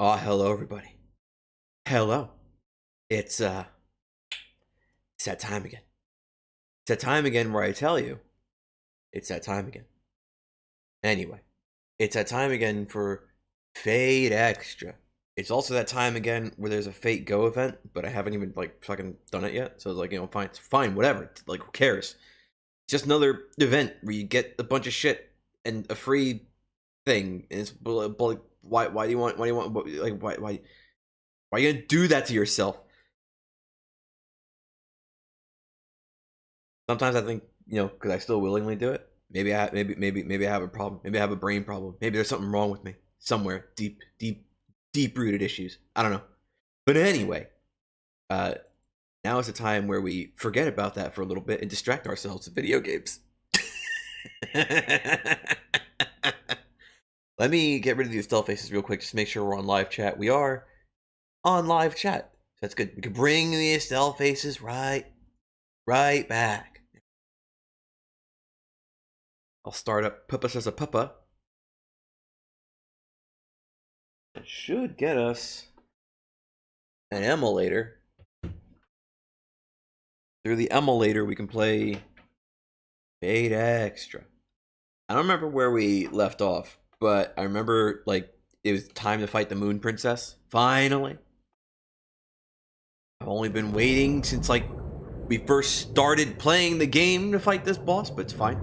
Oh, hello everybody. Hello. It's it's that time again. It's that time again where I tell you it's that time again. Anyway, it's that time again for Fate Extra. It's also that time again where there's a Fate Go event, but I haven't even like fucking done it yet. So it's like, fine, it's fine, whatever. Like, who cares? It's just another event where you get a bunch of shit and a free thing. And it's like, why do you want like why are you gonna do that to yourself? Sometimes I think, because I still willingly do it. Maybe maybe I have a problem. Maybe I have a brain problem. Maybe there's something wrong with me somewhere. Deep rooted issues. I don't know. But anyway, now is the time where we forget about that for a little bit and distract ourselves with video games. Let me get rid of these stealth faces real quick just to make sure we're on live chat. We are on live chat. That's good. We can bring the stealth faces right back. I'll start up Puppa Says a Puppa. It should get us an emulator. Through the emulator, we can play Fate Extra. I don't remember where we left off, but I remember, like, it was time to fight the Moon Princess. Finally. I've only been waiting since, like, we first started playing the game to fight this boss, but it's fine.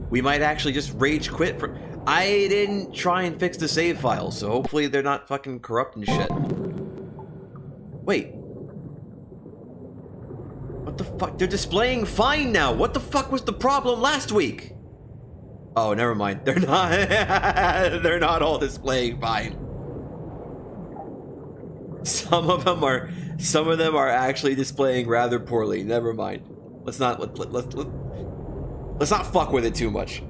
We might actually just rage quit for... I didn't try and fix the save files, so hopefully they're not fucking corrupting shit. Wait. What the fuck? They're displaying fine now. What the fuck was the problem last week? Oh, never mind. They're not... they're not all displaying fine. Some of them are actually displaying rather poorly. Never mind. Let's not fuck with it too much.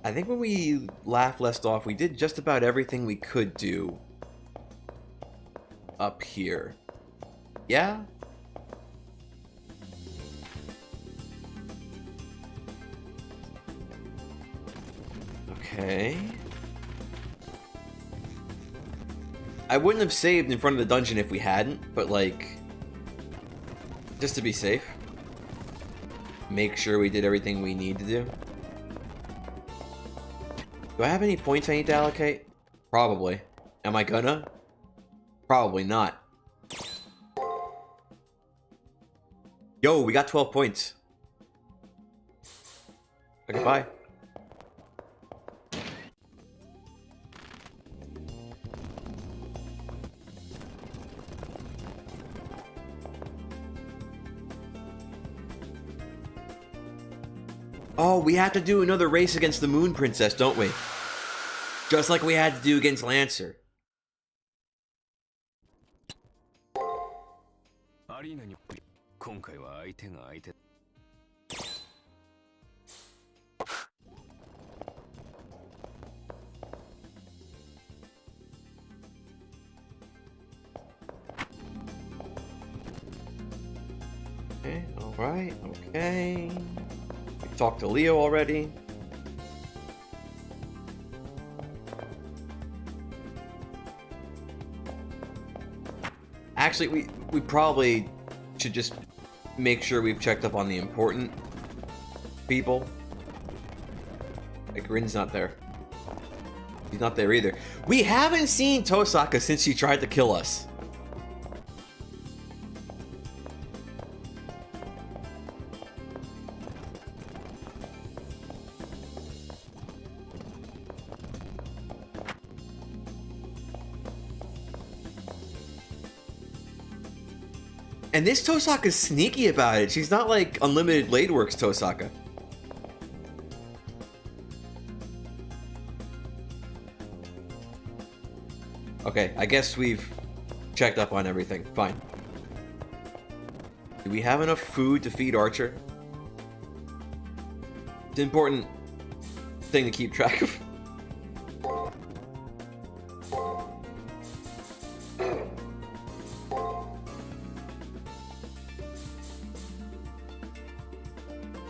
I think when we left off, we did just about everything we could do up here. Yeah? Okay. I wouldn't have saved in front of the dungeon if we hadn't, but like, just to be safe. Make sure we did everything we need to do. Do I have any points I need to allocate? Probably. Am I gonna? Probably not. Yo, we got 12 points. Okay, bye. Oh, we have to do another race against the Moon Princess, don't we? Just like we had to do against Lancer. Okay, alright, okay. We talked to Leo already. Actually, we probably should just make sure we've checked up on the important people. Like, Rin's not there. He's not there either. We haven't seen Tosaka since she tried to kill us. And this Tosaka's sneaky about it. She's not like Unlimited Blade Works Tosaka. Okay, I guess we've checked up on everything. Fine. Do we have enough food to feed Archer? It's an important thing to keep track of.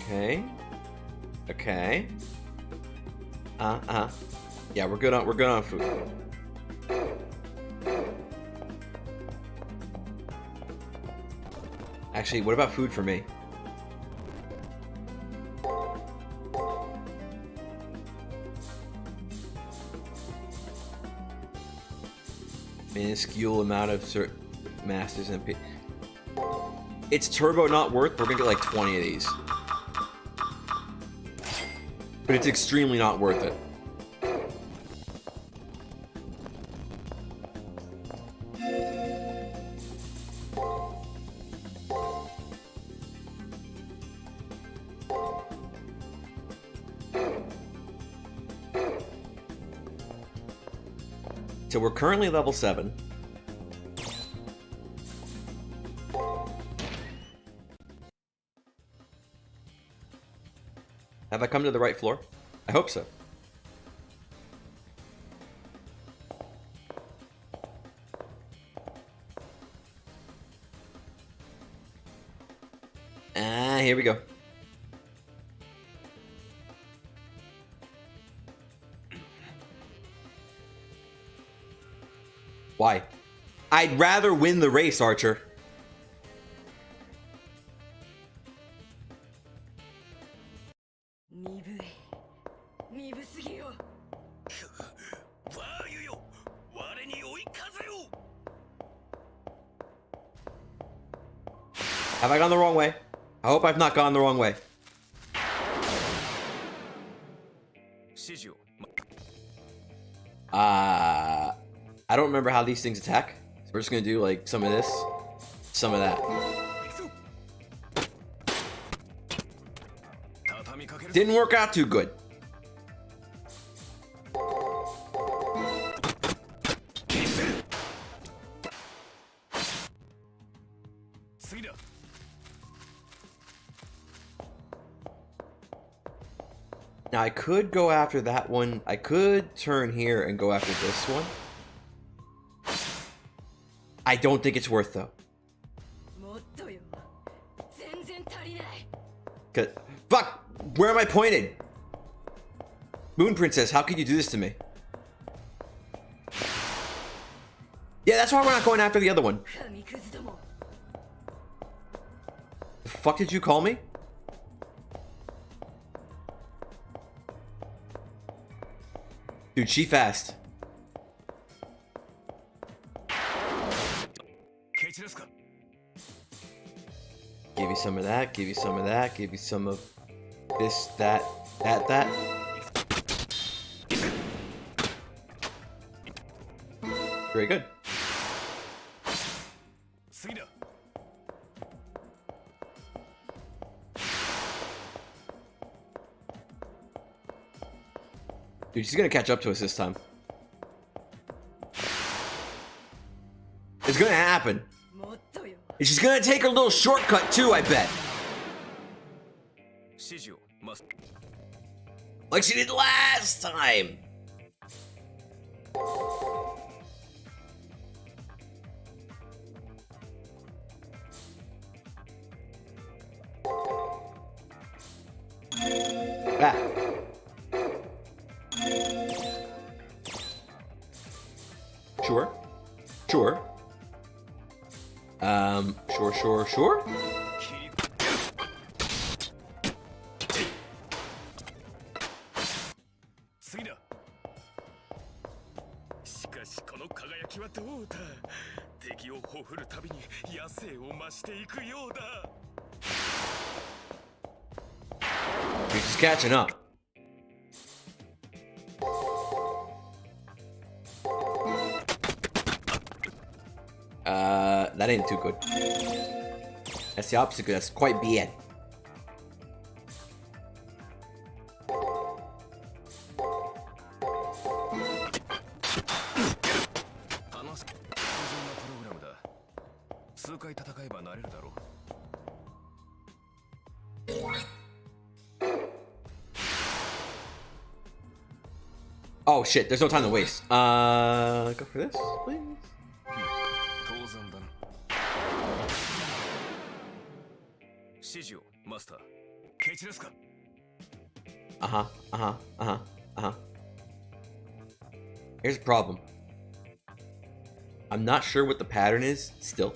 Okay. Okay. Yeah, we're good on food. Actually, what about food for me? Minuscule amount of masters and it's turbo not worth. We're gonna get like 20 of these, but it's extremely not worth it. So we're currently level 7. Have I come to the right floor? I hope so. Here we go. Why? I'd rather win the race, Archer. Have I gone the wrong way? I hope I've not gone the wrong way. I don't remember how these things attack. So we're just gonna do like some of this, some of that. Didn't work out too good. Now I could go after that one. I could turn here and go after this one. I don't think it's worth though. Fuck! Where am I pointed? Moon Princess, how could you do this to me? Yeah, that's why we're not going after the other one. The fuck did you call me? Dude, she fast. Give you some of that, give you some of that, give you some of this, that. Very good. Dude, she's gonna catch up to us this time. It's gonna happen. And she's gonna take a little shortcut too, I bet. Like she did last time. Sure. Sure. She's catching up. That ain't too good. That's the opposite good. That's quite bad. Oh shit, there's no time to waste. Go for this, please. Uh-huh, uh-huh, uh-huh, uh-huh. Here's the problem. I'm not sure what the pattern is still.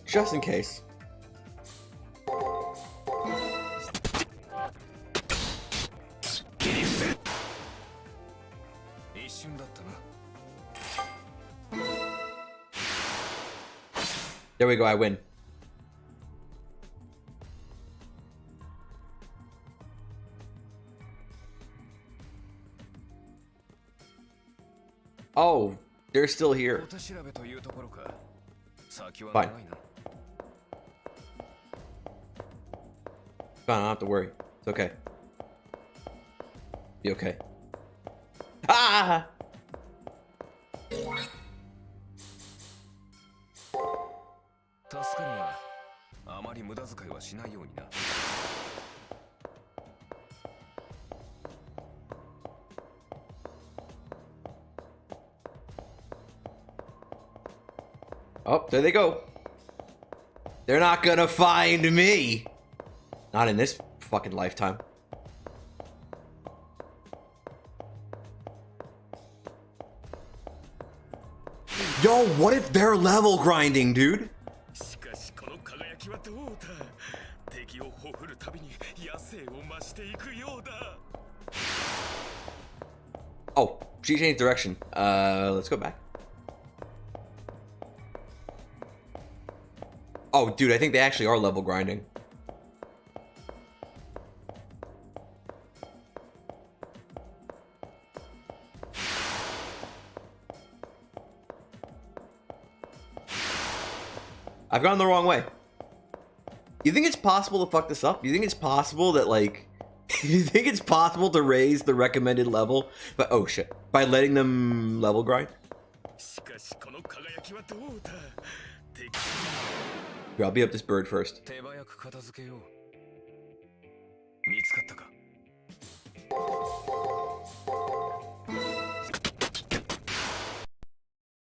Just in case. There we go, I win. Oh, they're still here. Fine. Fine, I don't have to worry. It's okay. Be okay. Ah! Oh, there they go. They're not gonna find me. Not in this fucking lifetime. Yo, what if they're level grinding, dude? Oh, she changed direction. Let's go back. Oh, dude, I think they actually are level grinding. I've gone the wrong way. You think it's possible to fuck this up? You think it's possible that, like... you think it's possible to raise the recommended level? But, oh shit. By letting them level grind? Here, I'll beat up this bird first.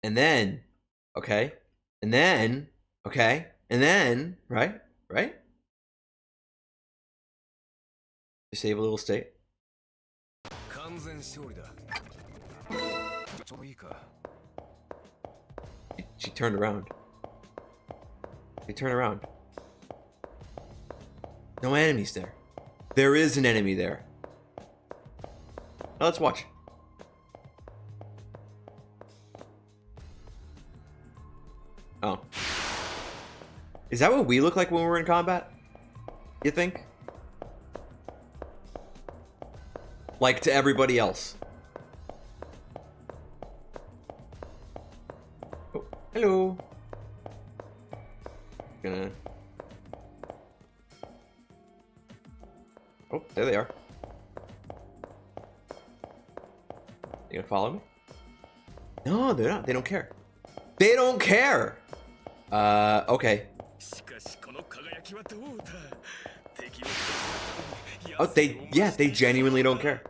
And then... okay. And then... okay. And then... right? Right? Disable little state. She turned around. She turned around. No enemies there. There is an enemy there. Now let's watch. Oh. Is that what we look like when we're in combat? You think? Like to everybody else. Oh, hello. Gonna... oh, there they are. You gonna follow me? No, they're not. They don't care. They don't care! Okay. Oh, they genuinely don't care.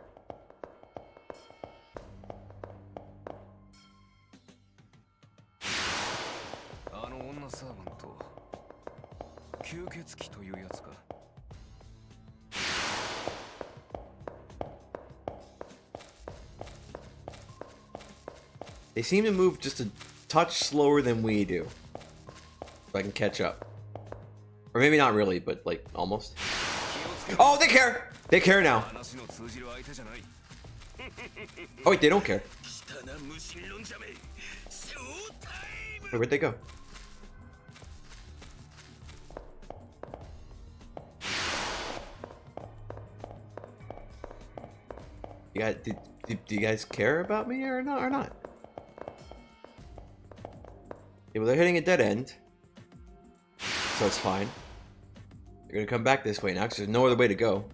They seem to move just a touch slower than we do. So I can catch up. Or maybe not really, but like almost. Oh, they care! They care now. Oh wait, they don't care. Wait, where'd they go? You guys, do you guys care about me or not? Yeah, well, they're hitting a dead end, so it's fine. They're gonna come back this way now because there's no other way to go.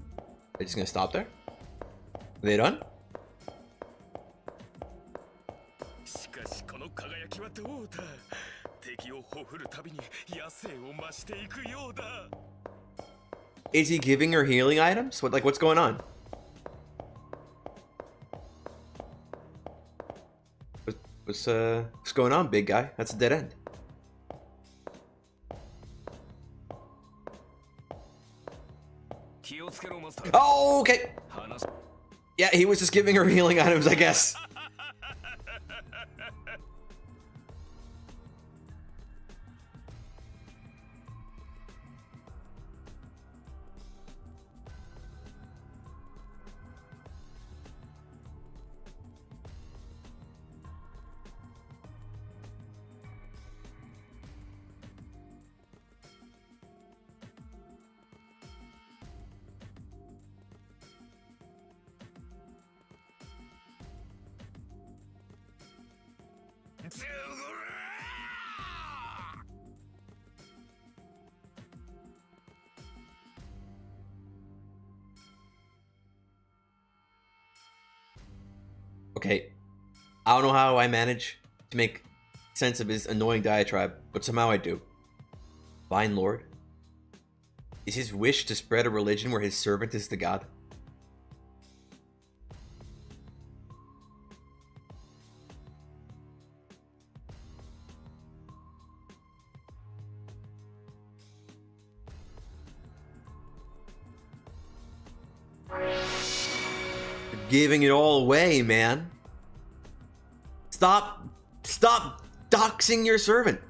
They're just gonna stop there? Are they done? Is he giving her healing items? What's going on? What's going on, big guy? That's a dead end. Oh, okay. Yeah, he was just giving her healing items, I guess. Okay, I don't know how I manage to make sense of his annoying diatribe, but somehow I do. Divine Lord? Is his wish to spread a religion where his servant is the god? Giving it all away, man. Stop doxing your servant.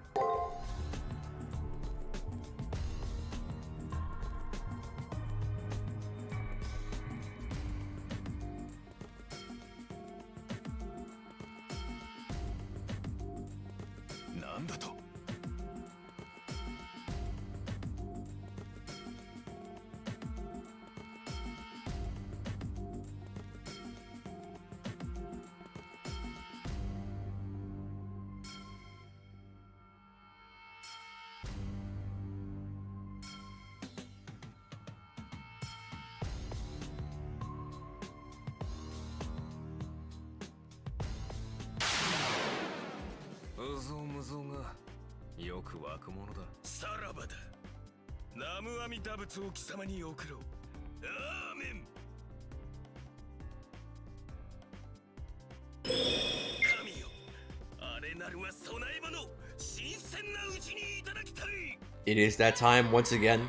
It is that time once again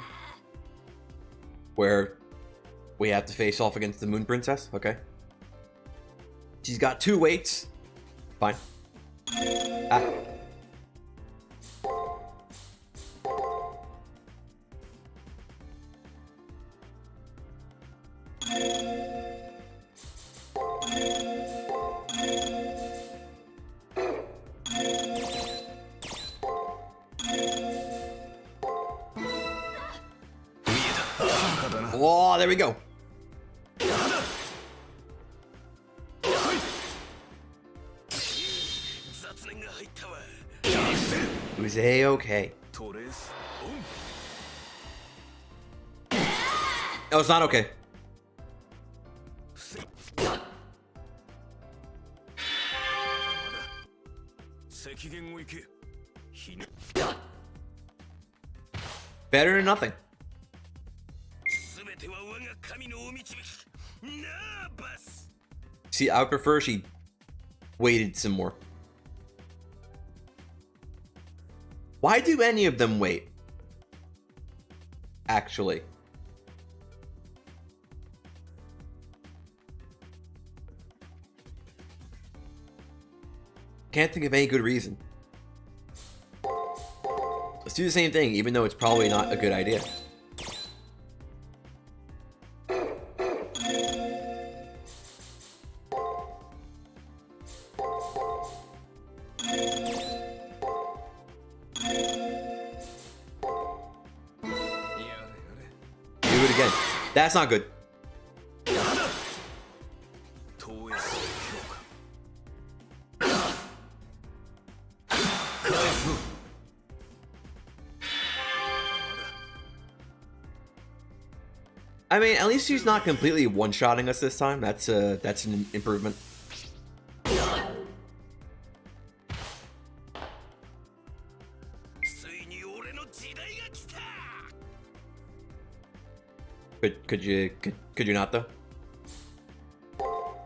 where we have to face off against the Moon Princess. Okay. She's got 2 weights. Fine. Ah. Oh, there we go. It was A-okay. Oh, it's not okay. Better than nothing. See, I would prefer she waited some more. Why do any of them wait? Actually. Can't think of any good reason. Let's do the same thing, even though it's probably not a good idea. Do it again. That's not good. I mean, at least she's not completely one-shotting us this time. That's an improvement. Could you not though?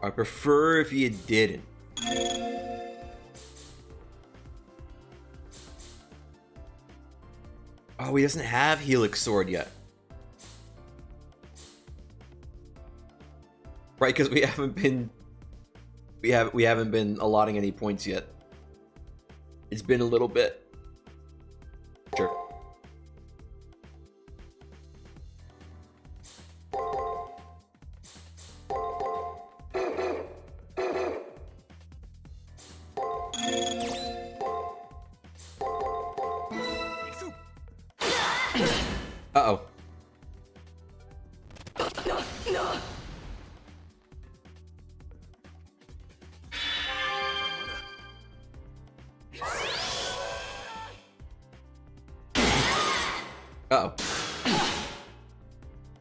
I prefer if you didn't. Oh, he doesn't have Helix Sword yet. Right, because we haven't been allotting any points yet. It's been a little bit. Sure. Uh-oh. Uh-oh.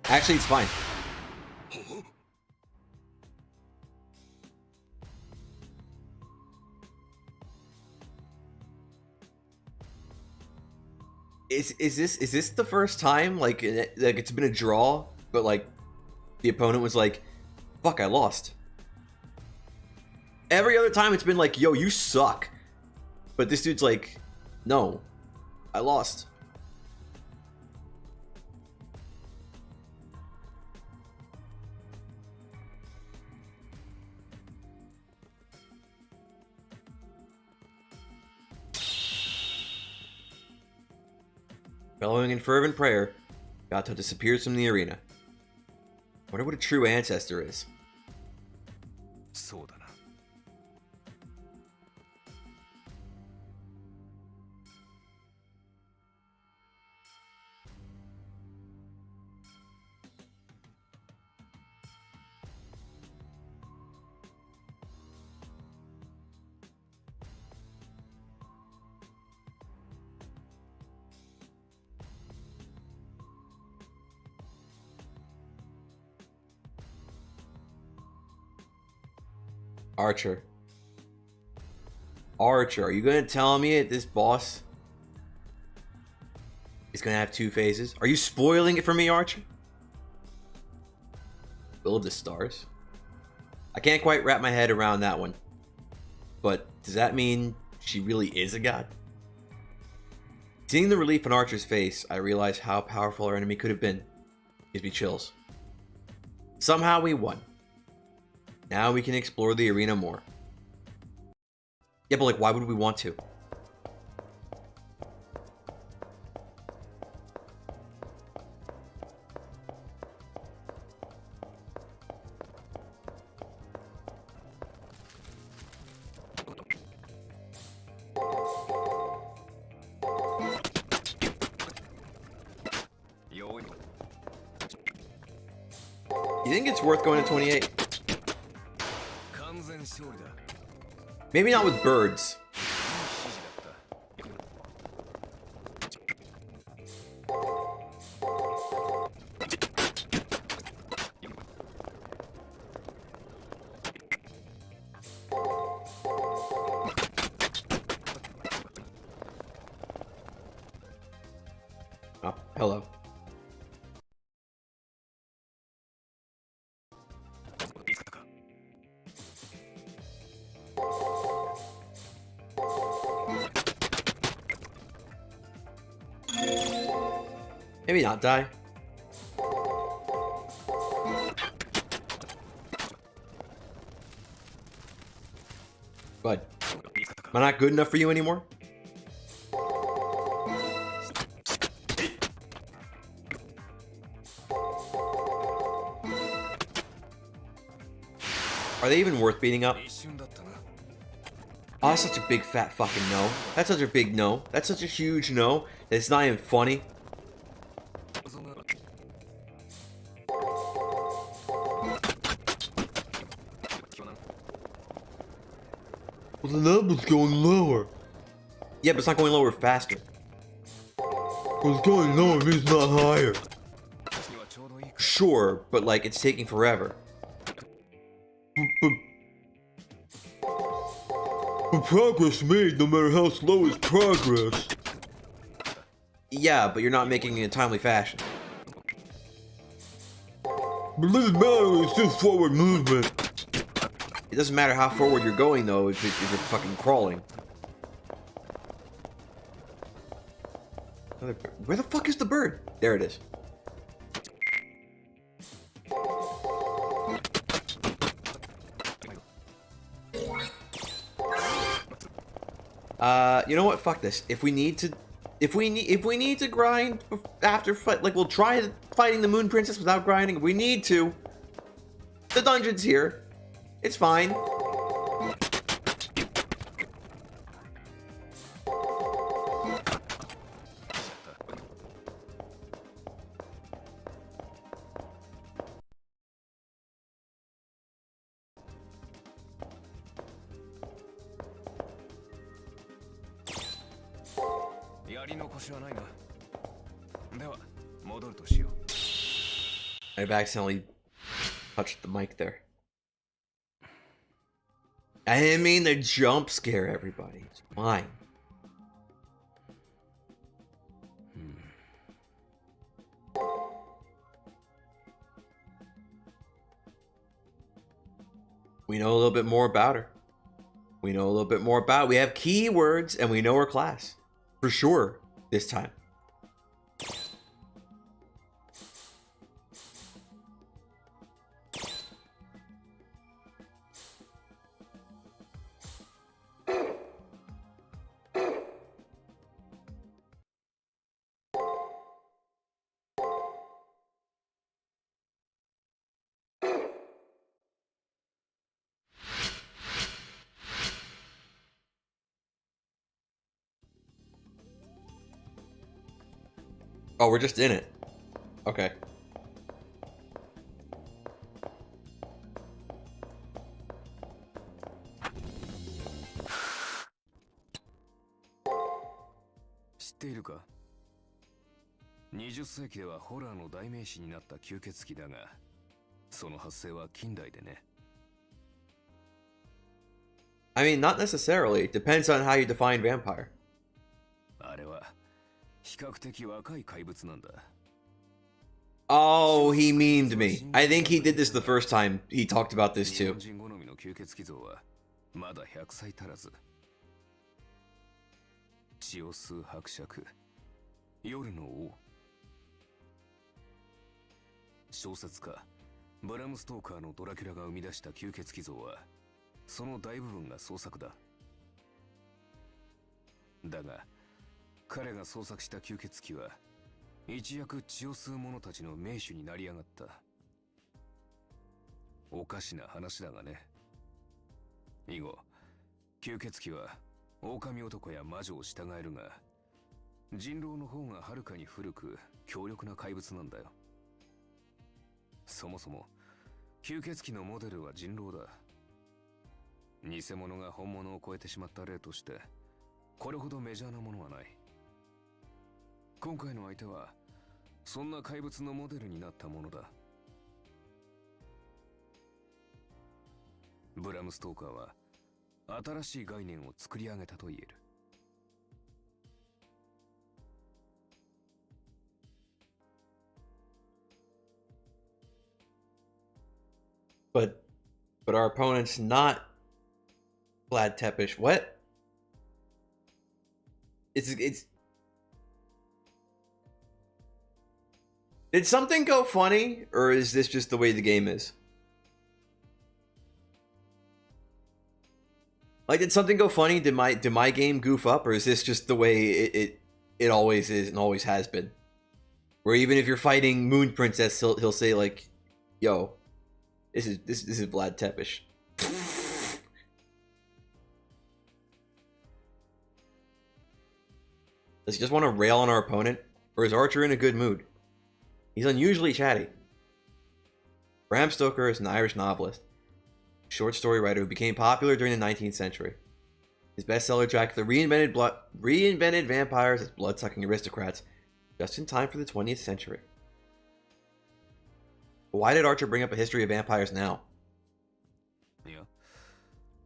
Actually, it's fine. Is this the first time like it's been a draw, but like the opponent was like, "Fuck, I lost." Every other time it's been like, "Yo, you suck," but this dude's like, "No, I lost." Bellowing in fervent prayer, Gato disappears from the arena. Wonder what a true ancestor is. Archer, are you gonna tell me that this boss is gonna have 2 phases? Are you spoiling it for me, Archer? Will of the Stars? I can't quite wrap my head around that one. But does that mean she really is a god? Seeing the relief on Archer's face, I realize how powerful our enemy could have been. Gives me chills. Somehow we won. Now we can explore the arena more. Yeah, but like, why would we want to? You think it's worth going to 28? Maybe not with birds. Oh, hello. Maybe not die. Bud, am I not good enough for you anymore? Are they even worth beating up? Oh, that's such a big fat fucking no. That's such a big no. That's such a huge no that it's not even funny. Well, the numbers going lower. Yeah, but it's not going lower faster. Well, it's going lower means not higher. Sure, but like it's taking forever. But progress made, no matter how slow, is progress. Yeah, but you're not making it in a timely fashion. But it doesn't matter, it's just forward movement. It doesn't matter how forward you're going, though, if you're fucking crawling. Where the fuck is the bird? There it is. You know what? Fuck this. If we need to grind after fight, like we'll try fighting the Moon Princess without grinding. If we need to, the dungeon's here. It's fine. I've accidentally touched the mic there. I didn't mean to jump scare everybody. It's fine. We know a little bit more about her. We know a little bit more about. We have keywords and we know her class. For sure this time. Oh, we're just in it. Okay. Knowか? 20世紀ではホラーの代名詞になった吸血鬼だが、その発生は近代でね。I mean, not necessarily. Depends on how you define vampire. あれは比較的若い怪物なんだ。Oh, he memed me. I think he did this the first time he talked about this too. 日本人好みの吸血鬼像はまだ100歳足らず。血を吸う伯爵、夜の王。小説家ブラム・ストーカーのドラキュラが生み出した吸血鬼像はその大部分が創作だ。だが彼が創作した吸血鬼は一躍血を吸う者たちの名手になり上がった。おかしな話だがね。以後吸血鬼は狼男や魔女を従えるが、人狼の方がはるかに古く強力な怪物なんだよ。そもそも吸血鬼のモデルは人狼だ。偽物が本物を超えてしまった例としてこれほどメジャーなものはない。今回の相手はそんな怪物のモデルになったものだ。ブラム・ストーカーは新しい概念を作り上げたと言える。But our opponent's not Vlad Tepes. What? It's Did something go funny, or is this just the way the game is? Like, did something go funny? Did my game goof up, or is this just the way it always is and always has been? Where even if you're fighting Moon Princess, he'll say like, "Yo, this is Vlad Tepes." Does he just want to rail on our opponent, or is Archer in a good mood? He's unusually chatty. Bram Stoker is an Irish novelist, short story writer who became popular during the 19th century. His bestseller Dracula reinvented vampires as blood-sucking aristocrats, just in time for the 20th century. But why did Archer bring up a history of vampires now? いや、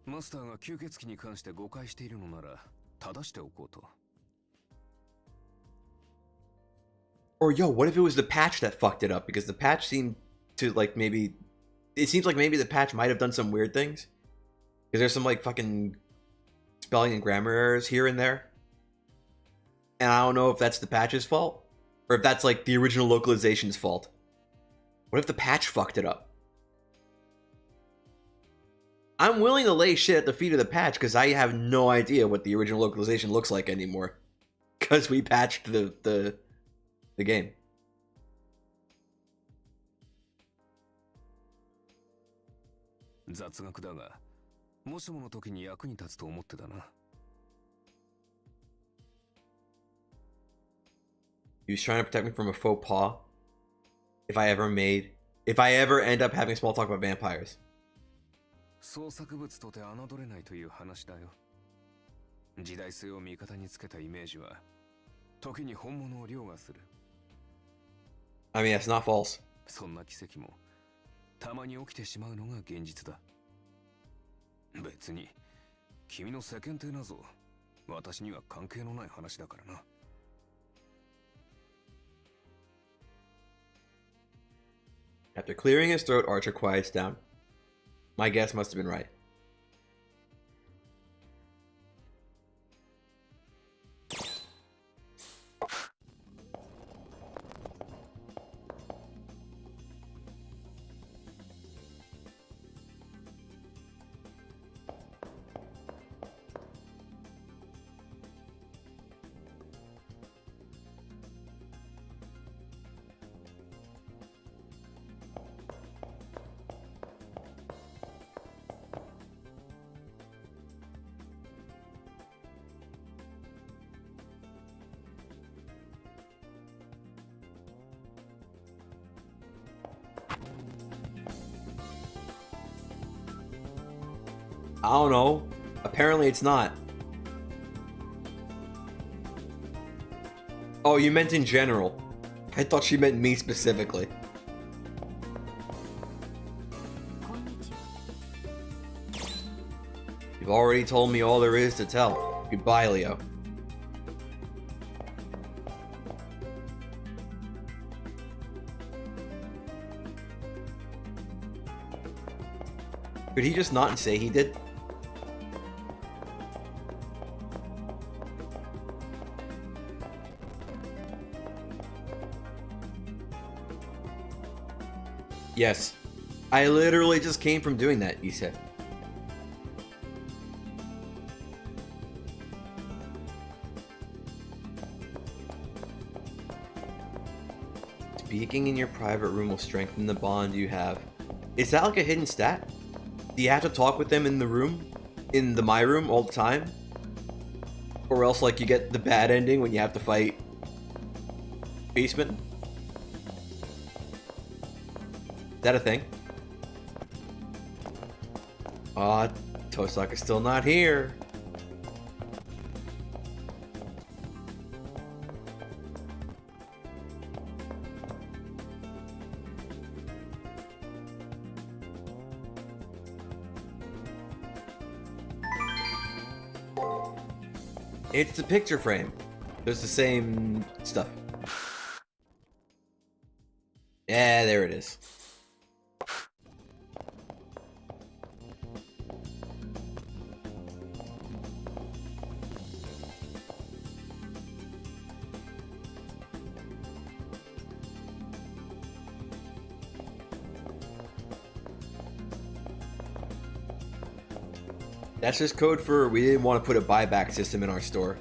マスターが吸血鬼に関して誤解しているのなら正しておこうと。Or yo, what if it was the patch that fucked it up? Because the patch seemed to like maybe it seems like maybe the patch might have done some weird things because there's some like fucking spelling and grammar errors here and there, and I don't know if that's the patch's fault or if that's like the original localization's fault. What if the patch fucked it up? I'm willing to lay shit at the feet of the patch because I have no idea what the original localization looks like anymore because we patched the game. He was trying to protect me from a faux pas if I ever end up having small talk about vampires. 創作物とて侮れないという話だよ。時代性を味方につけたイメージは時に本物を凌駕する。I mean, that's not false. そんな奇跡もたまに起きてしまうのが現実だ。別に君の世間体なぞ私には関係のない話だからな。After clearing his throat, Archer quiets down. My guess must have been right. I don't know. Apparently it's not. Oh, you meant in general. I thought she meant me specifically. You've already told me all there is to tell. Goodbye, Leo. Could he just not say he did? Yes. I literally just came from doing that, he said. Speaking in your private room will strengthen the bond you have. Is that like a hidden stat? Do you have to talk with them in the room? In the my room all the time? Or else like you get the bad ending when you have to fight Beastman? Is that a thing? Aw, Tosaka's still not here. It's the picture frame. There's the same stuff. Yeah, there it is. That's just code for we didn't want to put a buyback system in our store.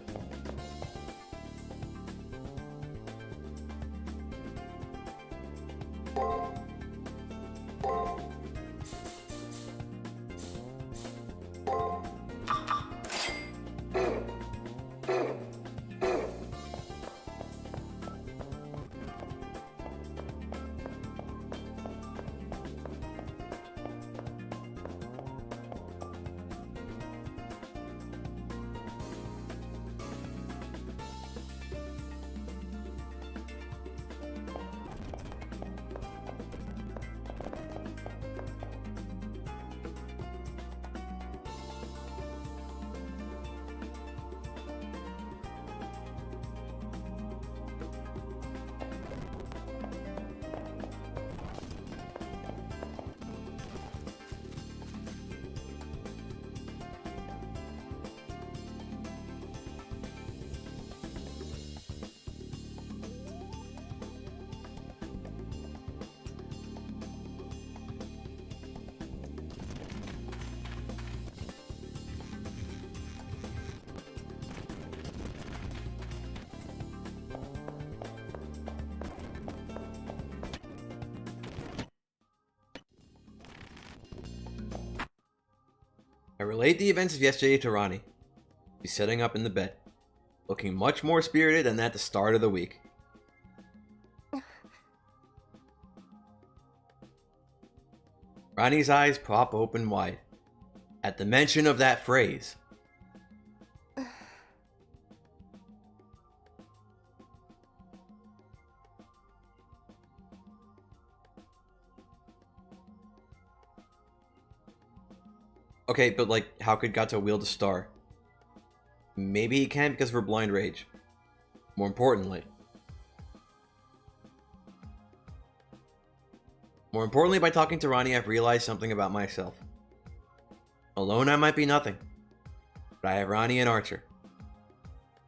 relate the events of yesterday to Ronnie. She's sitting up in the bed, looking much more spirited than at the start of the week. Ronnie's eyes pop open wide at the mention of that phrase. Okay, but like, how could Gato wield a star? Maybe he can because of her blind rage. More importantly, by talking to Ronnie, I've realized something about myself. Alone, I might be nothing, but I have Ronnie and Archer.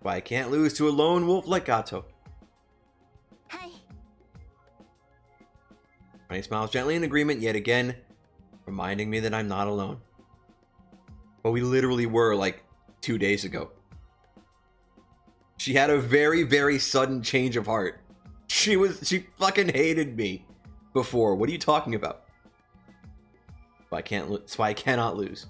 But I can't lose to a lone wolf like Gato. Hi. Ronnie smiles gently in agreement yet again, reminding me that I'm not alone. But we literally were like 2 days ago. She had a very, very sudden change of heart. She fucking hated me before. What are you talking about? That's why I cannot lose.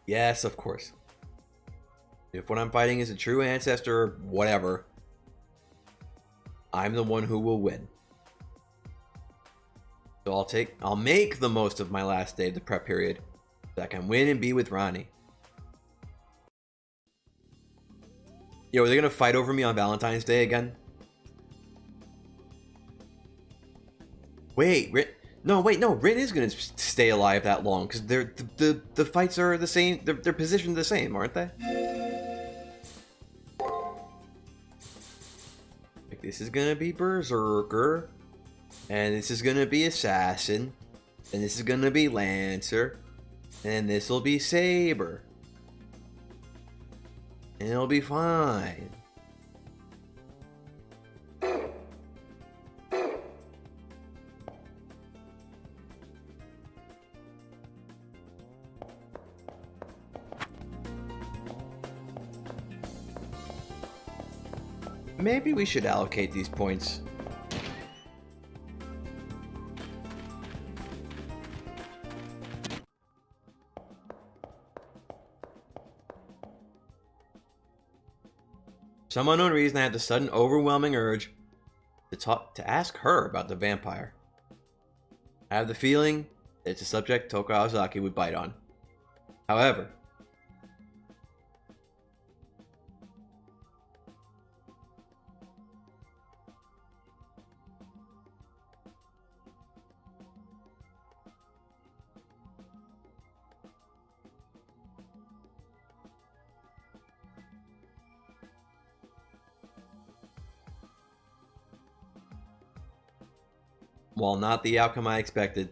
Yes, of course. If what I'm fighting is a true ancestor or whatever, I'm the one who will win. So I'll make the most of my last day of the prep period so I can win and be with Ronnie. Yo, are they gonna fight over me on Valentine's Day again? Wait, no, Rin is gonna stay alive that long because the fights are the same. They're positioned the same, aren't they? Like, this is gonna be Berserker, and this is gonna be Assassin, and this is gonna be Lancer, and this will be Saber, and it'll be fine. Maybe we should allocate these points. For some unknown reason, I had the sudden overwhelming urge to ask her about the vampire. I have the feeling that it's a subject Toka Ozaki would bite on. However, while not the outcome I expected,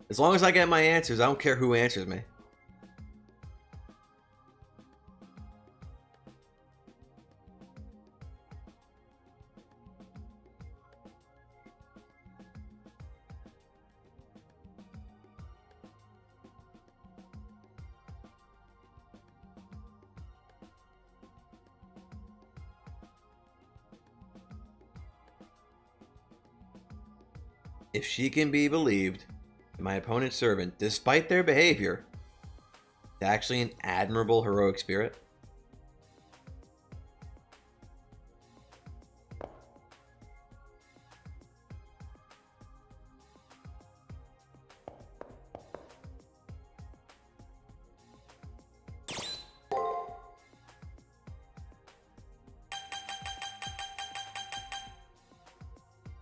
as long as I get my answers, I don't care who answers me. If she can be believed, my opponent's servant, despite their behavior, is actually an admirable heroic spirit.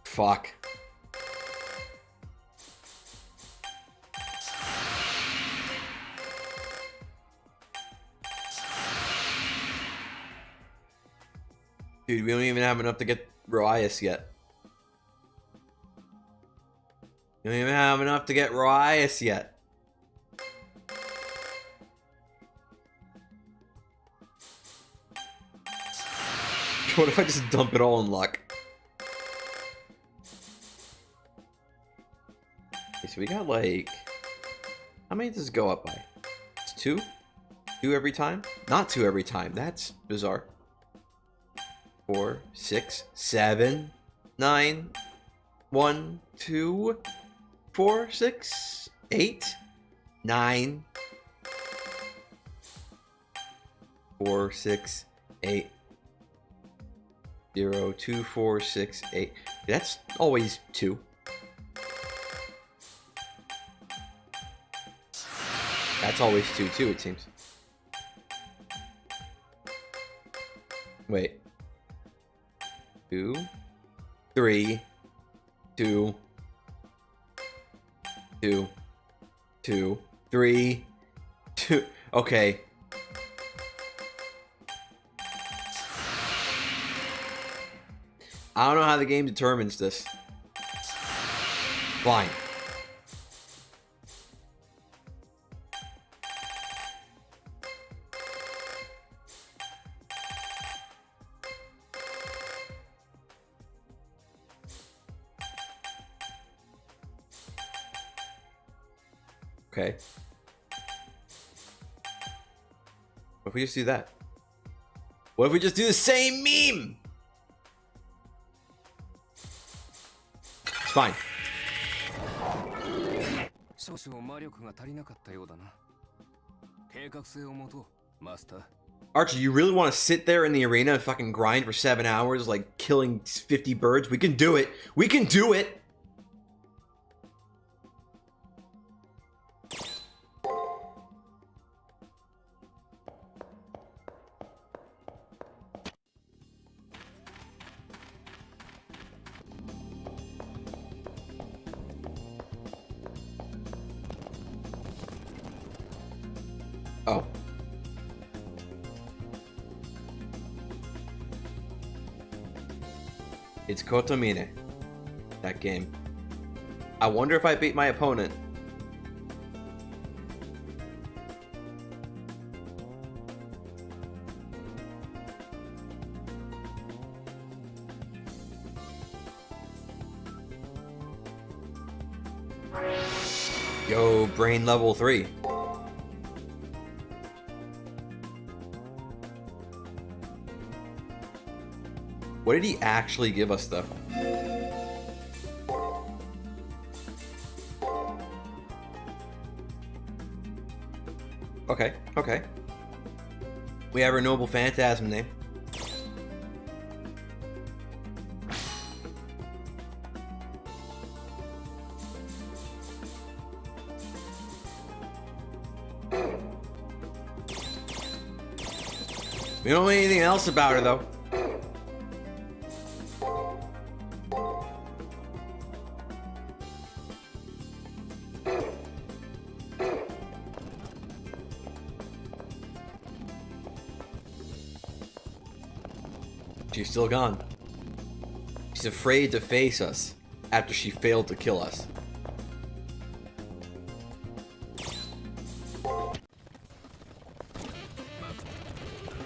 Fuck. Dude, we don't even have enough to get Roias yet. We don't even have enough to get Roias yet. What if I just dump it all in luck? Okay, so we got like... How many does it go up by? It's 2? 2 every time? Not 2 every time. That's bizarre. 4, 6, 7, 9, 1, 2, 4, 6, 8, 9, 4, 6, 8, 0, 2, 4, 6, 8. That's always 2. That's always 2 too, it seems. Wait. 2, 3, 2, 2, 2, 3, 2. Okay. I don't know how the game determines this. Fine. Okay. What if we just do that? What if we just do the same meme? It's fine. 少々魔力が足りなかったようだな。計画性を持とう、マスター。 Archie, you really want to sit there in the arena and fucking grind for 7 hours, like killing 50 birds? We can do it. We can do it. Oh. It's Kotomine. That game. I wonder if I beat my opponent. Yo, brain level 3. What did he actually give us, though? Okay, okay. We have our Noble Phantasm name. We don't know anything else about her, though. She's still gone. She's afraid to face us after she failed to kill us.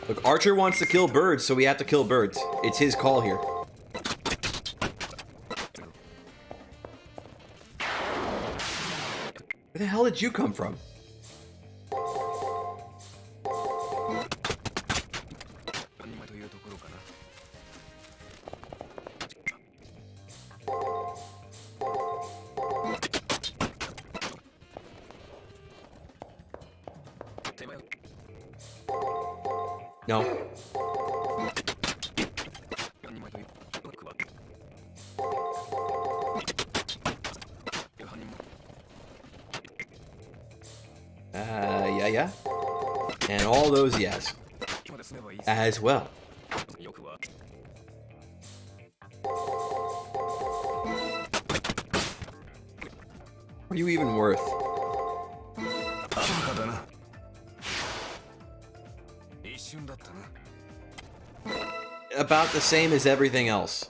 Look, Archer wants to kill birds, so we have to kill birds. It's his call here. Where the hell did you come from? No. Yeah. And all those yes. As well. What are you even worth? About the same as everything else.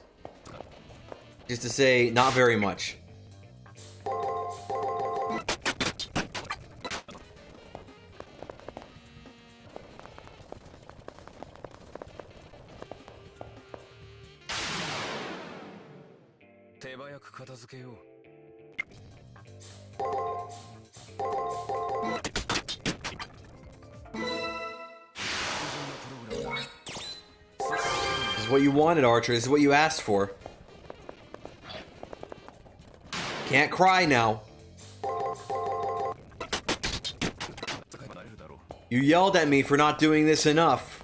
Just to say, not very much. is what you wanted, Archer. This is what you asked for. Can't cry now. You yelled at me for not doing this enough.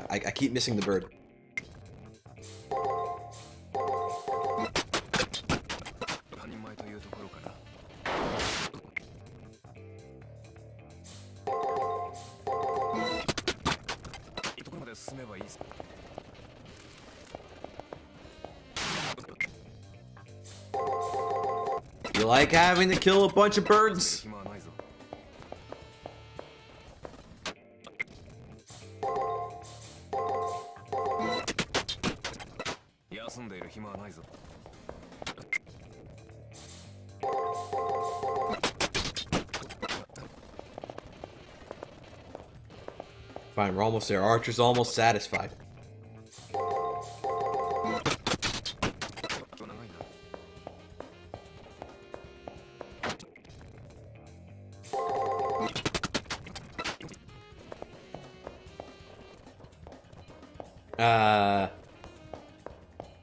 I keep missing the bird. You like having to kill a bunch of birds? Fine, we're almost there. Archer's almost satisfied.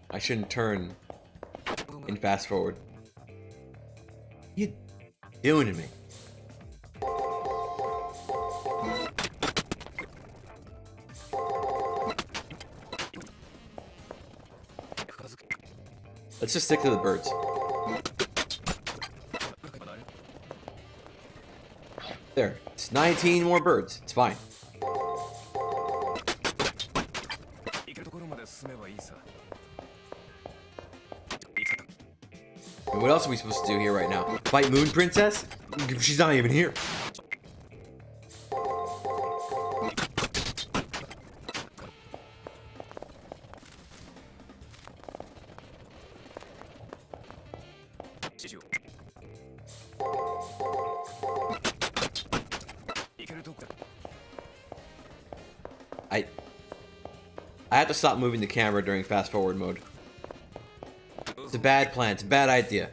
I shouldn't turn in fast forward. What you doing to me? Let's just stick to the birds. There. It's 19 more birds. It's fine. And what else are we supposed to do here right now? Fight Moon Princess? She's not even here. I have to stop moving the camera during fast forward mode. It's a bad plan. It's a bad idea.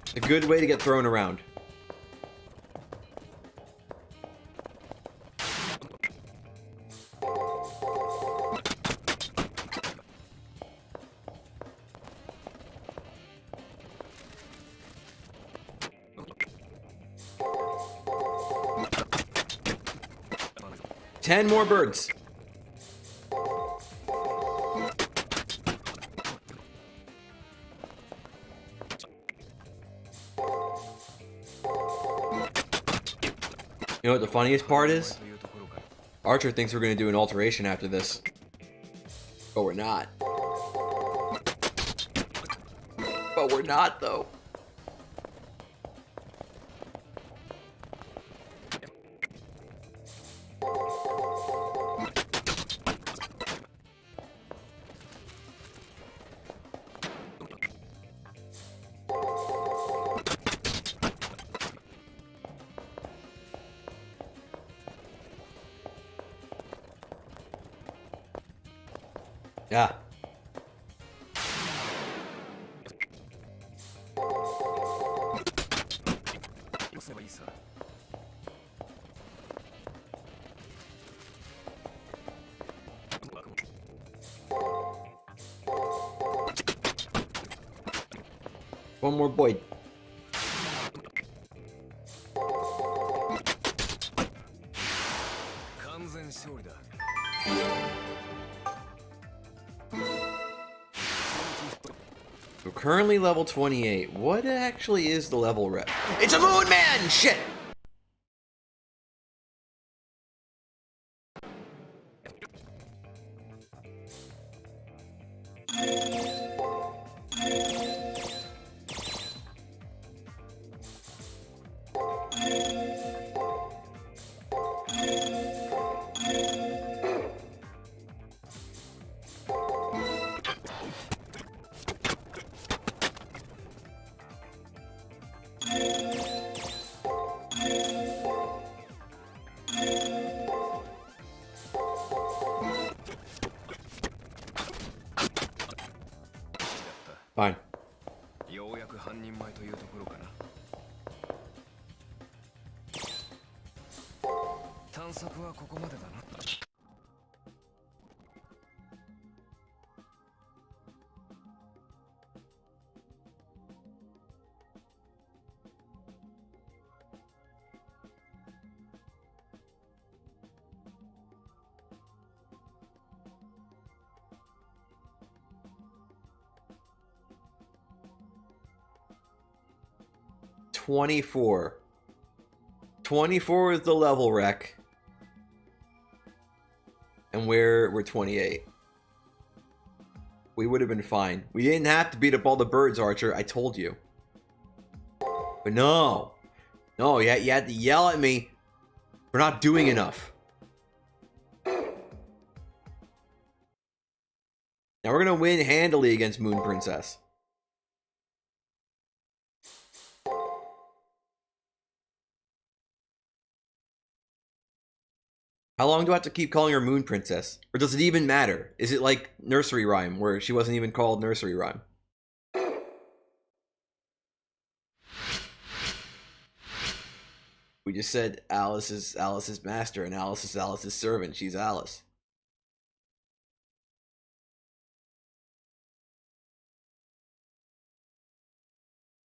It's a good way to get thrown around. Ten more birds. You know what the funniest part is? Archer thinks we're going to do an alteration after this. But we're not. But we're not, though. Yeah. One more boy. We're currently level 28. What actually is the level rep? It's a moon man! Shit! Fine. 24. 24 is the level rec. And we're 28. We would have been fine. We didn't have to beat up all the birds, Archer. I told you. But no. No, you had to yell at me for not doing enough. Now we're going to win handily against Moon Princess. How long do I have to keep calling her Moon Princess? Or does it even matter? Is it like Nursery Rhyme, where she wasn't even called Nursery Rhyme? We just said Alice is Alice's master and Alice is Alice's servant. She's Alice.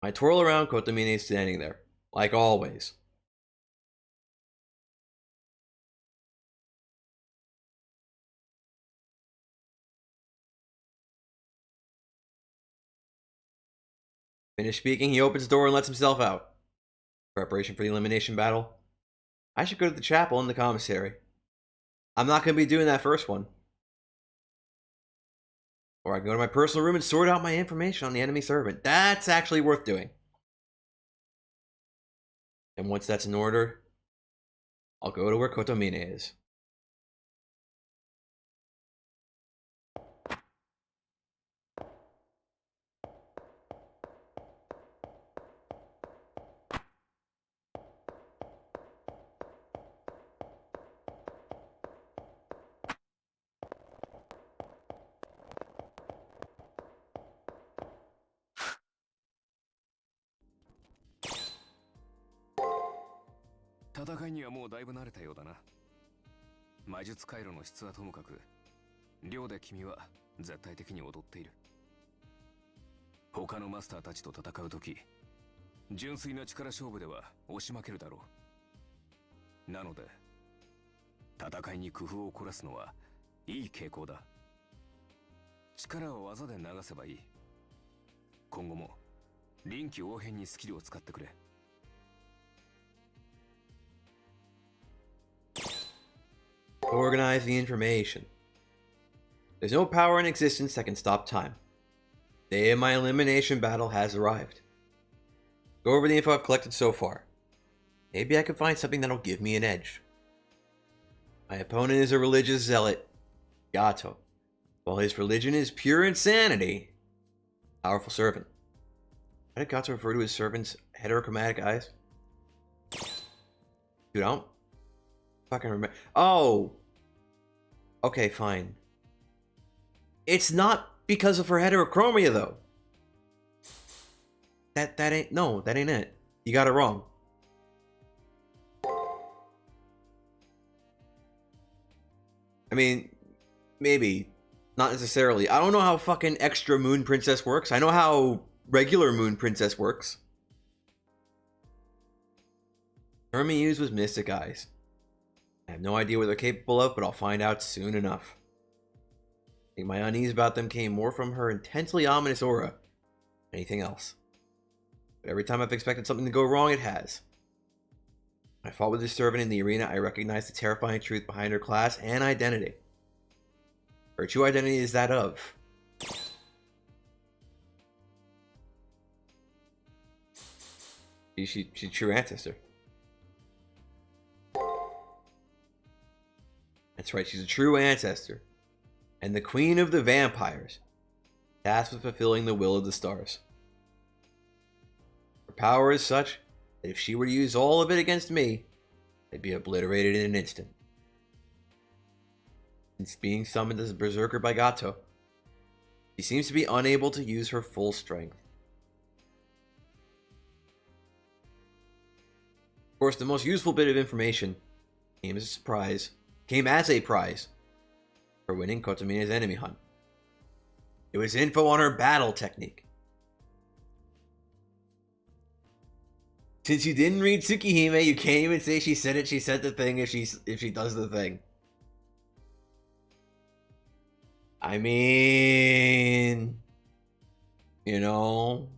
I twirl around, Kotomine is standing there, like always. Finished speaking, he opens the door and lets himself out. Preparation for the elimination battle. I should go to the chapel and the commissary. I'm not going to be doing that first one. Or I can go to my personal room and sort out my information on the enemy servant. That's actually worth doing. And once that's in order, I'll go to where Kotomine is.戦いにはもうだいぶ慣れたようだな。魔術回路の質はともかく、寮で君は絶対的に踊っている。他のマスターたちと戦うとき、純粋な力勝負では押し負けるだろう。なので、戦いに工夫を凝らすのはいい傾向だ。力を技で流せばいい。今後も臨機応変にスキルを使ってくれ。Organize the information. There's no power in existence that can stop time. The day of my elimination battle has arrived. Go over the info I've collected so far. Maybe I can find something that'll give me an edge. My opponent is a religious zealot, Gato. While his religion is pure insanity, powerful servant. How did Gato refer to his servant's heterochromatic eyes? Dude, I don't fucking remember. Oh! Okay, fine. It's not because of her heterochromia, though. That ain't it. You got it wrong. I mean, maybe. Not necessarily. I don't know how fucking extra Moon Princess works. I know how regular Moon Princess works. The term he used was Mystic Eyes. I have no idea what they're capable of, but I'll find out soon enough. I think my unease about them came more from her intensely ominous aura than anything else. But every time I've expected something to go wrong, it has. When I fought with this servant in the arena, I recognized the terrifying truth behind her class and identity. Her true identity is that of she's true ancestor. That's right, she's a true ancestor. And the queen of the vampires, tasked with fulfilling the will of the stars. Her power is such that if she were to use all of it against me, I'd be obliterated in an instant. Since being summoned as a berserker by Gato, she seems to be unable to use her full strength. Of course, the most useful bit of information came as a prize for winning Kotomine's enemy hunt. It was info on her battle technique. Since you didn't read Tsukihime, you can't even say she said it. She said the thing if she does the thing. I mean, you know,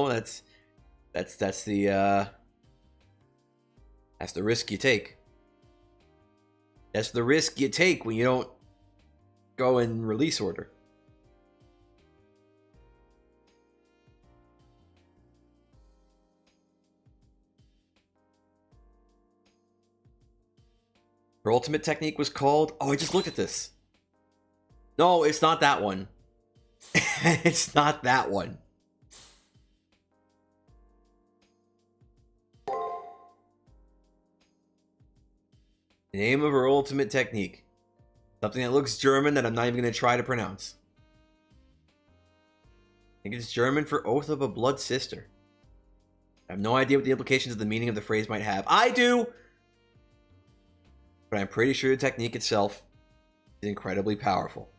that's That's the risk you take. That's the risk you take when you don't go in release order. Her ultimate technique was called... Oh, I just looked at this. No, it's not that one. It's not that one. The name of her ultimate technique. Something that looks German that I'm not even going to try to pronounce. I think it's German for Oath of a Blood Sister. I have no idea what the implications of the meaning of the phrase might have. I do! But I'm pretty sure the technique itself is incredibly powerful.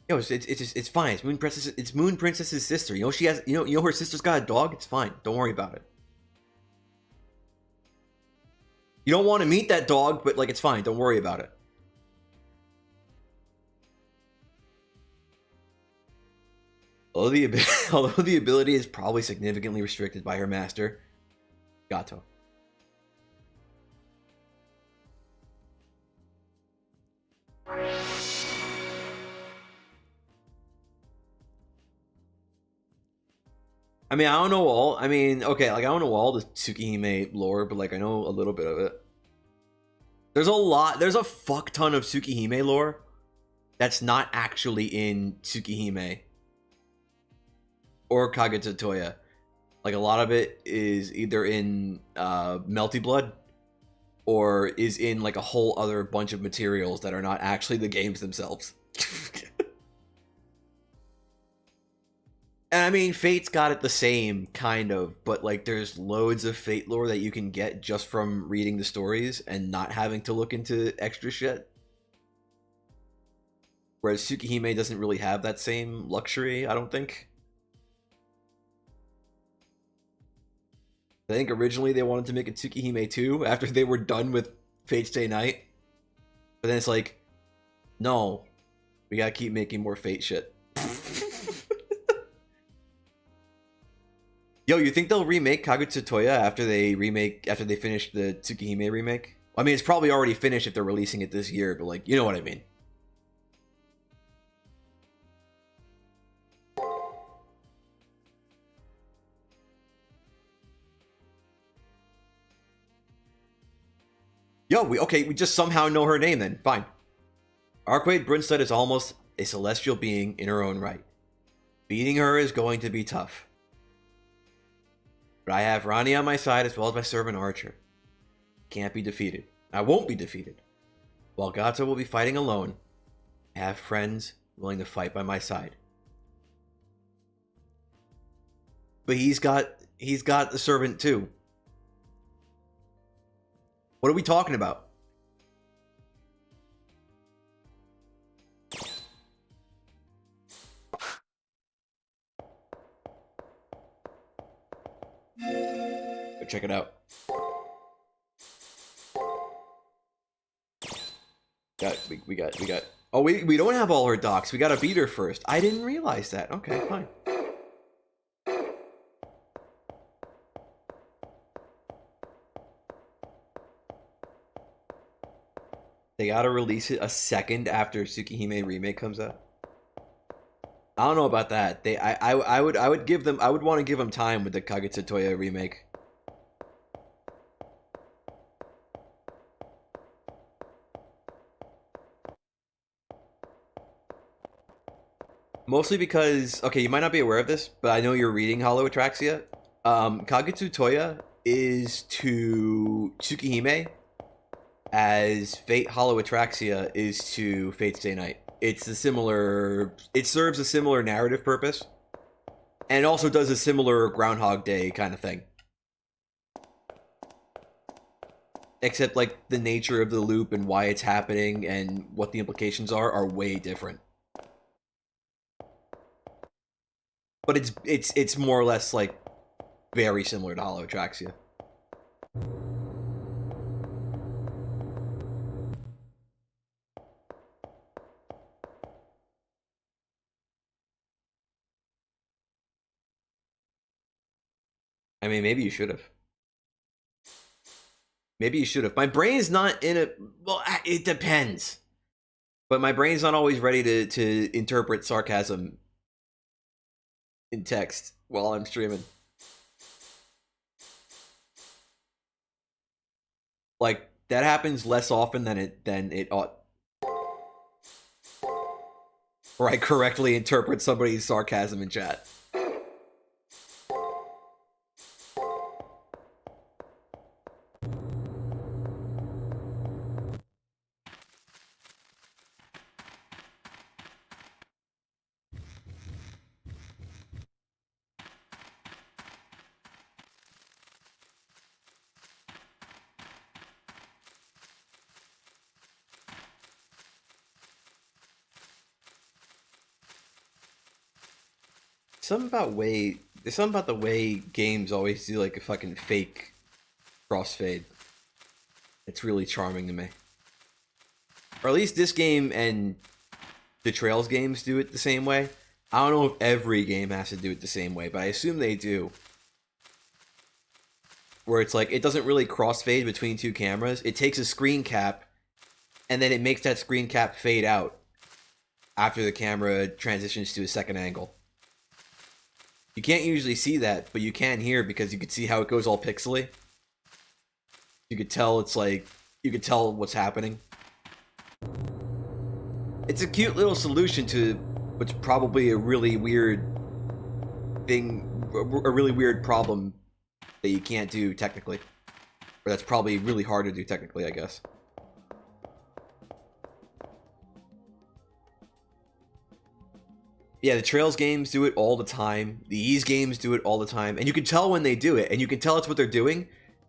Yo, it's fine. It's Moon Princess's sister. You know she has. You know her sister's got a dog. It's fine. Don't worry about it. You don't want to meet that dog, but like it's fine. Don't worry about it. Although the ability is probably significantly restricted by her master, Gato. I mean, I don't know all. I mean, okay, like I don't know all the Tsukihime lore, but like I know a little bit of it. There's a lot. There's a fuck ton of Tsukihime lore that's not actually in Tsukihime or Kagetsu Toya. Like a lot of it is either in Melty Blood or is in like a whole other bunch of materials that are not actually the games themselves. And I mean, Fate's got it the same, kind of, but like there's loads of Fate lore that you can get just from reading the stories and not having to look into extra shit. Whereas Tsukihime doesn't really have that same luxury, I don't think. I think originally they wanted to make a Tsukihime 2 after they were done with Fate's Day Night. But then it's like, no, we gotta keep making more Fate shit. Yo, you think they'll remake Kagetsu Toya after they finish the Tsukihime remake? I mean, it's probably already finished if they're releasing it this year, but like, you know what I mean. Yo, we just somehow know her name then. Fine. Arquaid Brunstad is almost a celestial being in her own right. Beating her is going to be tough. But I have Rani on my side as well as my servant Archer. Can't be defeated. I won't be defeated. While Gato will be fighting alone, I have friends willing to fight by my side. But he's got the servant too. What are we talking about? Go check it out. We got. Oh, we don't have all her docs. We gotta beat her first. I didn't realize that. Okay, fine. They gotta release it a second after Tsukihime remake comes out. I don't know about that. I would want to give them time with the Kagetsu Toya remake. Mostly because, okay, you might not be aware of this, but I know you're reading Hollow Atraxia. Kagetsu Toya is to Tsukihime as Fate Hollow Atraxia is to Fate's Day Night. It serves a similar narrative purpose, and it also does a similar Groundhog Day kind of thing. Except, like, the nature of the loop and why it's happening and what the implications are way different. But it's more or less, like, very similar to Hollow Atraxia. I mean, maybe you should have. Maybe you should have. My brain's not in a... Well, it depends. But my brain's not always ready to interpret sarcasm in text while I'm streaming. Like, that happens less often than it ought. Or I correctly interpret somebody's sarcasm in chat. There's something about the way games always do like a fucking fake crossfade. It's really charming to me. Or at least this game and the Trails games do it the same way. I don't know if every game has to do it the same way, but I assume they do. Where it's like, it doesn't really crossfade between two cameras. It takes a screen cap, and then it makes that screen cap fade out after the camera transitions to a second angle. You can't usually see that, but you can here because you can see how it goes all pixely. You could tell it's like, you could tell what's happening. It's a cute little solution to what's probably a really weird thing, a really weird problem that you can't do technically. Or that's probably really hard to do technically, I guess. Yeah, the Trails games do it all the time. The Ease games do it all the time. And you can tell when they do it. And you can tell it's what they're doing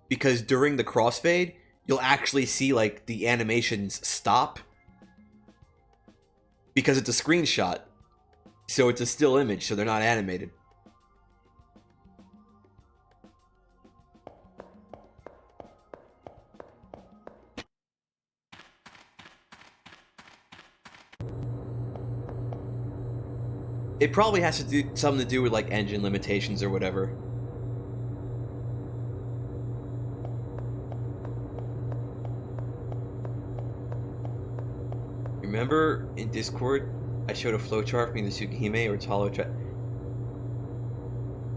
because during the crossfade, you'll actually see like the animations stop. Because it's a screenshot. So it's a still image, so they're not animated. It probably has to do something to do with like engine limitations or whatever. Remember in Discord, I showed a flowchart from either Tsukihime or Talo.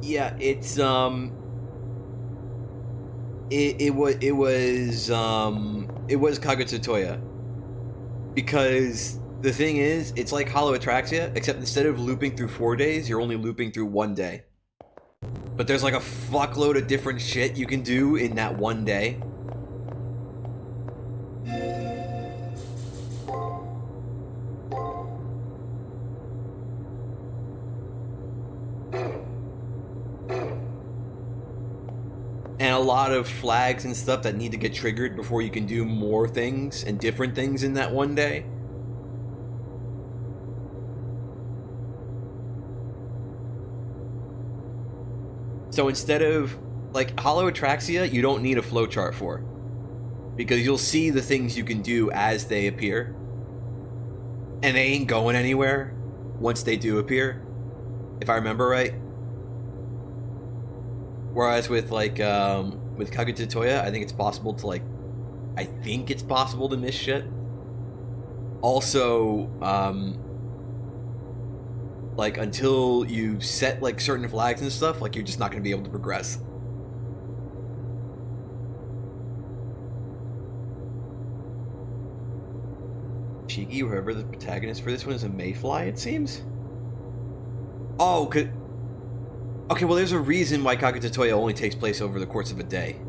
Yeah, it's it was Kagutsu Toya. Because the thing is, it's like Hollow Atraxia, except instead of looping through 4 days, you're only looping through 1 day. But there's like a fuckload of different shit you can do in that 1 day. And a lot of flags and stuff that need to get triggered before you can do more things and different things in that 1 day. So instead of, like, Hollow Atraxia, you don't need a flowchart for. Because you'll see the things you can do as they appear. And they ain't going anywhere once they do appear. If I remember right. Whereas with, like, with Kagutsu Toya, I think it's possible to, like, I think it's possible to miss shit. Also, like, until you set, like, certain flags and stuff, like, you're just not going to be able to progress. Shiki, whoever the protagonist for this one is a mayfly, it seems? Oh, okay, well, there's a reason why Kagutsu Toya only takes place over the course of a day.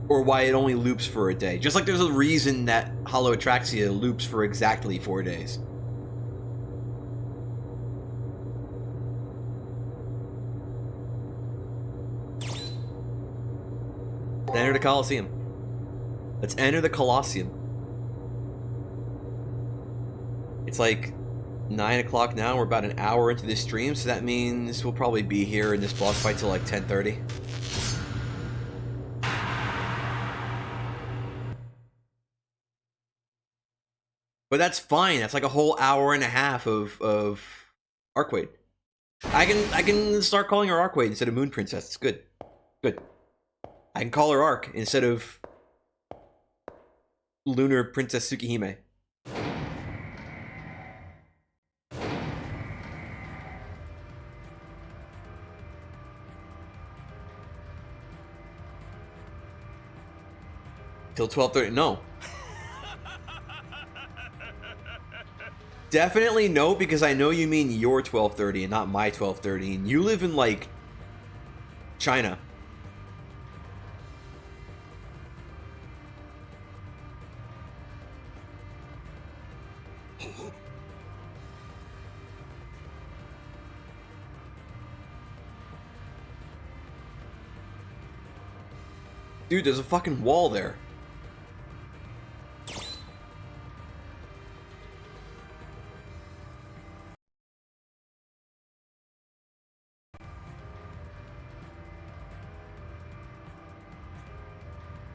Or why it only loops for a day. Just like there's a reason that Hollow Atraxia loops for exactly 4 days. Enter the Colosseum. Let's enter the Colosseum. It's like 9 o'clock now. We're about an hour into this stream, so that means we'll probably be here in this boss fight till like 10:30. But that's fine. That's like a whole hour and a half of Arcade. I can start calling her Arcwade instead of Moon Princess. It's good. Good. I can call her Arc instead of Lunar Princess Tsukihime. Till 12:30. No. Definitely no, because I know you mean your 12:30 and not my 12:30. And you live in, like, China. Dude, there's a fucking wall there.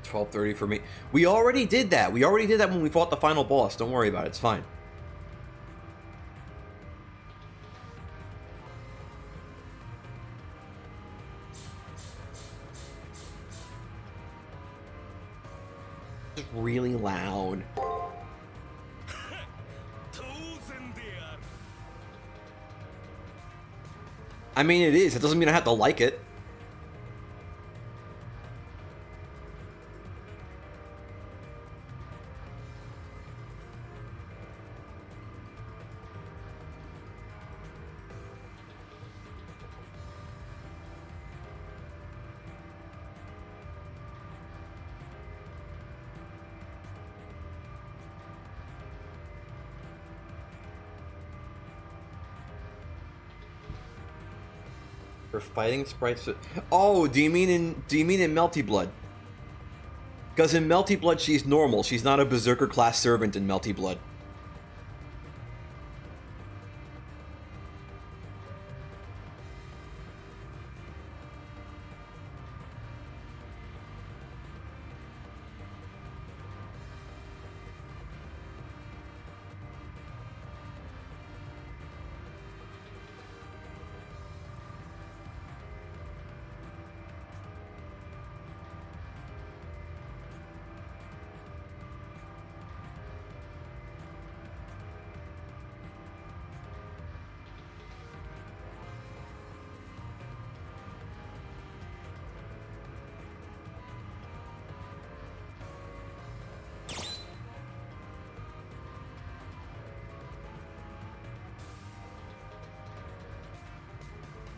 $12:30 for me. We already did that. We already did that when we fought the final boss. Don't worry about it. It's fine. It's really loud. I mean, it is. It doesn't mean I have to like it. For fighting sprites. Oh, do you mean in Melty Blood? Because in Melty Blood she's normal. She's not a Berserker class servant in Melty Blood.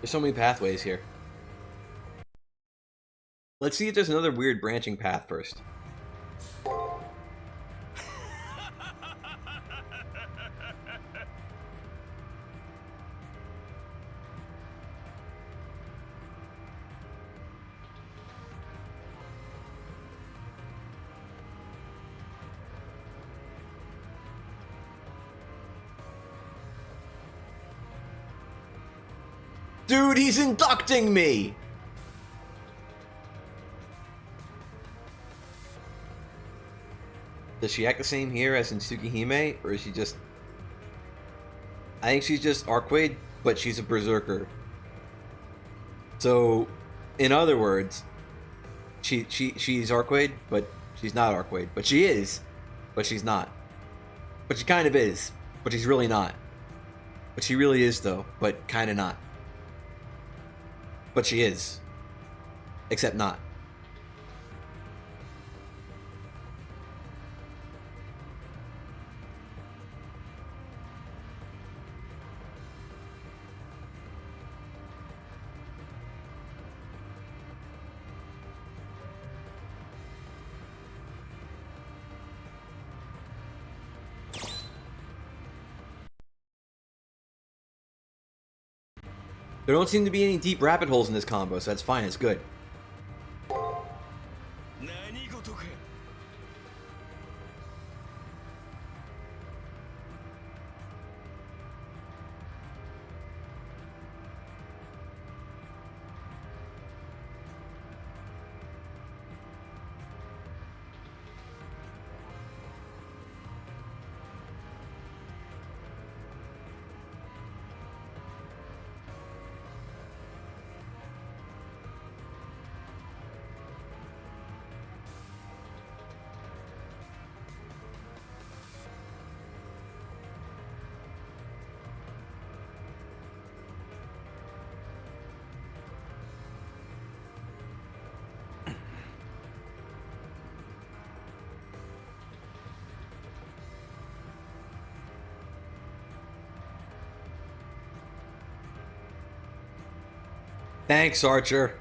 There's so many pathways here. Let's see if there's another weird branching path first. Dude, he's inducting me! Does she act the same here as in Tsukihime, or is she just... I think she's just Arcwade, but she's a Berserker. So, in other words, she's Arcwade, but she's not Arcwade. But she is, but she's not. But she kind of is, but she's really not. But she really is, though, but kind of not. But she is. Except not. There don't seem to be any deep rabbit holes in this combo, so that's fine, it's good. Thanks, Archer.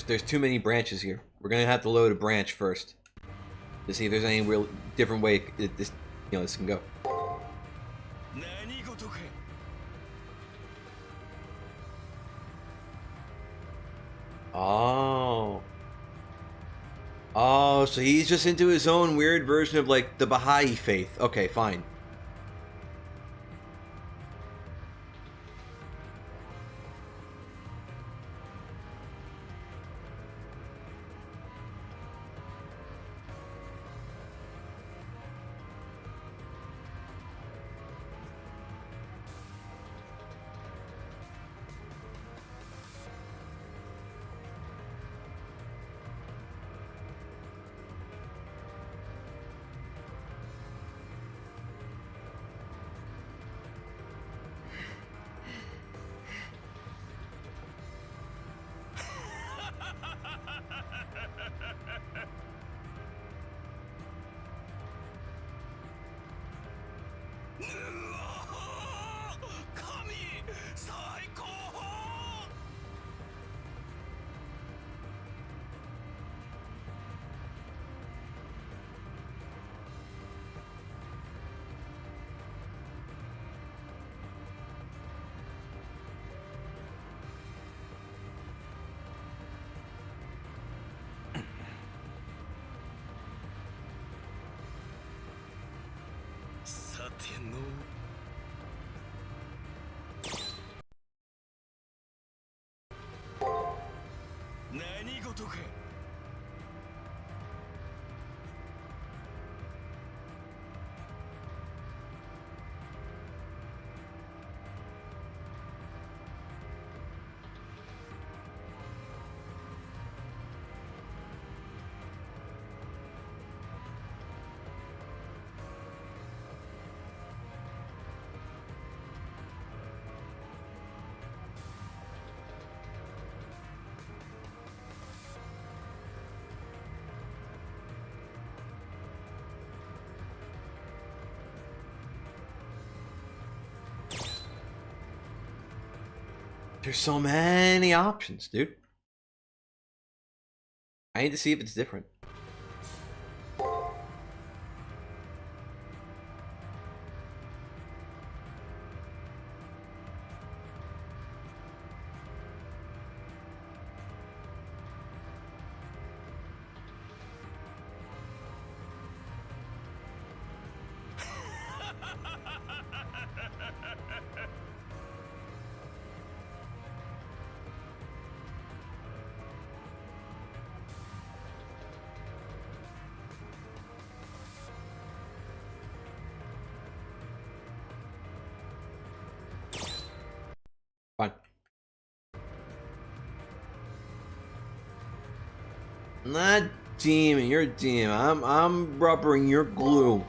There's too many branches here. We're gonna have to load a branch first to see if there's any real different way this this can go. Oh. Oh, so he's just into his own weird version of like the Baha'i faith. Okay, fine. There's so many options, dude. I need to see if it's different. Fine. Not demon, you're a demon. I'm rubber and you're glue.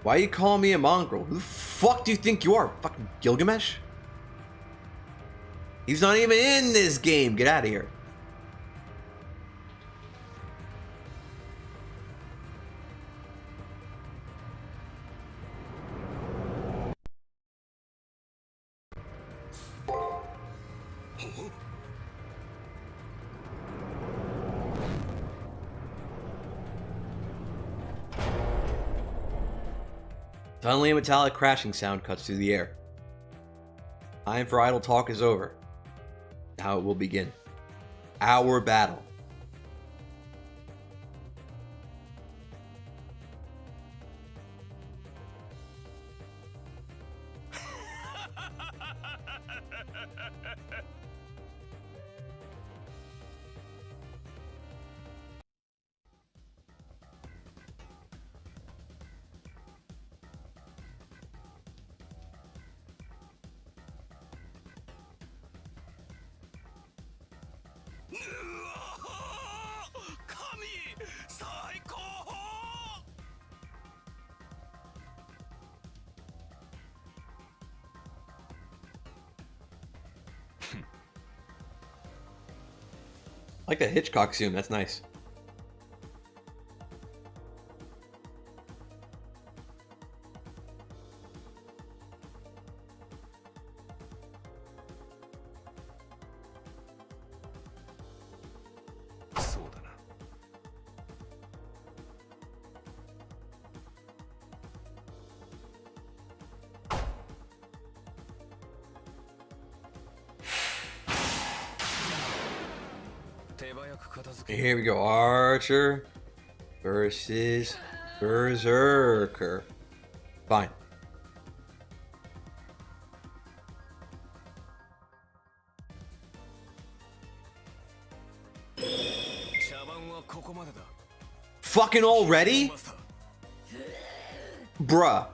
Why are you calling me a mongrel? Who the fuck do you think you are? Fucking Gilgamesh? He's not even in this game. Get out of here. Suddenly a metallic crashing sound cuts through the air. Time for idle talk is over. Now it will begin. Our battle. I like that Hitchcock zoom, that's nice. Here we go, Archer versus Berserker. Fine. Fucking already? Bruh.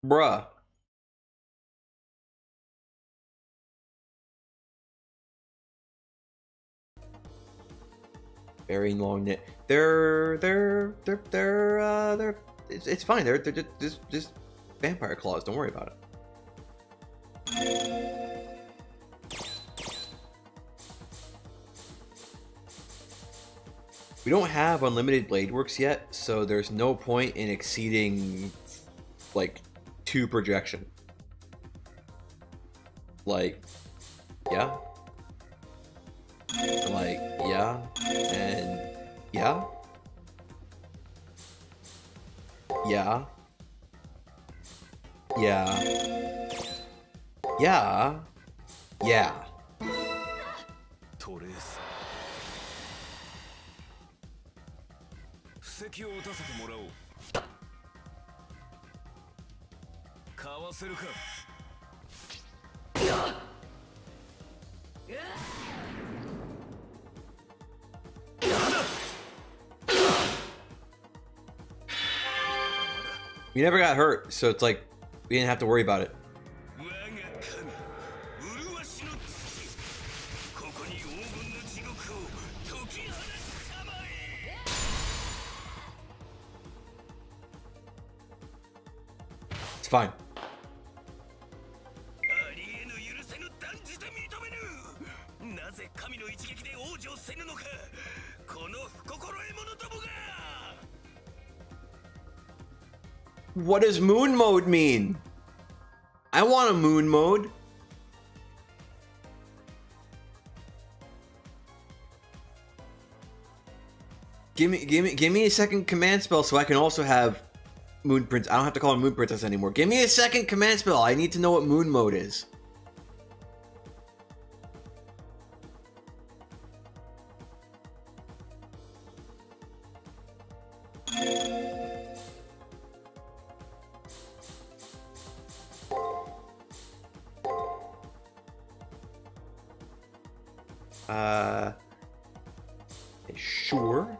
Bruh. Very long neck. It's fine. They're just vampire claws. Don't worry about it. We don't have unlimited blade works yet, so there's no point in exceeding like 2 projection. Like, yeah. Like, yeah. And yeah. Yeah. Yeah. Yeah. Yeah. We never got hurt, so it's like we didn't have to worry about it. It's fine. What does moon mode mean? I want a moon mode. Give me a second command spell so I can also have Moon Prince. I don't have to call her Moon Princess anymore. Give me a second command spell. I need to know what moon mode is. Sure.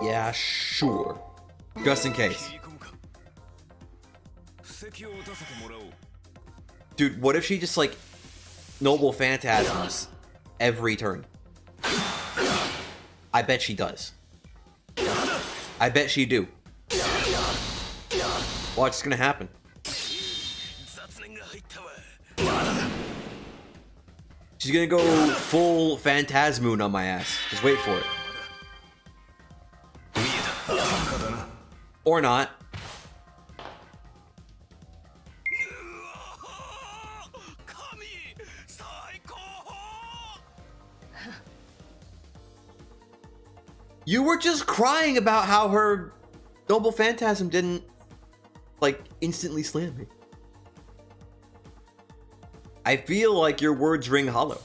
Yeah, sure. Just in case. Dude, what if she just like noble phantasms every turn? I bet she does. I bet she do. What's gonna happen? She's gonna go full Phantasmoon on my ass. Just wait for it. Or not. You were just crying about how her Noble Phantasm didn't, like, instantly slam me. I feel like your words ring hollow.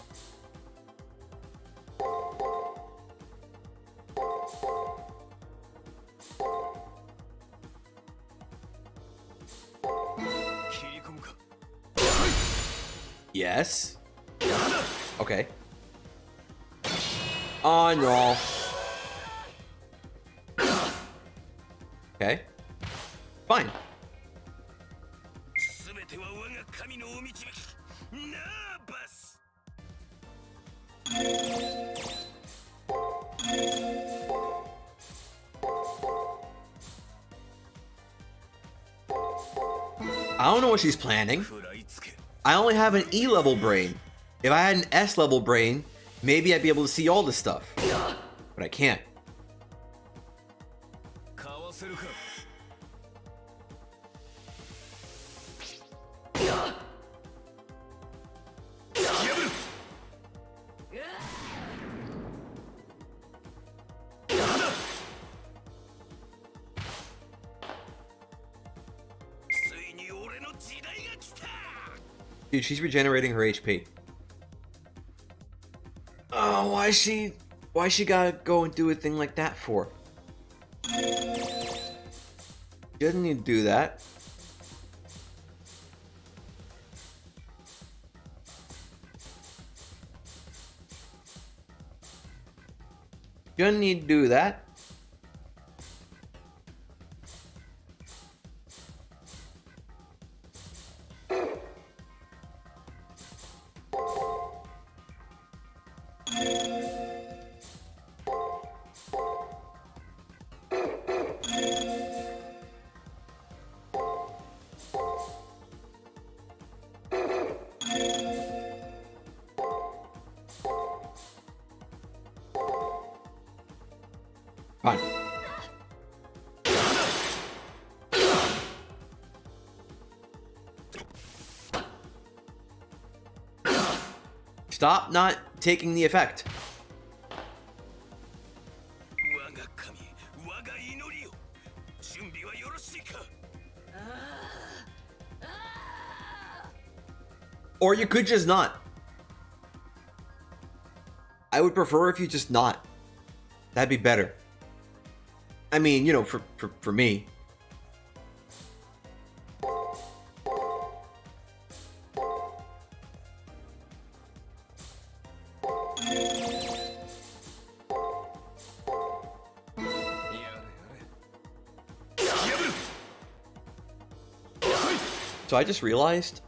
Yes. Okay. Oh no. Okay. Fine. I don't know what she's planning. I only have an E level brain. If I had an S level brain, maybe I'd be able to see all this stuff. But I can't. Dude, she's regenerating her HP. Oh, why she gotta go and do a thing like that for? She doesn't need to do that. You don't need to do that. Fine. Stop not taking the effect. Or you could just not. I would prefer if you just not. That'd be better. I mean, you know, for me. So I just realized,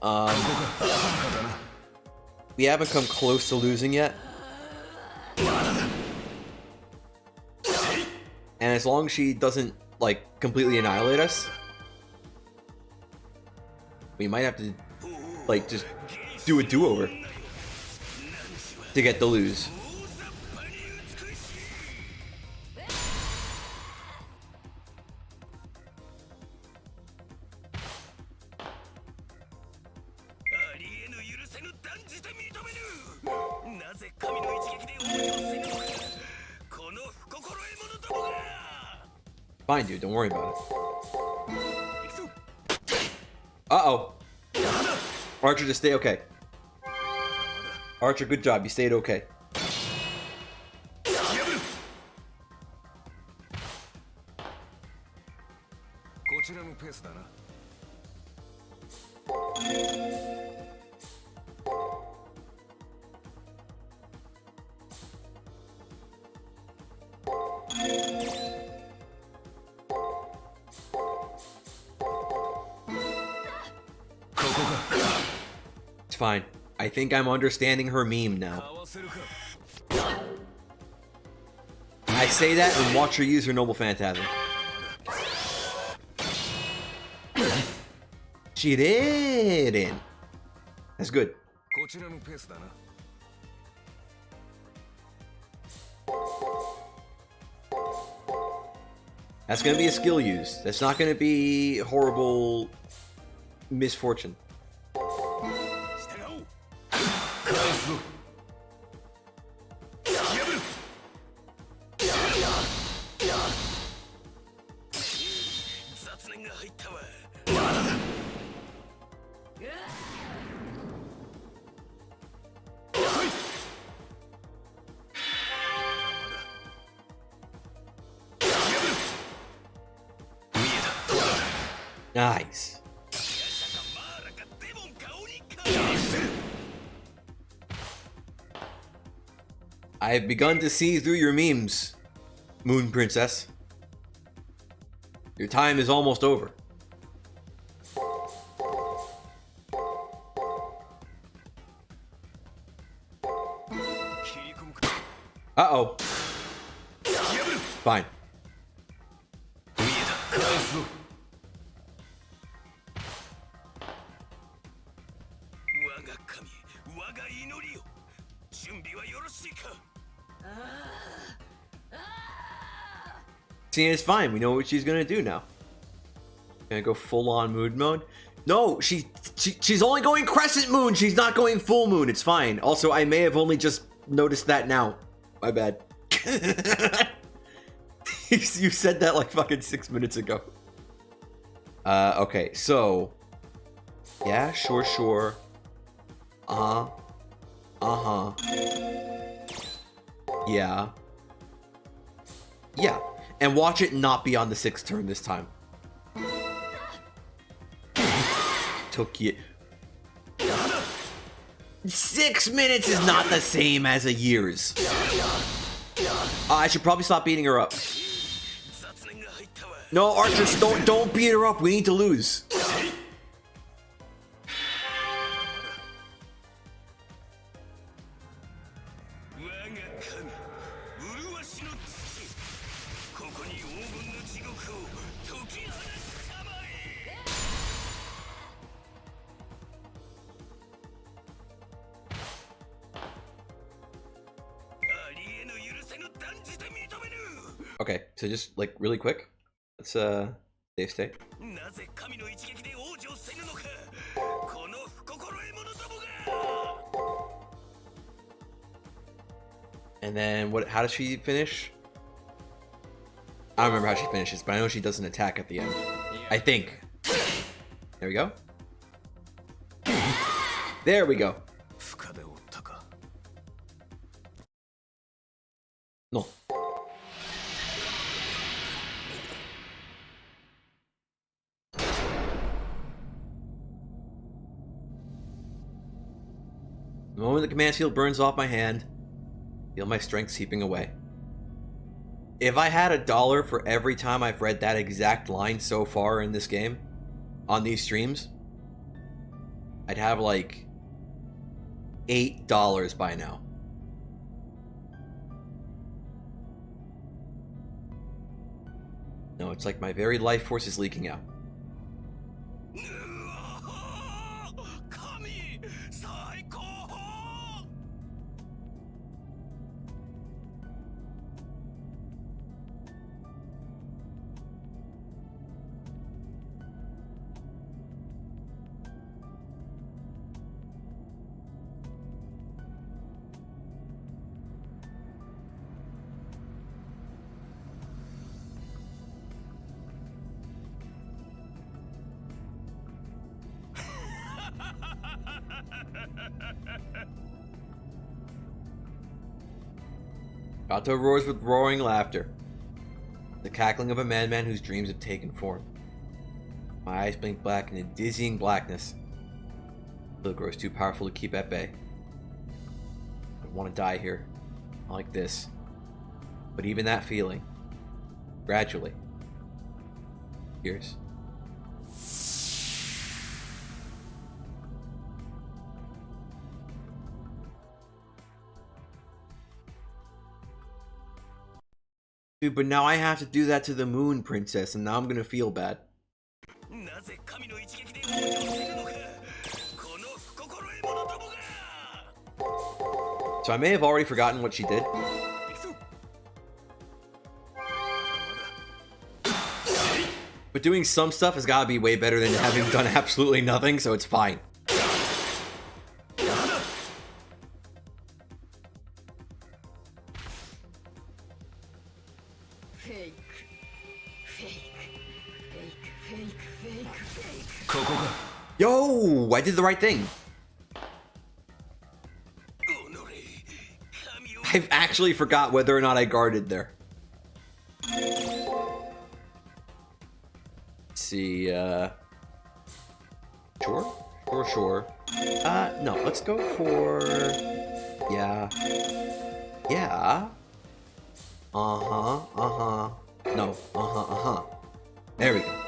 we haven't come close to losing yet. And as long as she doesn't, like, completely annihilate us, we might have to, like, just do a do-over to get the lose. Fine, dude, don't worry about it. Uh-oh. Archer, just stay okay. Archer, good job, you stayed okay. It's fine. I think I'm understanding her meme now. I say that and watch her use her Noble Phantasm. She didn't. That's good. That's gonna be a skill use. That's not gonna be horrible misfortune. Nice. I've begun to see through your memes, Moon Princess. Your time is almost over. Uh-oh. Fine. See, it's fine. We know what she's gonna do now. Gonna go full-on moon mode. No, she's only going crescent moon. She's not going full moon. It's fine. Also, I may have only just noticed that now. My bad. You said that like fucking 6 minutes ago. Okay, so yeah, sure. Yeah. And watch it not be on the 6th turn this time. Took you 6 minutes is not the same as a year's. I should probably stop beating her up. No, Archers, don't beat her up. We need to lose. Okay, so just like really quick, let's save state. And then what? How does she finish? I don't remember how she finishes, but I know she does an attack at the end. I think. There we go. There we go. No. The moment the command field burns off my hand, feel my strength seeping away. If I had $1 for every time I've read that exact line so far in this game, on these streams, I'd have like $8 by now. No, it's like my very life force is leaking out. Gato roars with roaring laughter. The cackling of a madman whose dreams have taken form. My eyes blink black in a dizzying blackness. It grows too powerful to keep at bay. I want to die here. Not like this. But even that feeling, gradually, appears. Dude, but now I have to do that to the Moon Princess, and now I'm gonna feel bad. So I may have already forgotten what she did. But doing some stuff has gotta be way better than having done absolutely nothing, so it's fine. Yo, I did the right thing. I've actually forgot whether or not I guarded there. Let's see, sure. No, let's go for, yeah. Yeah. Uh-huh, uh-huh. No, uh-huh, uh-huh. There we go.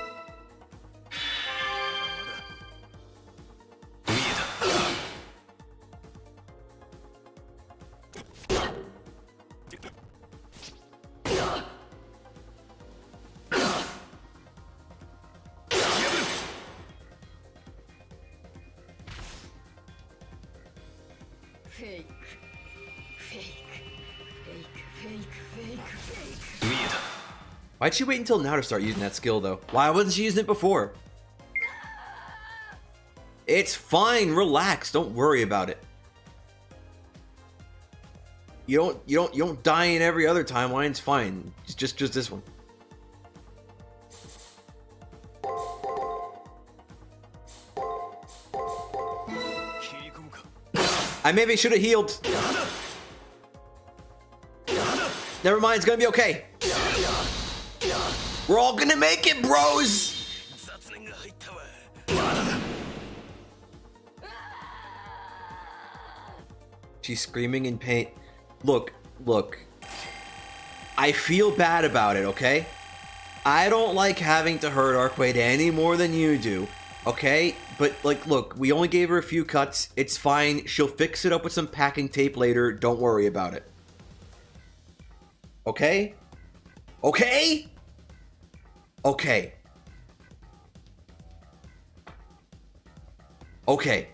Why'd she wait until now to start using that skill, though? Why wasn't she using it before? It's fine. Relax. Don't worry about it. You don't die in every other timeline. It's fine. It's just this one. I maybe should have healed. Never mind. It's gonna be okay. We're all gonna make it, bros! She's screaming in pain. Look. I feel bad about it, okay? I don't like having to hurt Arquaid any more than you do, okay? But, like, look, we only gave her a few cuts. It's fine. She'll fix it up with some packing tape later. Don't worry about it. Okay? Okay? Okay. Okay.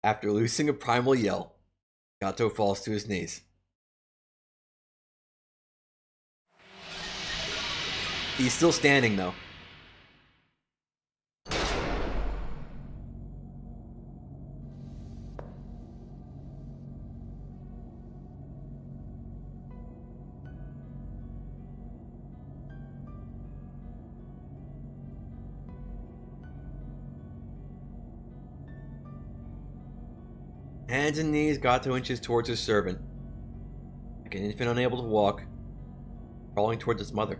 After loosing a primal yell, Gato falls to his knees. He's still standing, though. Hands and knees, Gato inches towards his servant, like an infant unable to walk, crawling towards its mother.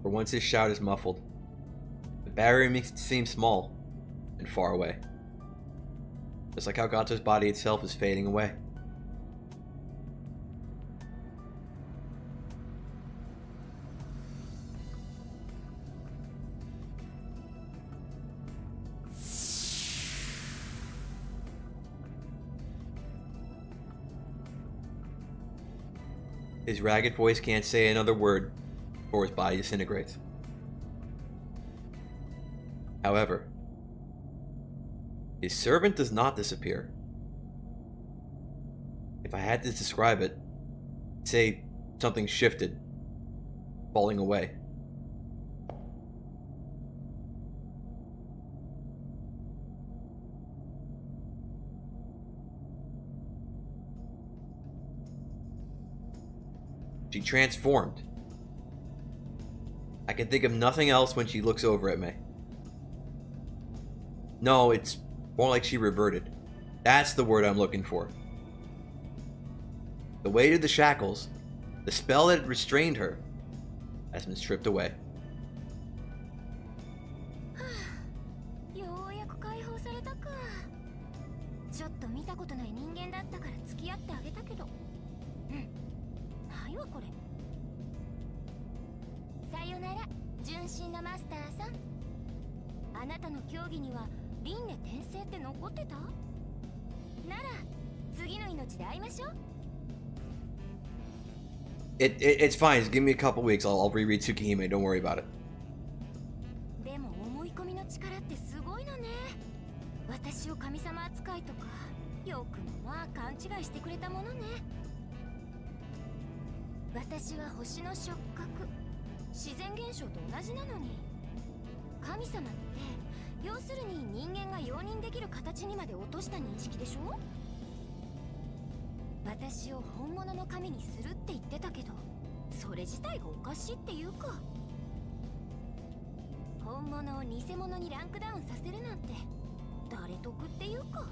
For once his shout is muffled. The barrier makes it seem small and far away. Just like how Gato's body itself is fading away. His ragged voice can't say another word before his body disintegrates. However, his servant does not disappear. If I had to describe it, I'd say something shifted, falling away. She transformed. I can think of nothing else when she looks over at me. No, it's more like she reverted. That's the word I'm looking for. The weight of the shackles, the spell that had restrained her, has been stripped away. ようやく解放されたか。ちょっと見たことない人間だったから付き合ってあげたけど。ないわこれ。さよなら、純真のマスターさん。あなたの競技には輪廻転生って残ってた？なら次の命で会いましょう。It's fine. Just give me a couple weeks. I'll reread Tsukihime. Don't worry about it. でも思い込みの力ってすごいのね。私を神様扱いとかよくもまあ勘違いしてくれたものね。私は星の触覚、自然現象と同じなのに。神様って要するに人間が容認できる形にまで落とした認識でしょ。私を本物の神にするって言ってたけど、そそれ自体がおかしいっていうか、本物を偽物にランクダウンさせるなんて誰得っていうか。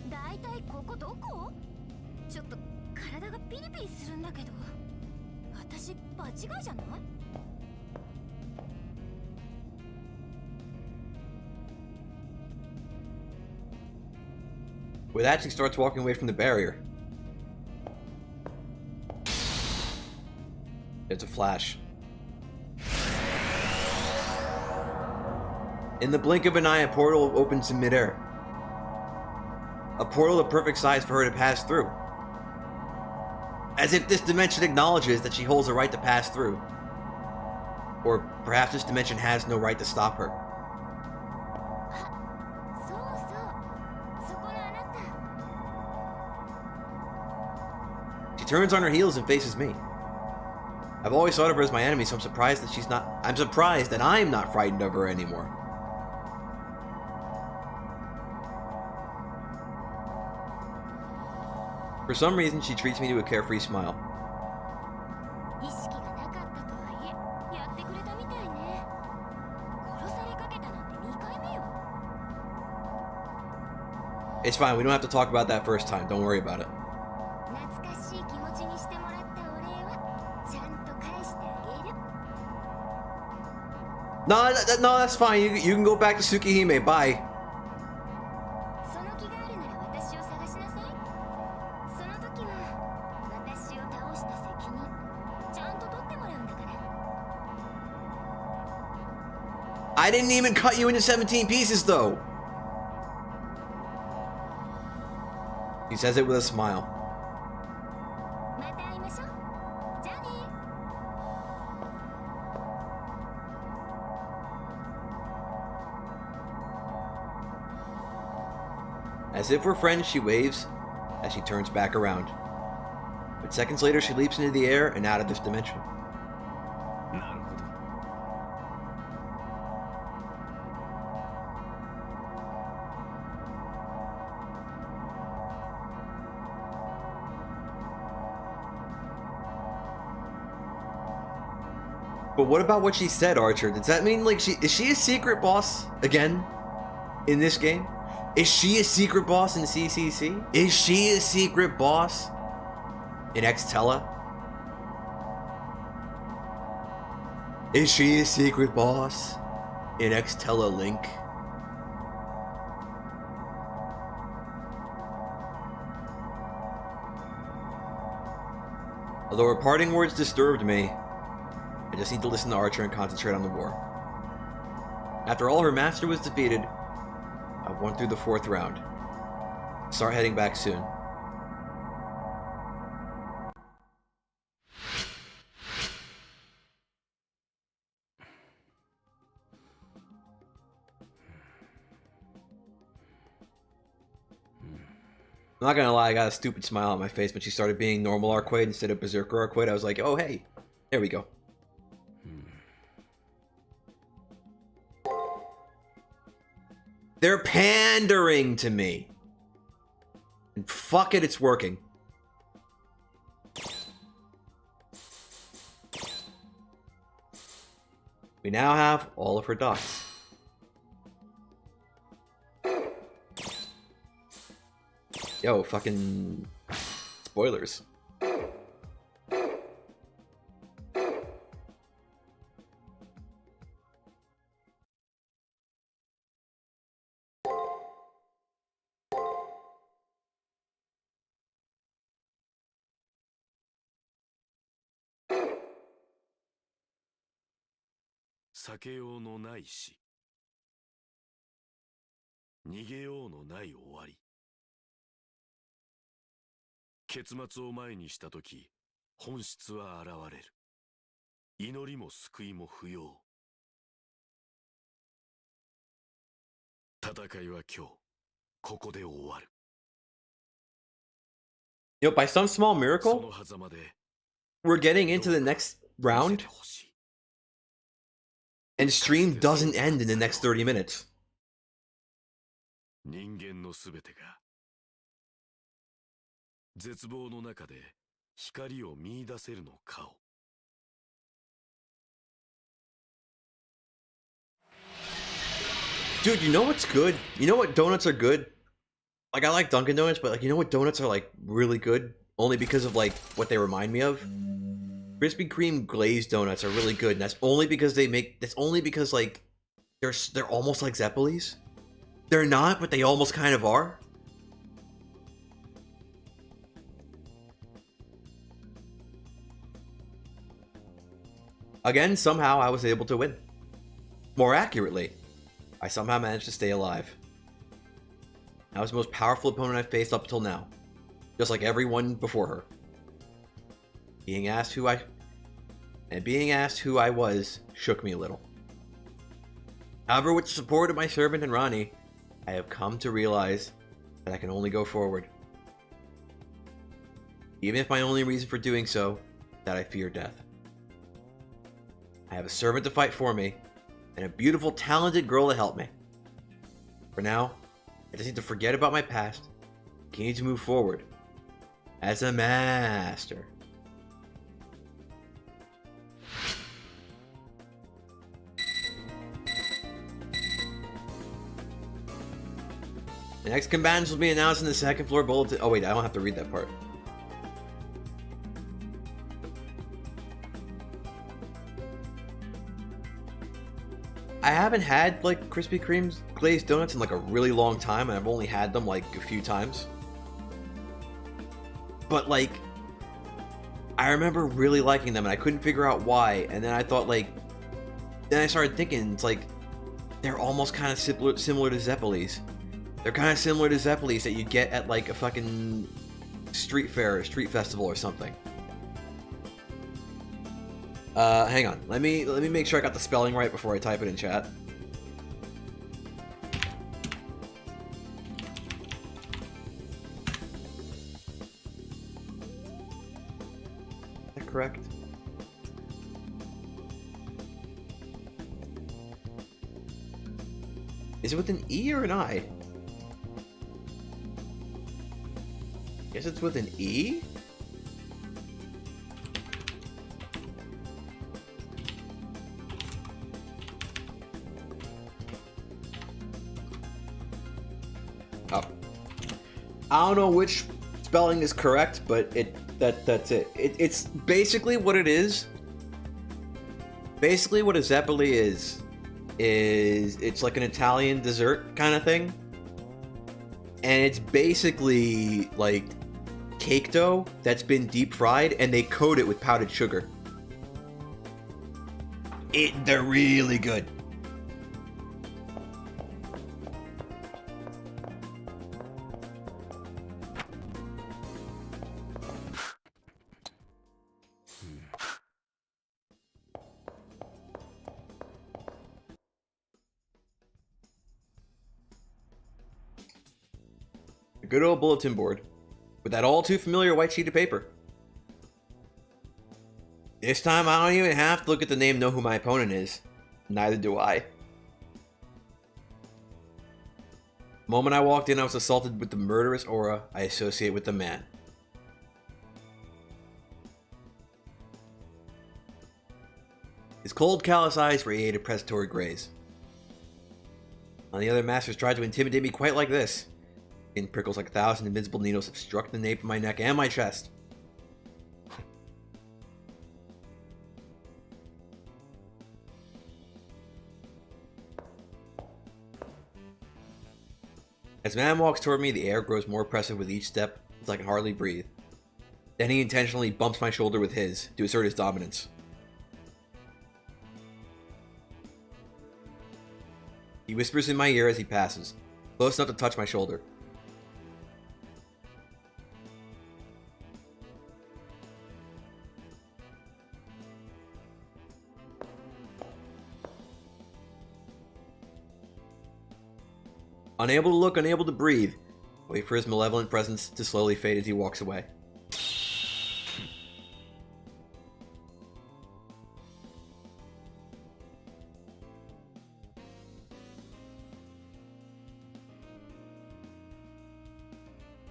だいたいここどこ？ちょっと体がピリピリするんだけど、私場違いじゃない？With that, she starts walking away from the barrier. There's a flash. In the blink of an eye, a portal opens in midair. A portal the perfect size for her to pass through. As if this dimension acknowledges that she holds a right to pass through. Or perhaps this dimension has no right to stop her. She turns on her heels and faces me. I've always thought of her as my enemy, so I'm surprised that I'm not frightened of her anymore. For some reason, she treats me to a carefree smile. It's fine, we don't have to talk about that first time, don't worry about it. No, that's fine. You can go back to Tsukihime. Bye. I didn't even cut you into 17 pieces, though. He says it with a smile. As if we're friends, she waves as she turns back around. But seconds later, she leaps into the air and out of this dimension. But what about what she said, Archer? Does that mean, like, is she a secret boss again in this game? Is she a secret boss in CCC? Is she a secret boss in xTela? Is she a secret boss in xTela Link? Although her parting words disturbed me, I just need to listen to Archer and concentrate on the war. After all, her master was defeated. I won through the 4th round. Start heading back soon. I'm not gonna lie, I got a stupid smile on my face when she started being normal Arquaid instead of Berserker Arquaid. I was like, oh hey, there we go. They're pandering to me. And fuck it, it's working. We now have all of her ducks. Yo, fucking spoilers. Yo, by some small miracle, we're getting into the next round, and stream doesn't end in the next 30 minutes. 光を見出せるのかを。Dude, you know what's good? You know what donuts are good? Like, I like Dunkin' Donuts, but, like, you know what donuts are, like, really good? Only because of, like, what they remind me of? Krispy Kreme glazed donuts are really good, and that's only because like, they're almost like Zeppelis. They're not, but they almost kind of are. Again, somehow I was able to win. More accurately, I somehow managed to stay alive. I was the most powerful opponent I've faced up until now. Just like everyone before her. Being asked who I was shook me a little. However, with the support of my servant and Ronnie, I have come to realize that I can only go forward. Even if my only reason for doing so is that I fear death. I have a servant to fight for me, and a beautiful, talented girl to help me. For now, I just need to forget about my past, continue to move forward, as a master. The next combatants will be announced in the second floor bulletin. Oh wait, I don't have to read that part. I haven't had, like, Krispy Kreme's glazed donuts in, like, a really long time, and I've only had them, like, a few times. But, like, I remember really liking them, and I couldn't figure out why, and then I thought, like, then I started thinking, it's like, they're almost kind of similar to Zeppelis. They're kind of similar to Zeppelis that you get at, like, a fucking street fair or street festival or something. Hang on. Let me make sure I got the spelling right before I type it in chat. Is that correct? Is it with an E or an I? Guess it's with an E? Oh. I don't know which spelling is correct, but that's it. It's basically what it is. Basically what a Zeppeli is it's like an Italian dessert kind of thing. And it's basically like cake dough that's been deep fried and they coat it with powdered sugar. They're really good. A good old bulletin board with that all too familiar white sheet of paper. This time I don't even have to look at the name, know who my opponent is. Neither do I. The moment I walked in, I was assaulted with the murderous aura I associate with the man. His cold, callous eyes radiated predatory grays. None of the other masters tried to intimidate me quite like this. Skin prickles like 1,000 invincible needles have struck the nape of my neck and my chest. As man walks toward me, the air grows more oppressive with each step, until I can hardly breathe. Then he intentionally bumps my shoulder with his, to assert his dominance. He whispers in my ear as he passes, close enough to touch my shoulder. Unable to look, unable to breathe. Wait for his malevolent presence to slowly fade as he walks away.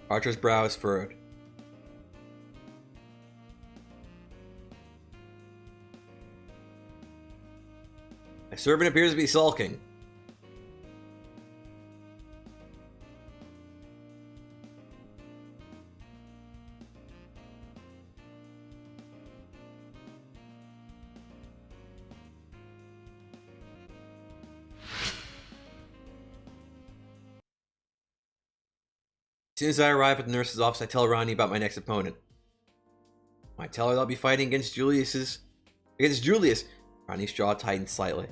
Archer's brow is furrowed. My servant appears to be sulking. As soon as I arrive at the nurse's office, I tell Ronnie about my next opponent. When I tell her that I'll be fighting against Julius, Ronnie's jaw tightens slightly.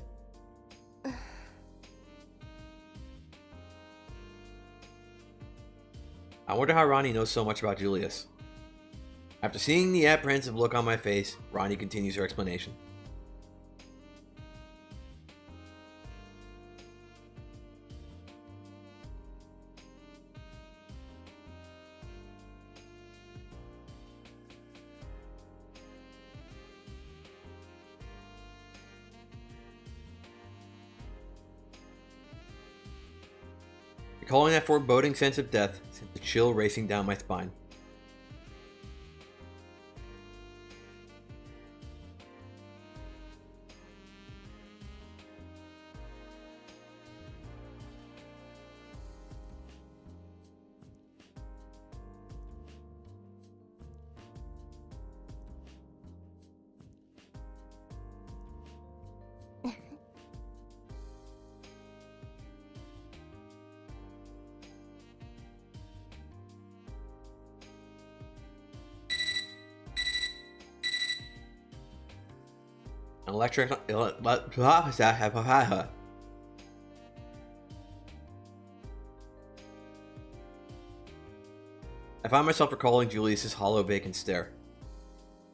I wonder how Ronnie knows so much about Julius. After seeing the apprehensive look on my face, Ronnie continues her explanation. Recalling that foreboding sense of death sent the chill racing down my spine. Electric. I find myself recalling Julius's hollow, vacant stare.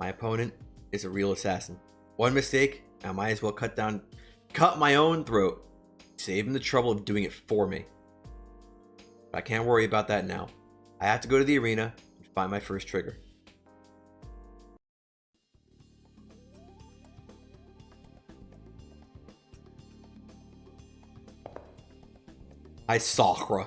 My opponent is a real assassin. One mistake, I might as well cut my own throat, save him the trouble of doing it for me. But I can't worry about that now. I have to go to the arena and find my first trigger. I Sakura.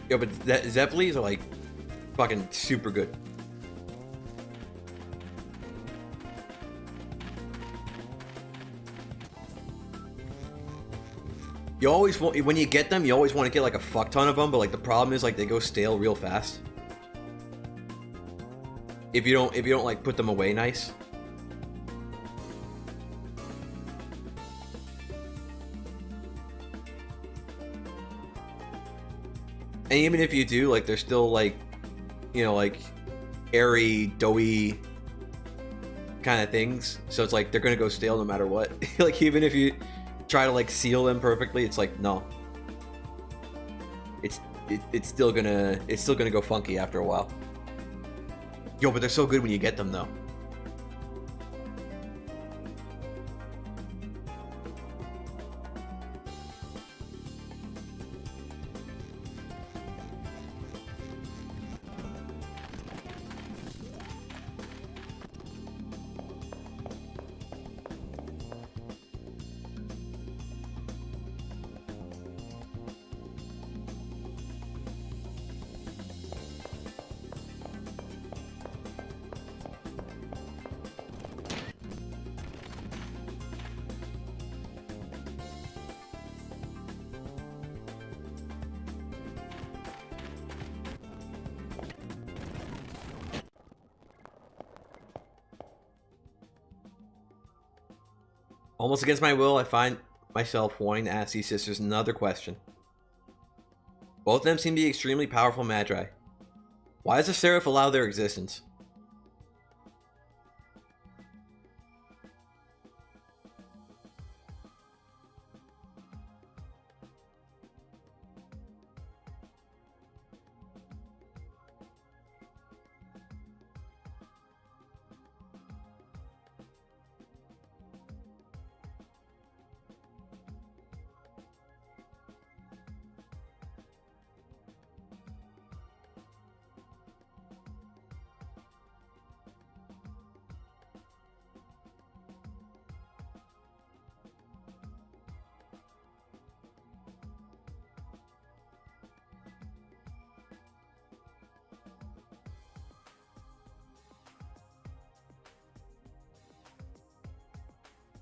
Yo, but Zeppelis are like fucking super good. You always want, when you get them, you always want to get like a fuck ton of them, but like the problem is like they go stale real fast. If you don't like put them away nice. And even if you do, like they're still like, you know, like airy, doughy kind of things. So it's like they're gonna go stale no matter what. Like even if you try to like seal them perfectly, it's like no. It's still gonna go funky after a while. Yo, but they're so good when you get them though. Almost against my will, I find myself wanting to ask these sisters another question. Both of them seem to be extremely powerful magi. Why does the Seraph allow their existence?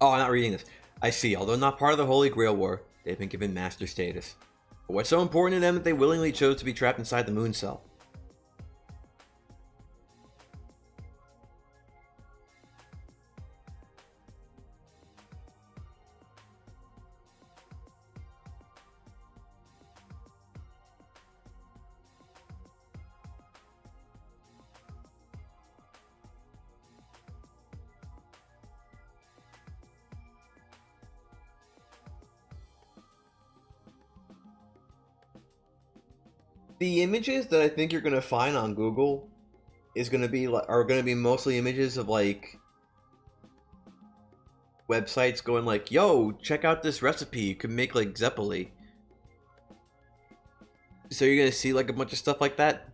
Oh, I'm not reading this. I see. Although not part of the Holy Grail War, they've been given master status. But what's so important to them that they willingly chose to be trapped inside the moon cell? The images that I think you're gonna find on Google are gonna be mostly images of like websites going like, "Yo, check out this recipe. You can make like Zeppeli." So you're gonna see like a bunch of stuff like that.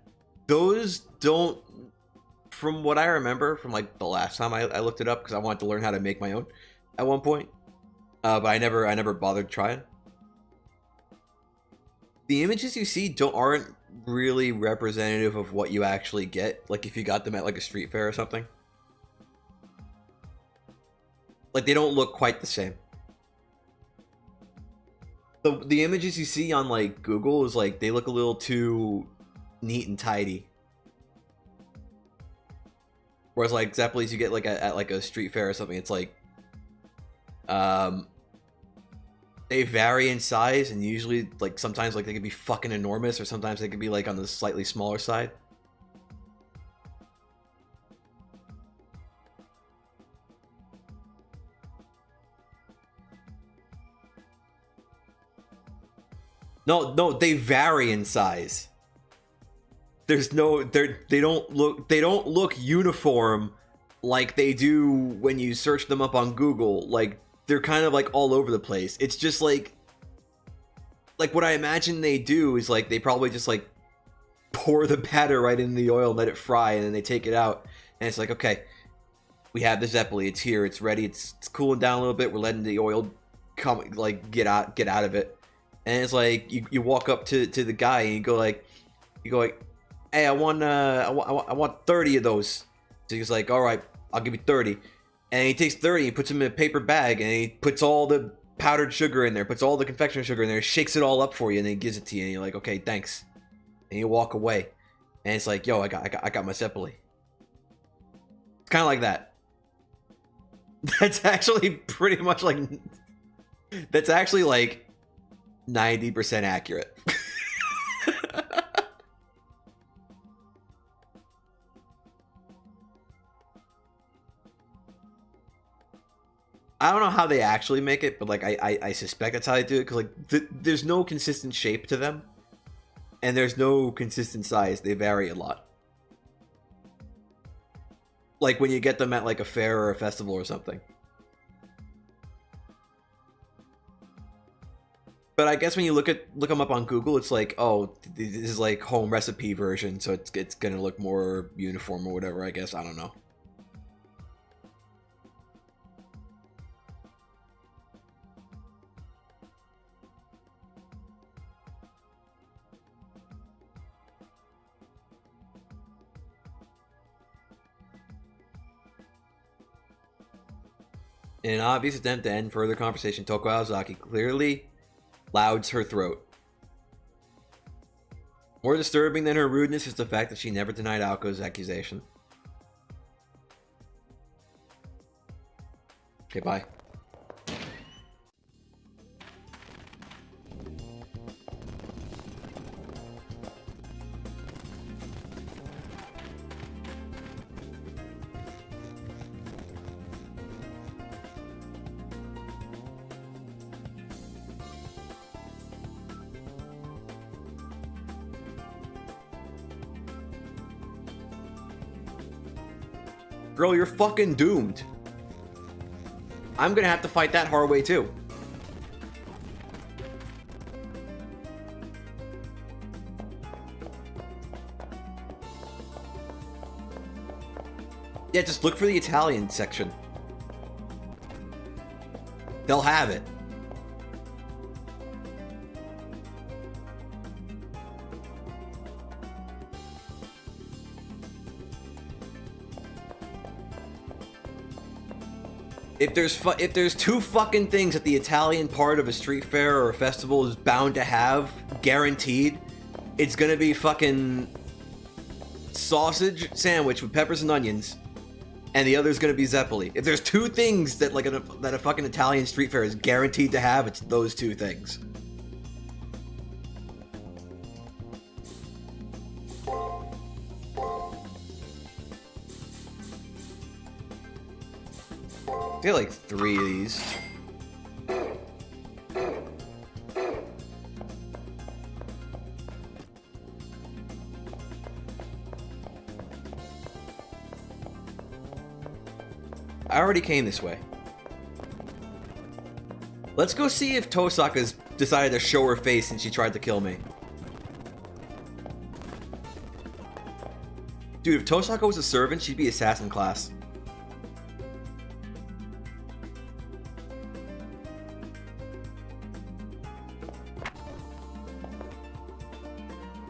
Those don't, from what I remember from like the last time I looked it up because I wanted to learn how to make my own at one point, but I never bothered trying. The images you see aren't really representative of what you actually get. Like if you got them at like a street fair or something. Like they don't look quite the same. The images you see on like Google is like they look a little too neat and tidy. Whereas like Zeppelis you get like at like a street fair or something, it's like they vary in size, and usually like sometimes like they could be fucking enormous, or sometimes they could be like on the slightly smaller side. No, they vary in size. There's no, they don't look uniform like they do when you search them up on Google. Like they're kind of like all over the place. It's just like what I imagine they do is like they probably just like pour the batter right in the oil, let it fry, and then they take it out, and it's like, okay, we have the Zeppeli, it's here, it's ready, it's cooling down a little bit, we're letting the oil come, like get out of it, and it's like you walk up to the guy and you go like, hey, I want 30 of those. So he's like, all right, I'll give you 30. And he takes 30, he puts them in a paper bag, and he puts all the powdered sugar in there, puts all the confectionery sugar in there, shakes it all up for you, and then he gives it to you, and you're like, okay, thanks. And you walk away, and it's like, yo, I got my Zeppeli. It's kind of like that. That's actually pretty much like, that's actually like 90% accurate. I don't know how they actually make it, but like I suspect that's how they do it, because like there's no consistent shape to them, and there's no consistent size. They vary a lot. Like when you get them at like a fair or a festival or something. But I guess when you look them up on Google, it's like, oh, this is like home recipe version, so it's gonna look more uniform or whatever. I guess, I don't know. In an obvious attempt to end further conversation, Toko Aozaki clearly louds her throat. More disturbing than her rudeness is the fact that she never denied Aoko's accusation. Okay, bye. Girl, you're fucking doomed. I'm gonna have to fight that hard way too. Yeah, just look for the Italian section. They'll have it. If there's two fucking things that the Italian part of a street fair or a festival is bound to have, guaranteed, it's gonna be fucking sausage sandwich with peppers and onions, and the other is gonna be zeppoli. If there's two things that that a fucking Italian street fair is guaranteed to have, it's those two things. I got like 3 of these. I already came this way. Let's go see if Tosaka's decided to show her face since she tried to kill me. Dude, if Tosaka was a servant, she'd be assassin class.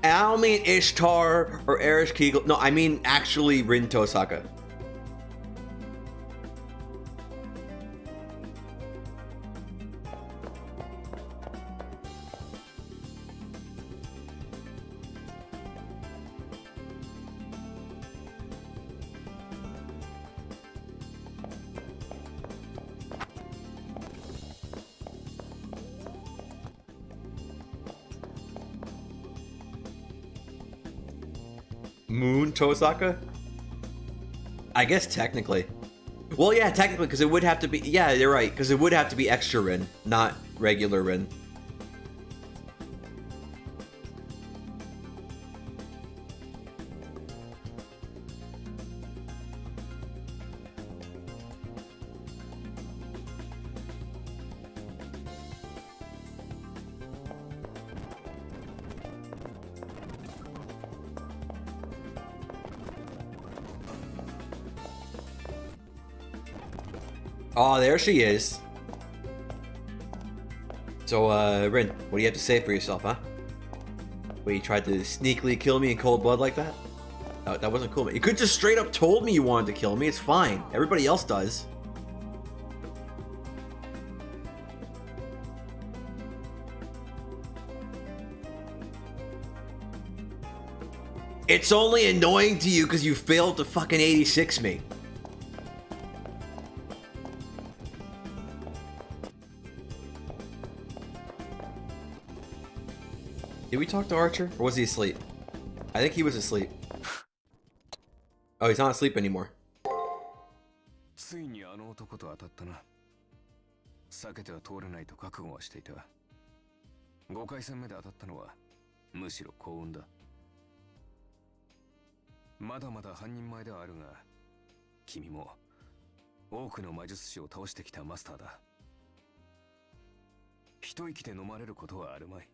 And I don't mean Ishtar or Erish Kegel. No, I mean actually Rin Tosaka. Moon Tosaka? I guess technically. Well, yeah, technically, because it would have to be... Yeah, you're right, because it would have to be extra Rin, not regular Rin. Oh, there she is. So, Rin, what do you have to say for yourself, huh? Wait, you tried to sneakily kill me in cold blood like that? That wasn't cool, man. You could just straight up told me you wanted to kill me. It's fine. Everybody else does. It's only annoying to you because you failed to fucking 86 me. Did we talk to Archer? Or was he asleep? I think he was asleep. Oh, he's not asleep anymore. ついにあの男と当たったな。避けては通れないと覚悟はしていた。5回戦目で当たったのはむしろ幸運だ。まだまだ半人前ではあるが、君も多くの魔術師を倒してきたマスターだ。一息で飲まれることはあるまい。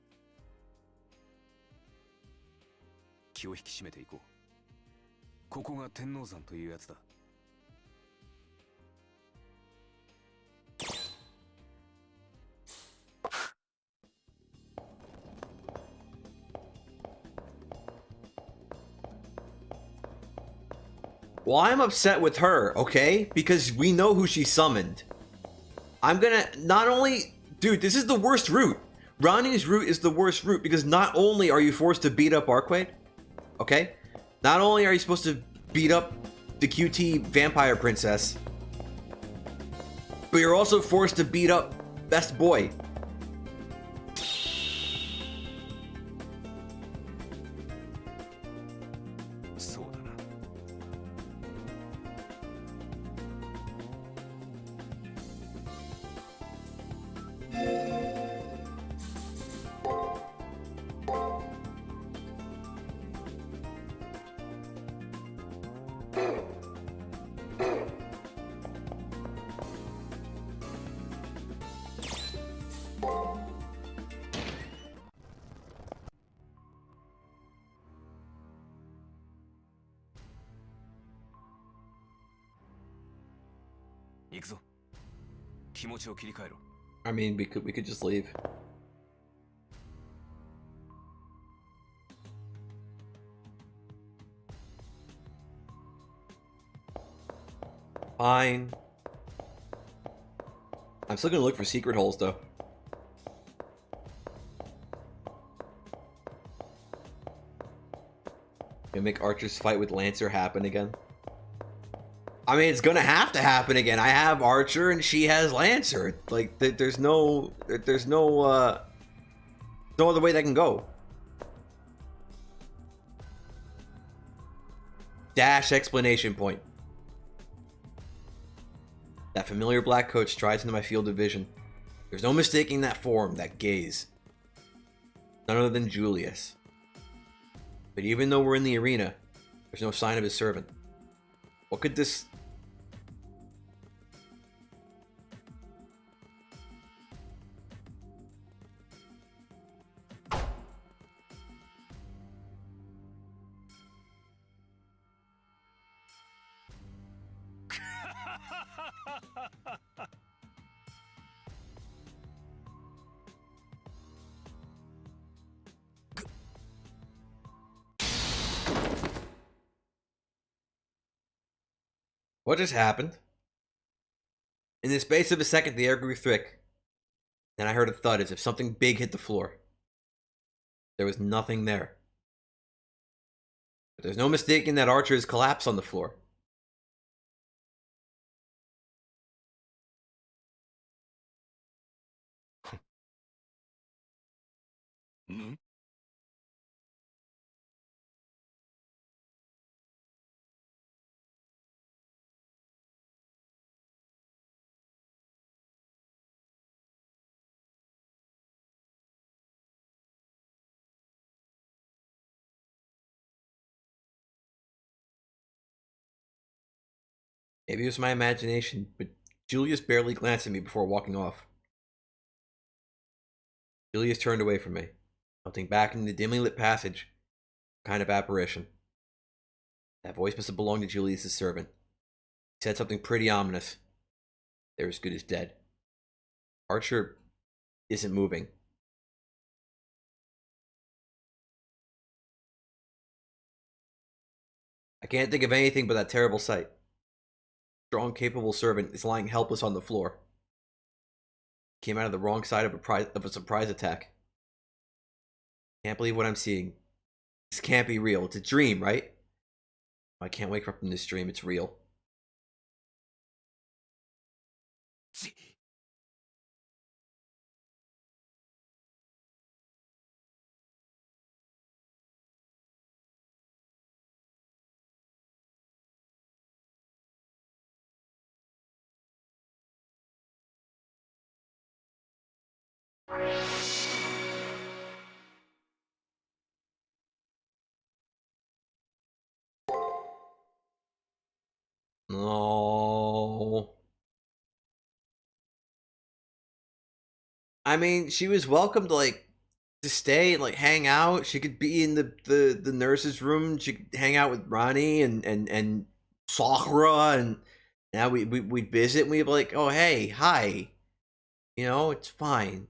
気を引き締めていこう。ここが天王山というやつだ。Well, I'm upset with her, okay? Because we know who she summoned. I'm gonna not only... Dude, this is the worst route. Ronnie's route is the worst route because not only are you forced to beat up Arquaid, okay? Not only are you supposed to beat up the QT vampire princess, but you're also forced to beat up Best Boy. I mean, we could just leave. Fine. I'm still gonna look for secret holes, though. Gonna make Archer's fight with Lancer happen again. I mean, it's gonna have to happen again. I have Archer and she has Lancer. Like, there's no other way that can go. Dash explanation point. That familiar black coat strides into my field of vision. There's no mistaking that form, that gaze. None other than Julius. But even though we're in the arena, there's no sign of his servant. What could this... What just happened? In the space of a second, the air grew thick. Then I heard a thud as if something big hit the floor. There was nothing there. But there's no mistaking that Archer has collapsed on the floor. Hmm? Maybe it was my imagination, but Julius barely glanced at me before walking off. Julius turned away from me, melting back into the dimly lit passage. Kind of apparition. That voice must have belonged to Julius's servant. He said something pretty ominous. They're as good as dead. Archer isn't moving. I can't think of anything but that terrible sight. Strong, capable servant is lying helpless on the floor. Came out of the wrong side of a surprise attack. Can't believe what I'm seeing. This can't be real. It's a dream, right? I can't wake up from this dream. It's real. No. I mean, she was welcome to to stay and hang out. She could be in the nurse's room. She could hang out with Ronnie and Sakura, and now we'd visit and we'd be like, oh hey, hi. You know, it's fine.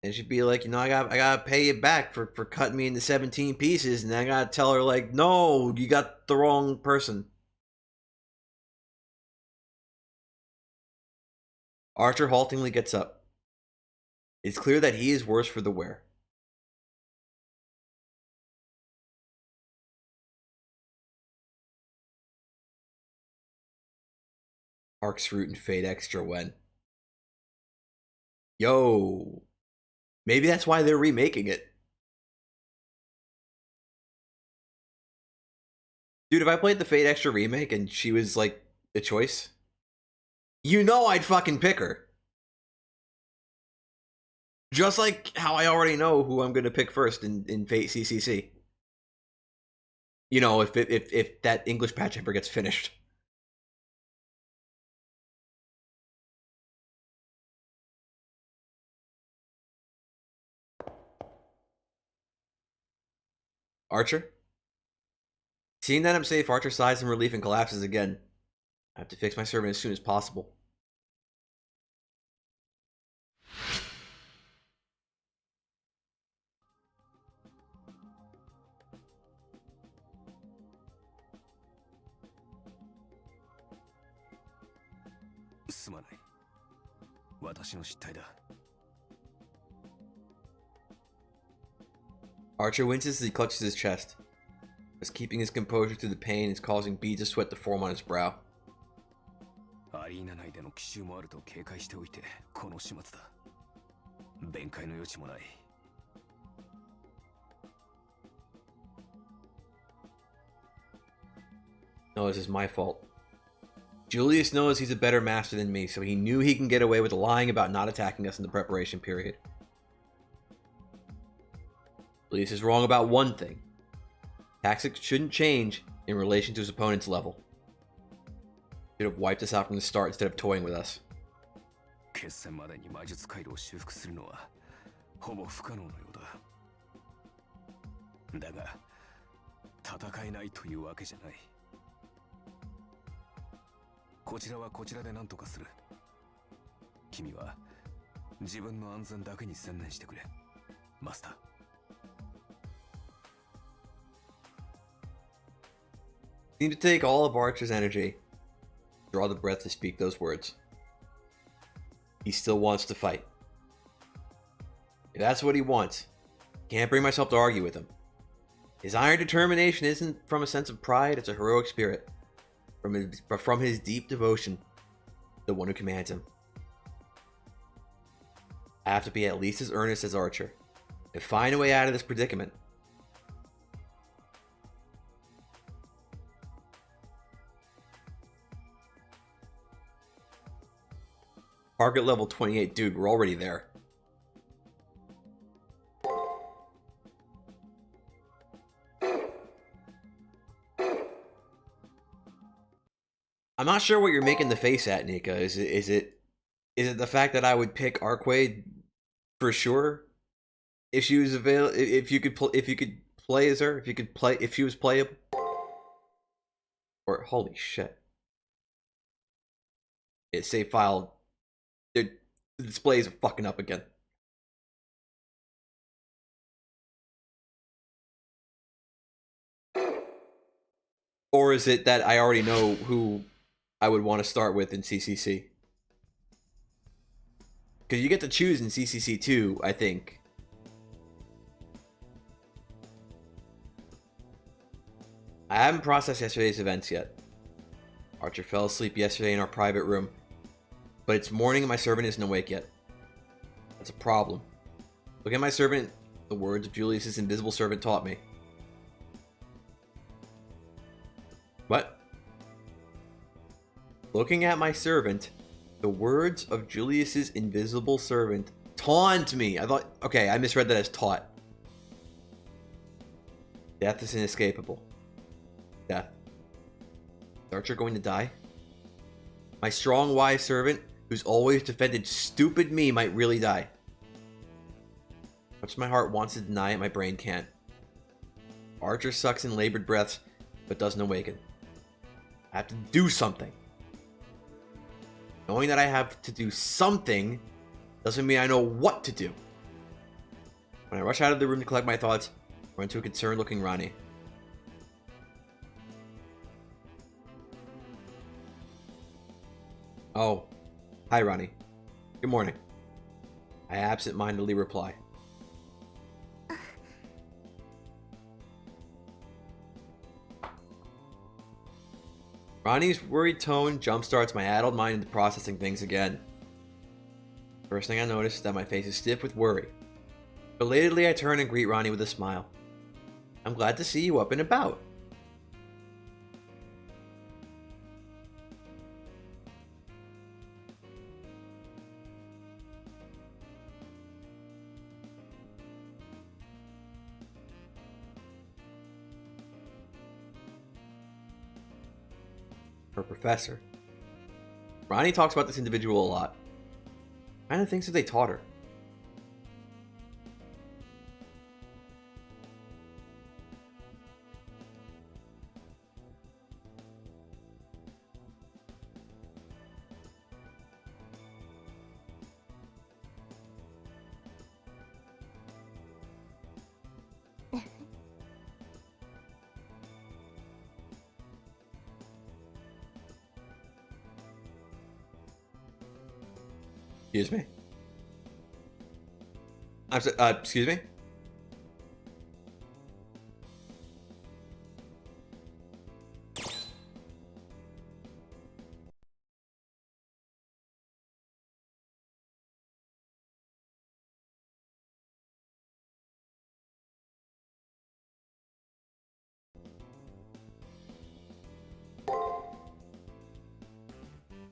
And she'd be like, you know, I gotta pay you back for cutting me into 17 pieces, and I gotta tell her like, no, you got the wrong person. Archer haltingly gets up. It's clear that he is worse for the wear. Arc's Fruit and Fade Extra when. Yo. Maybe that's why they're remaking it. Dude, if I played the Fade Extra remake and she was like a choice, you know I'd fucking pick her. Just like how I already know who I'm gonna pick first in Fate CCC. You know, if that English patch ever gets finished. Archer? Seeing that I'm safe, Archer sighs in relief and collapses again. I have to fix my servant as soon as possible. すまない。私の失態だ。Archer winces as he clutches his chest, as keeping his composure through the pain is causing beads of sweat to form on his brow. アリーナ内での奇襲もあると警戒しておいて、この始末だ。弁解の余地もない。No, this is my fault. Julius knows he's a better master than me, so he knew he can get away with lying about not attacking us in the preparation period. Julius is wrong about one thing. Tactics shouldn't change in relation to his opponent's level. Should have wiped us out from the start instead of toying with us. 決戦までに魔術回路を修復するのはほぼ不可能のようだ。だが、戦えないというわけじゃない。こちらはこちらで何とかする。君は自分の安全だけに専念してくれ、マスター。Seemed to take all of Archer's energy, draw the breath to speak those words. He still wants to fight. If that's what he wants, can't bring myself to argue with him. His iron determination isn't from a sense of pride, it's a heroic spirit. From his deep devotion to the one who commands him. I have to be at least as earnest as Archer and find a way out of this predicament. Target level 28, dude, we're already there. I'm not sure what you're making the face at, Nika. Is it the fact that I would pick Arquaid for sure if she was available? If you could play as her, if she was playable? Or holy shit! It's save file. The displays are fucking up again. Or is it that I already know who I would want to start with in CCC? Because you get to choose in CCC 2, I think. I haven't processed yesterday's events yet. Archer fell asleep yesterday in our private room. But it's morning and my servant isn't awake yet. That's a problem. Look at my servant, the words of Julius's invisible servant taught me. What? Looking at my servant, the words of Julius's invisible servant taunt me. I thought, okay, I misread that as taught. Death is inescapable. Death. Is Archer going to die? My strong, wise servant, who's always defended stupid me, might really die. Much my heart wants to deny it, my brain can't. Archer sucks in labored breaths, but doesn't awaken. I have to do something. Knowing that I have to do something doesn't mean I know what to do. When I rush out of the room to collect my thoughts, I run into a concerned-looking Ronnie. Oh. Hi, Ronnie. Good morning. I absent-mindedly reply. Ronnie's worried tone jumpstarts my addled mind into processing things again. First thing I notice is that my face is stiff with worry. Belatedly, I turn and greet Ronnie with a smile. I'm glad to see you up and about. Her professor. Ronnie talks about this individual a lot. What kind of things have they taught her? Excuse me? Excuse me?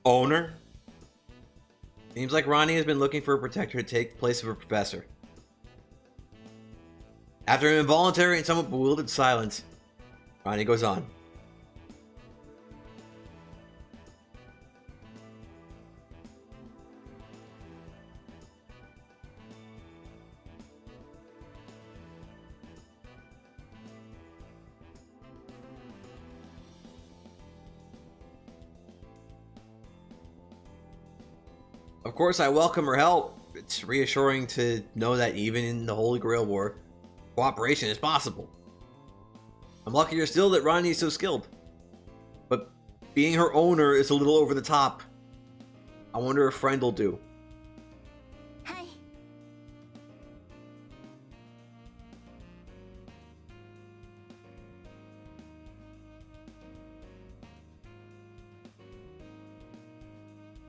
Owner? Seems like Ronnie has been looking for a protector to take the place of a professor. After an involuntary and somewhat bewildered silence, Ronnie goes on. Of course, I welcome her help. It's reassuring to know that even in the Holy Grail War, cooperation is possible. I'm luckier still that Ronnie is so skilled. But being her owner is a little over the top. I wonder if friend will do. はい。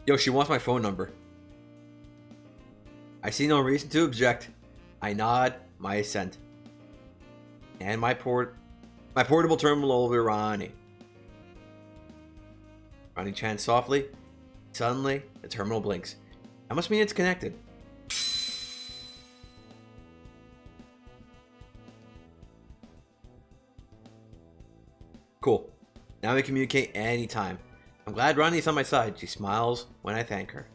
Yo, she wants my phone number. I see no reason to object. I nod my assent. And my portable terminal over to Ronnie. Ronnie chants softly. Suddenly, the terminal blinks. That must mean it's connected. Cool. Now we communicate anytime. I'm glad Ronnie's on my side. She smiles when I thank her.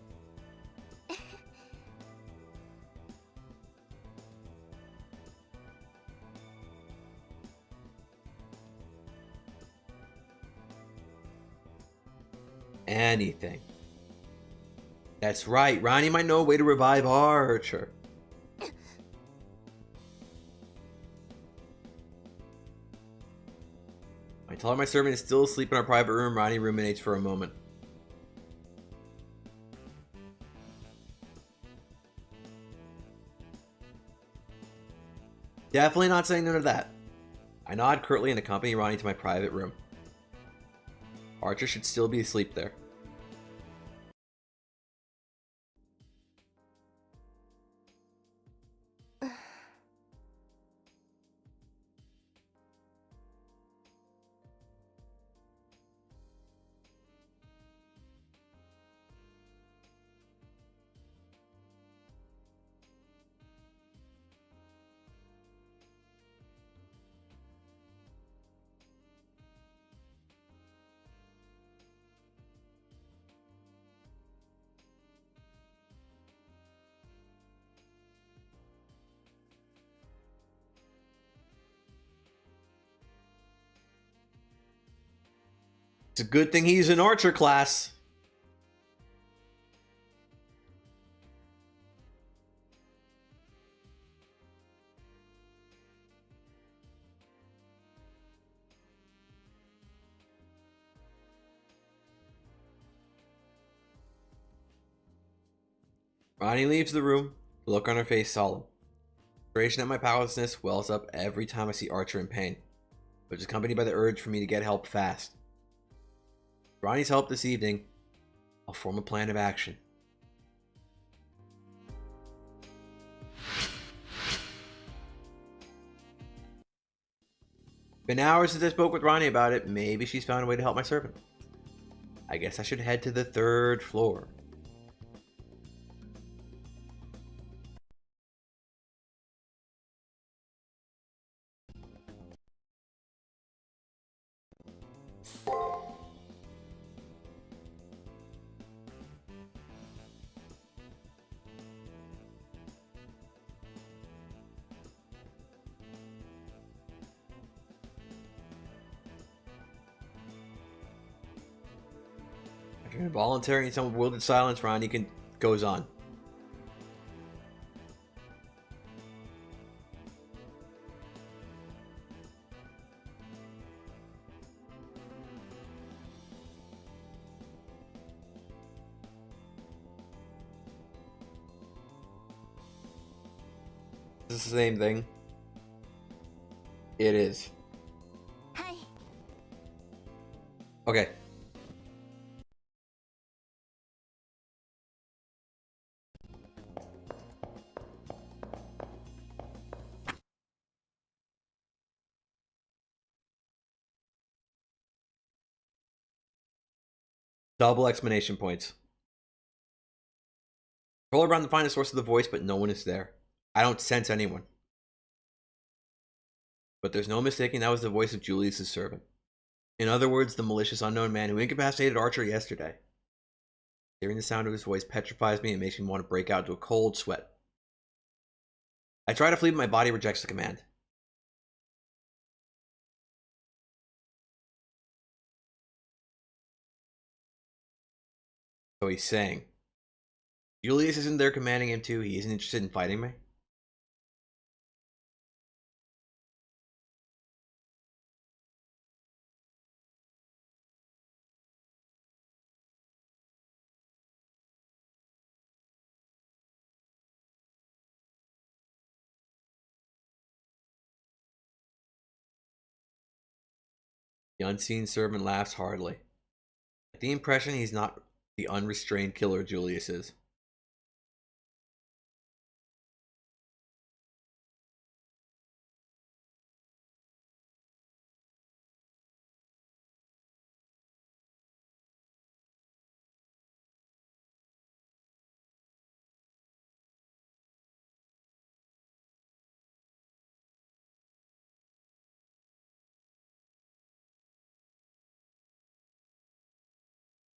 Anything. That's right. Ronnie might know a way to revive Archer. I tell her my servant is still asleep in our private room. Ronnie ruminates for a moment. Definitely not saying none of that. I nod curtly and accompany Ronnie to my private room. Archer should still be asleep there. It's a good thing he's in Archer class. Ronnie leaves the room, the look on her face solemn. Frustration at my powerlessness wells up every time I see Archer in pain, which is accompanied by the urge for me to get help fast. With Ronnie's help this evening, I'll form a plan of action. Been hours since I spoke with Ronnie about it. Maybe she's found a way to help my servant. I guess I should head to the 3rd floor. After an involuntary and somewhat bewildered silence, Ronnie goes on. Is this the same thing? It is. はい。 Okay. Double explanation points. Roll around to find the source of the voice, but no one is there. I don't sense anyone. But there's no mistaking that was the voice of Julius's servant. In other words, the malicious unknown man who incapacitated Archer yesterday. Hearing the sound of his voice petrifies me and makes me want to break out into a cold sweat. I try to flee, but my body rejects the command. So he's saying, Julius isn't there commanding him to, he isn't interested in fighting me? The unseen servant laughs hardly. At the impression he's not the unrestrained killer Julius is.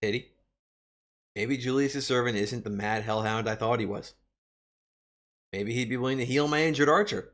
Pity. Maybe Julius' servant isn't the mad hellhound I thought he was. Maybe he'd be willing to heal my injured Archer.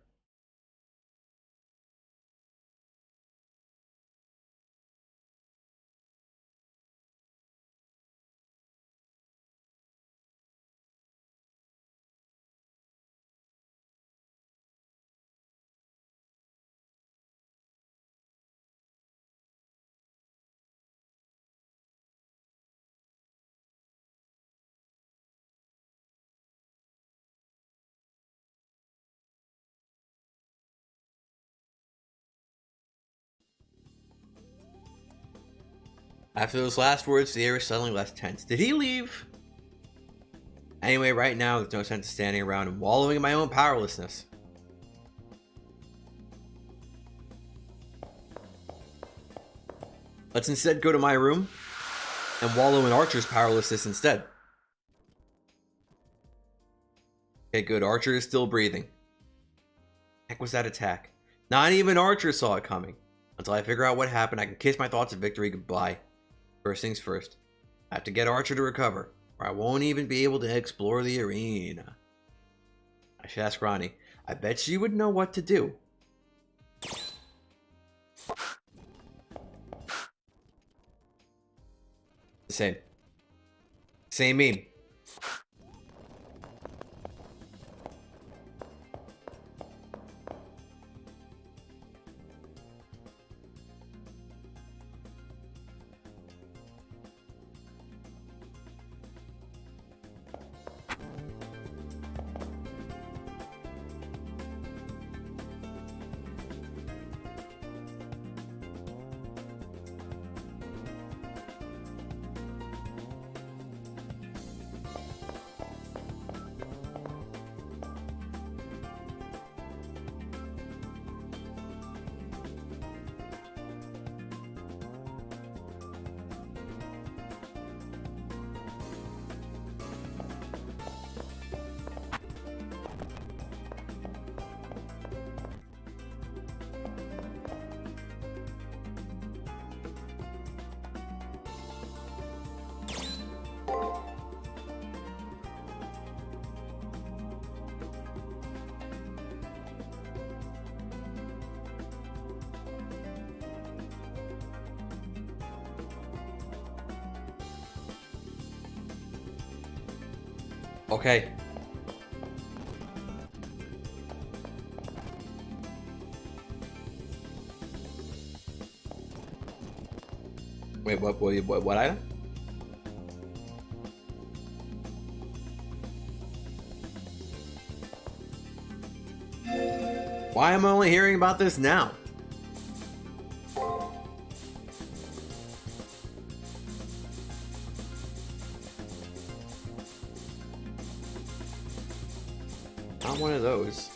After those last words, the air is suddenly less tense. Did he leave? Anyway, right now, there's no sense of standing around and wallowing in my own powerlessness. Let's instead go to my room and wallow in Archer's powerlessness instead. Okay, good. Archer is still breathing. Heck was that attack? Not even Archer saw it coming. Until I figure out what happened, I can kiss my thoughts of victory goodbye. First things first. I have to get Archer to recover, or I won't even be able to explore the arena. I should ask Ronnie. I bet she would know what to do. The same. Same meme. Okay. Wait, what item? Why am I only hearing about this now? Not one of those.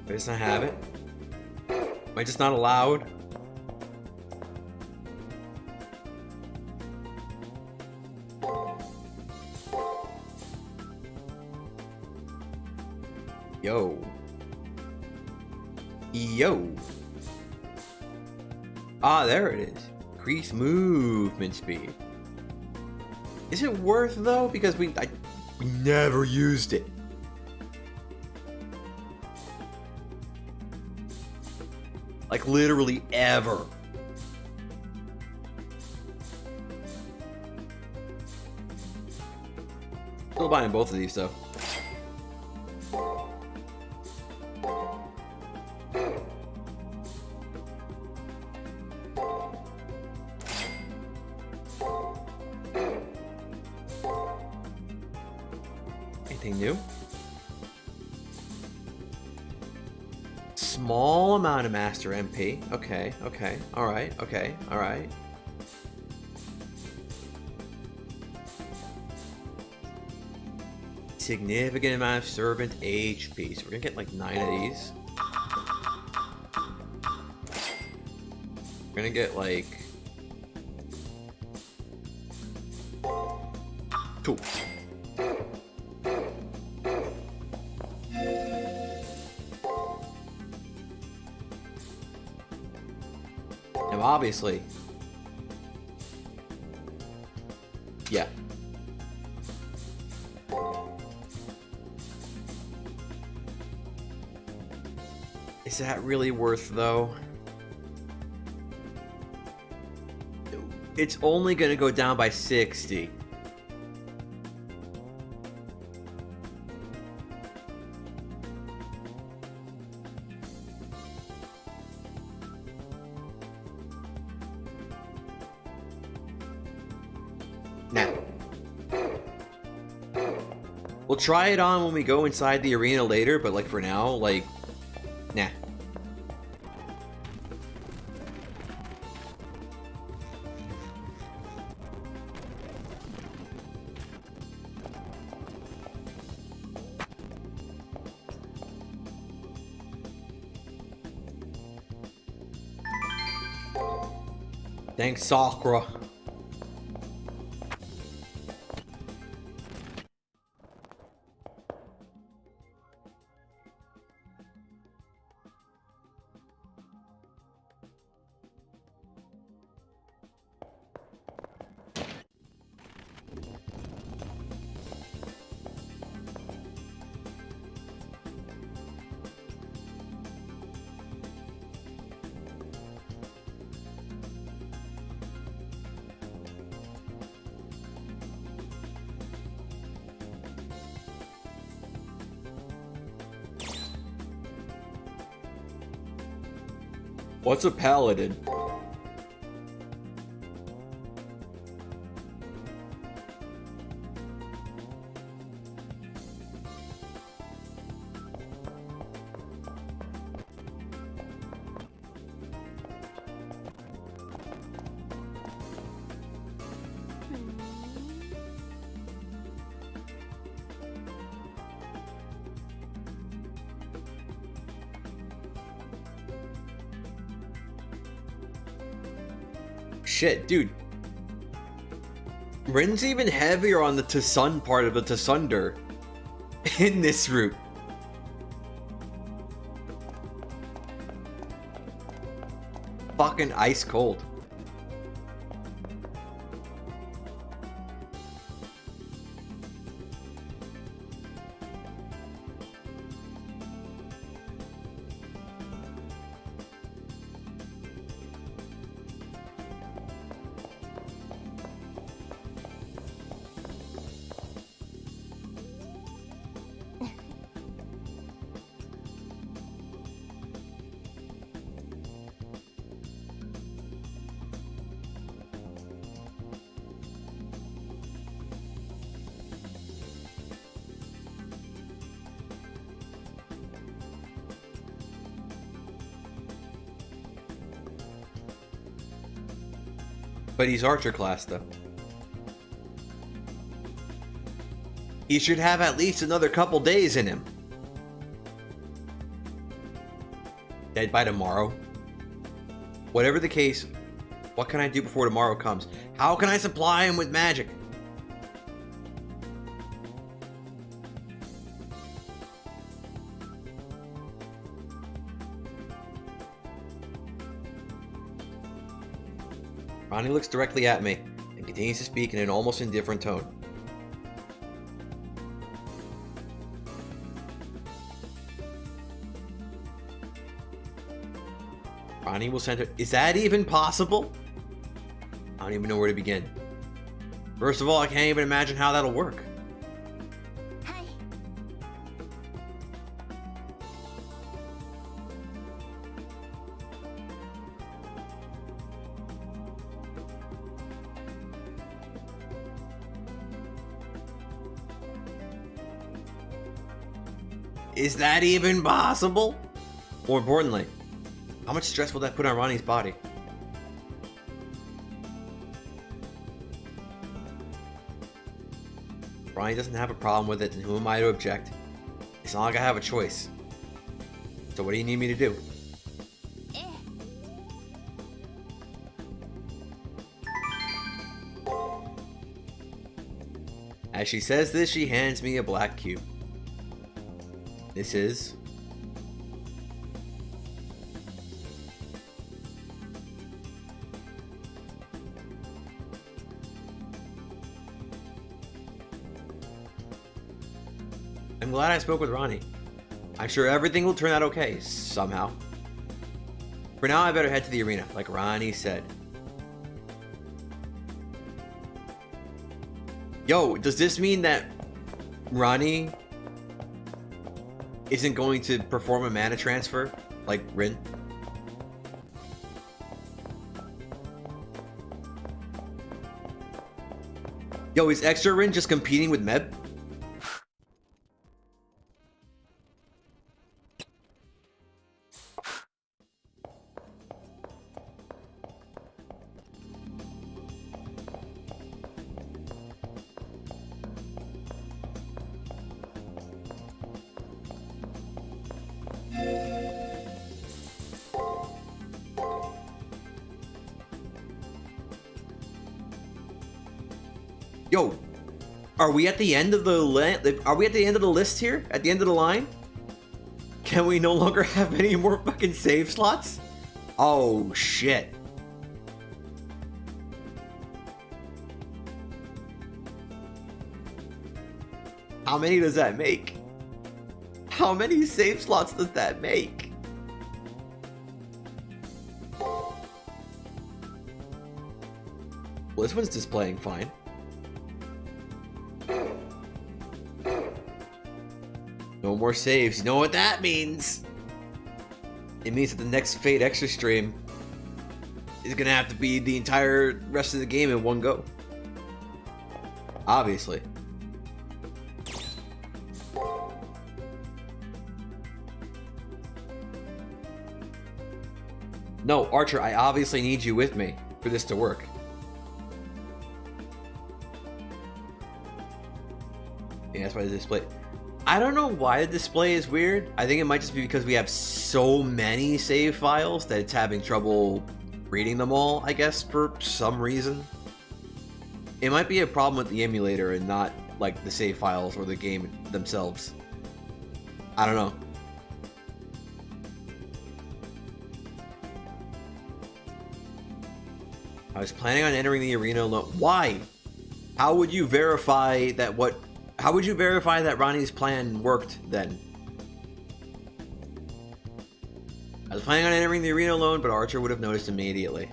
I just not have it. Am I just not allowed? Yo. Yo. Ah, there it is. Increase movement speed. Is it worth though? Because we never used it. Like literally ever. Still buying both of these though. Anything new? Small amount of master MP. Okay, okay, alright, okay, alright. Significant amount of servant HP. So we're gonna get like 9 of these. We're gonna get like 2. Now obviously, yeah. Is that really worth though? It's only gonna go down by 60. Now, we'll try it on when we go inside the arena later, but like for now, like, nah. Thanks, Sakura. What's a paladin? Shit, dude. Rin's even heavier on the Tsun part of the Tsunder in this route. Fucking ice cold. But he's Archer class, though. He should have at least another couple days in him. Dead by tomorrow? Whatever the case, what can I do before tomorrow comes? How can I supply him with magic? Ronnie looks directly at me and continues to speak in an almost indifferent tone. Ronnie will send her. Is that even possible? I don't even know where to begin. First of all, I can't even imagine how that'll work. Hi. Is that even possible? More importantly, how much stress will that put on Ronnie's body? Ronnie doesn't have a problem with it, and who am I to object? It's not like I have a choice. So what do you need me to do? As she says this, she hands me a black cube. This is... I'm glad I spoke with Ronnie. I'm sure everything will turn out okay, somehow. For now, I better head to the arena, like Ronnie said. Yo, does this mean that Ronnie isn't going to perform a mana transfer like Rin? Yo, is Extra Rin just competing with Meb? Yo, are we at the end of the list here? At the end of the line? Can we no longer have any more fucking save slots? Oh shit. How many does that make? How many save slots does that make? Well, this one's displaying fine. No more saves. You know what that means? It means that the next Fate Extra stream is gonna have to be the entire rest of the game in one go. Obviously. No, Archer, I obviously need you with me for this to work. Yeah, that's why the display... I don't know why the display is weird. I think it might just be because we have so many save files that it's having trouble reading them all, I guess, for some reason. It might be a problem with the emulator and not, like, the save files or the game themselves. I don't know. I was planning on entering the arena alone. Why? How would you verify that How would you verify that Ronnie's plan worked then? I was planning on entering the arena alone, but Archer would have noticed immediately.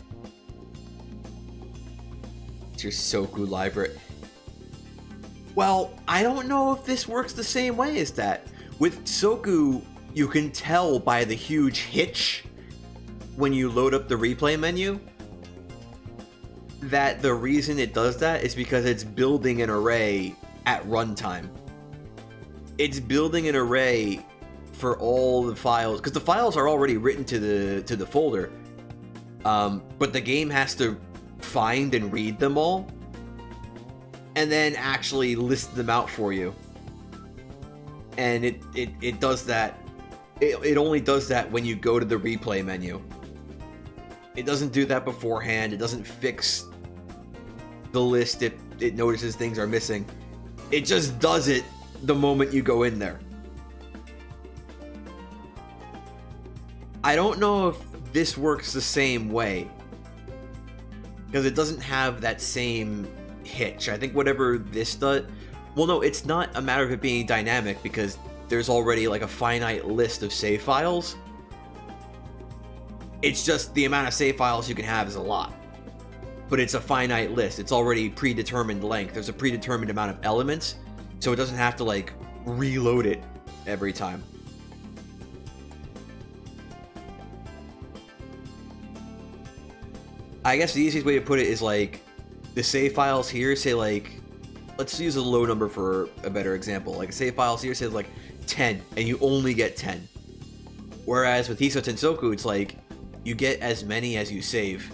It's your Soku library. Well, I don't know if this works the same way as that. With Soku, you can tell by the huge hitch when you load up the replay menu that the reason it does that is because it's building an array at runtime. It's building an array for all the files, because the files are already written to the folder, but the game has to find and read them all, and then actually list them out for you. And it does that. It only does that when you go to the replay menu. It doesn't do that beforehand. It doesn't fix the list if it notices things are missing. It just does it the moment you go in there. I don't know if this works the same way, because it doesn't have that same hitch. I think whatever this does... Well, no, it's not a matter of it being dynamic, because there's already like a finite list of save files. It's just the amount of save files you can have is a lot. But it's a finite list. It's already predetermined length. There's a predetermined amount of elements, so it doesn't have to like reload it every time. I guess the easiest way to put it is like the save files here say like, let's use a low number for a better example. Like save files here says like 10 and you only get 10. Whereas with Hiso Tensoku it's like you get as many as you save.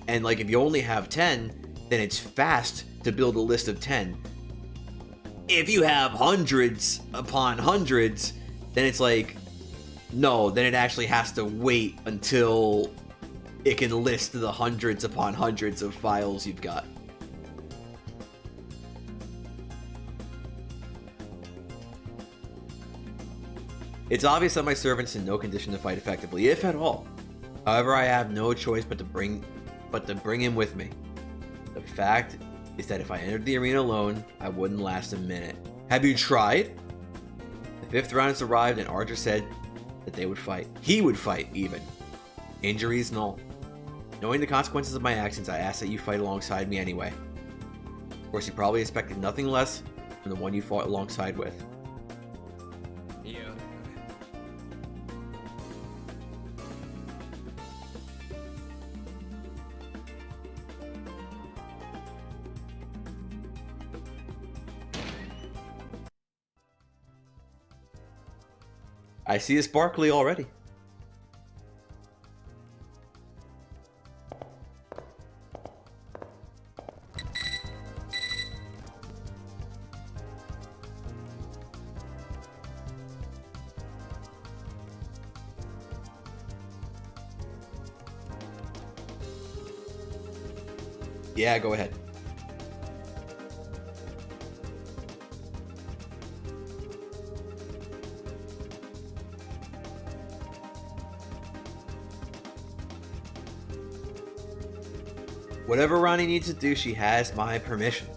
And like if you only have 10, then it's fast to build a list of 10. If you have hundreds upon hundreds, then it's like, no, then it actually has to wait until it can list the hundreds upon hundreds of files you've got. It's obvious that my servant's in no condition to fight effectively, if at all. However, I have no choice but to bring him with me. The fact is that if I entered the arena alone, I wouldn't last a minute. Have you tried? The fifth round has arrived and Archer said that they would fight. He would fight, even. Injuries and all. Knowing the consequences of my actions, I ask that you fight alongside me anyway. Of course, you probably expected nothing less from the one you fought alongside with. Yeah. I see a sparkly already. Yeah, go ahead. Whatever Ronnie needs to do, she has my permission.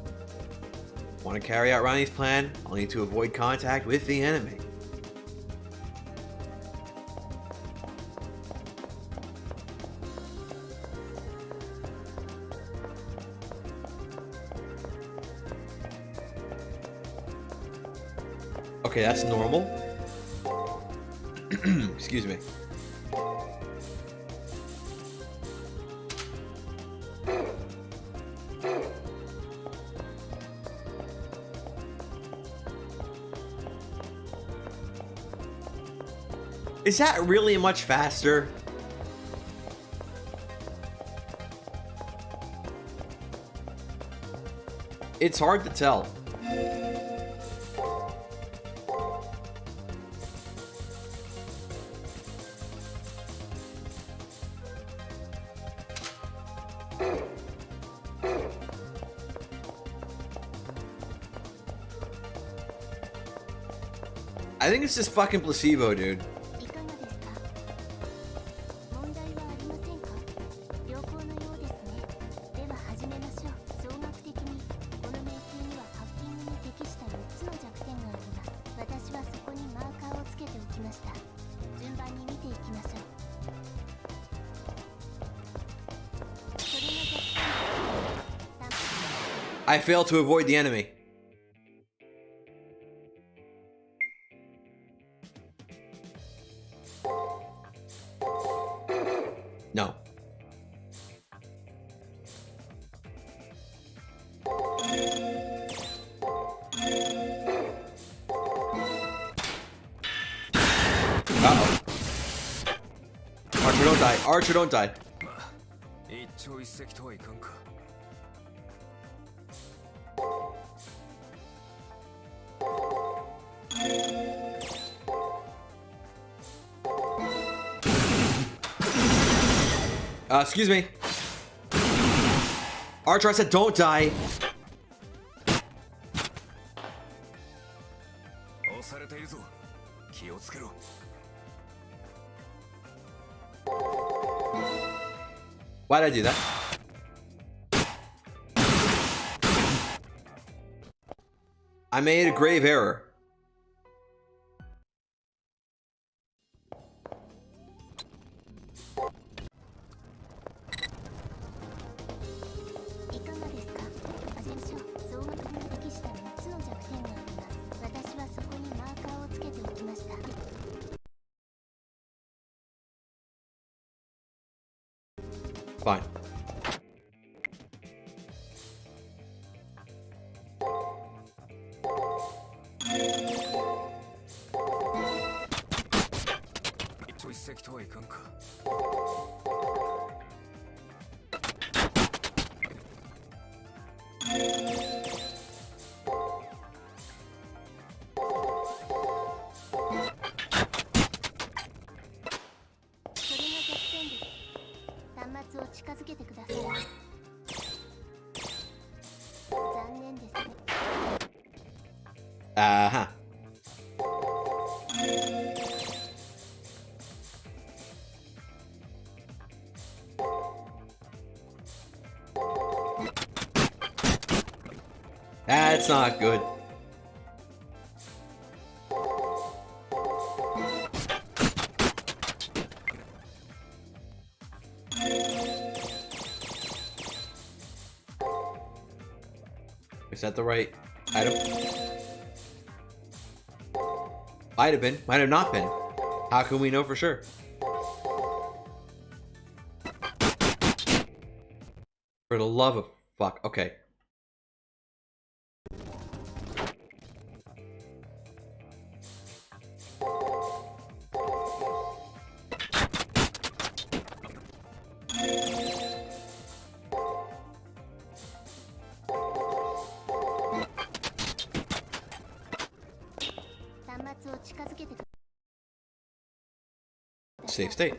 Want to carry out Ronnie's plan? I'll need to avoid contact with the enemy. Okay, that's normal. Excuse me. Is that really much faster? It's hard to tell. I think it's just fucking placebo, dude. いかがですか？問題はありませんか？良好のようですね。では始めましょう。総額的にこの迷宮にはハッキングに適した4つの弱点があります。私はそこにマーカーをつけておきました。順番に見ていきましょう。それが弱点です。 I failed to avoid the enemy. No. Uh-oh. Archer, don't die. Archer, don't die. 一一石とはいかんか。Excuse me. Archer, I said don't die. 押されているぞ。気をつけろ。Why'd I do that? I made a grave error. いかがですか。始めましょう。総額に適した3つの弱点があります。私はそこにマーカーをつけておきました。 Fine. Uh-huh. That's not good. Is that the right item? Might have been, might have not been. How can we know for sure? For the love of fuck. Okay. Safe state.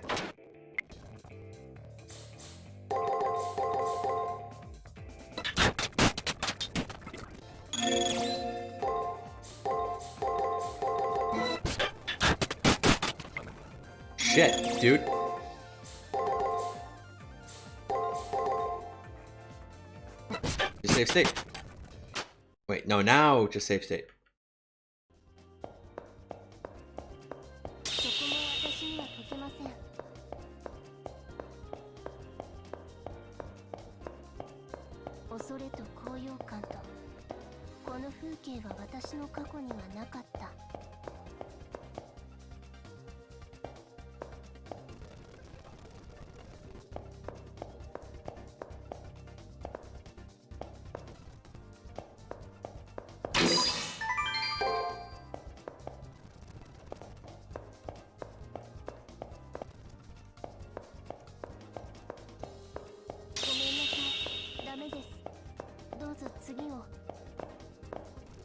Shit, dude. Just save state. Wait, no, now just save state.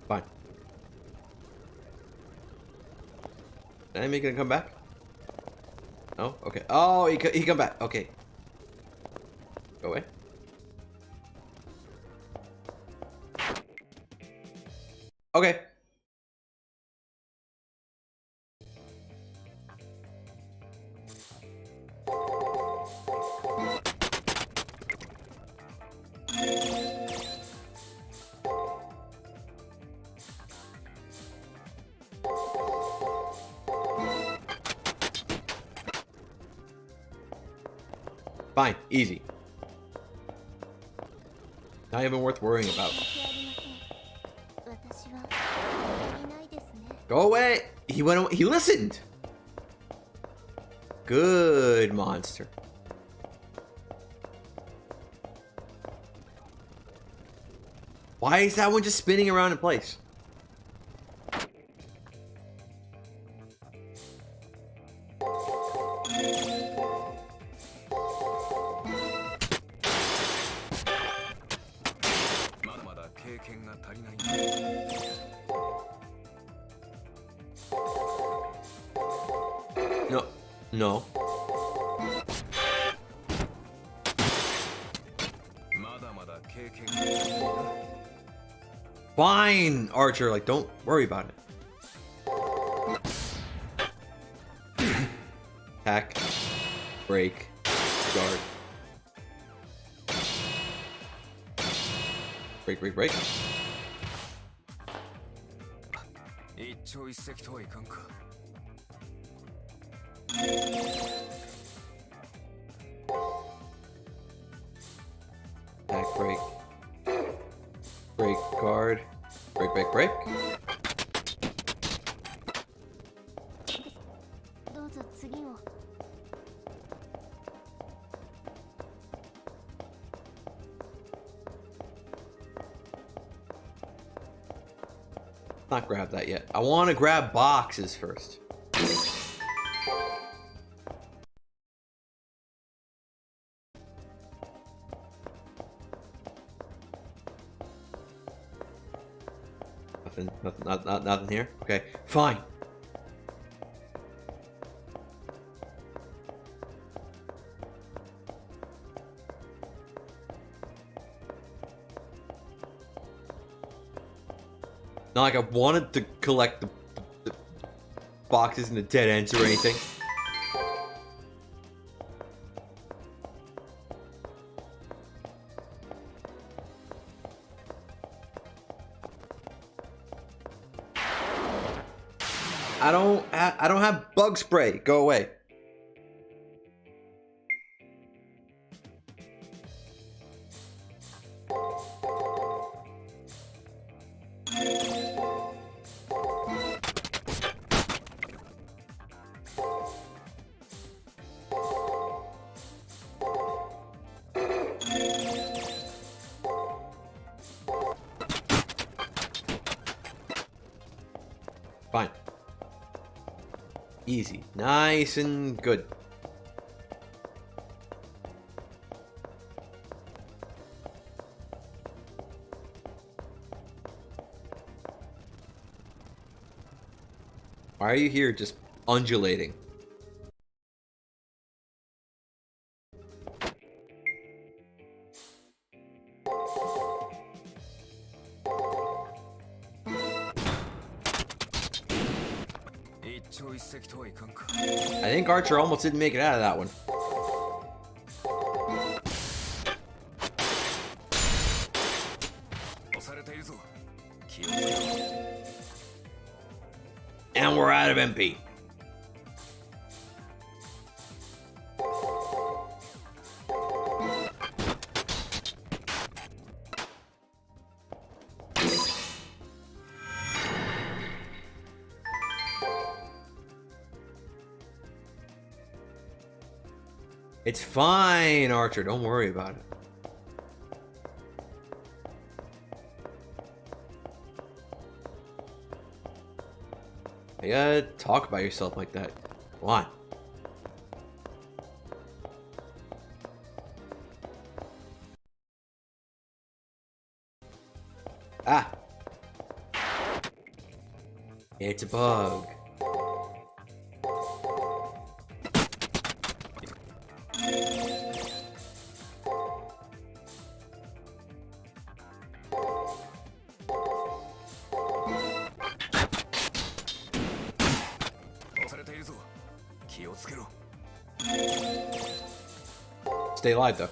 Fine. Enemy gonna come back? No? Okay. Oh, he come back. Okay. Go away. Okay. Fine, easy. Not even worth worrying about. Go away! He went. He listened. Good monster. Why is that one just spinning around in place? No. まだまだ経験が足りないな。 Fine, Archer. Like, don't worry about it. Attack. Break. Guard. Break, break, break. 一朝一夕とはいかんか。 Attack, break. Break, guard. Break, break, break. どうぞ次を。 Not grab that yet. I want to grab boxes first. Nothing here. Okay, fine. Not like I wanted to collect the boxes and the dead ends or anything. I don't have bug spray. Go away. Fine. Easy. Nice and good. Why are you here just undulating? I think Archer almost didn't make it out of that one. And we're out of MP. It's fine, Archer. Don't worry about it. You gotta talk about yourself like that. Come on. Ah. It's a bug. Stay alive, though.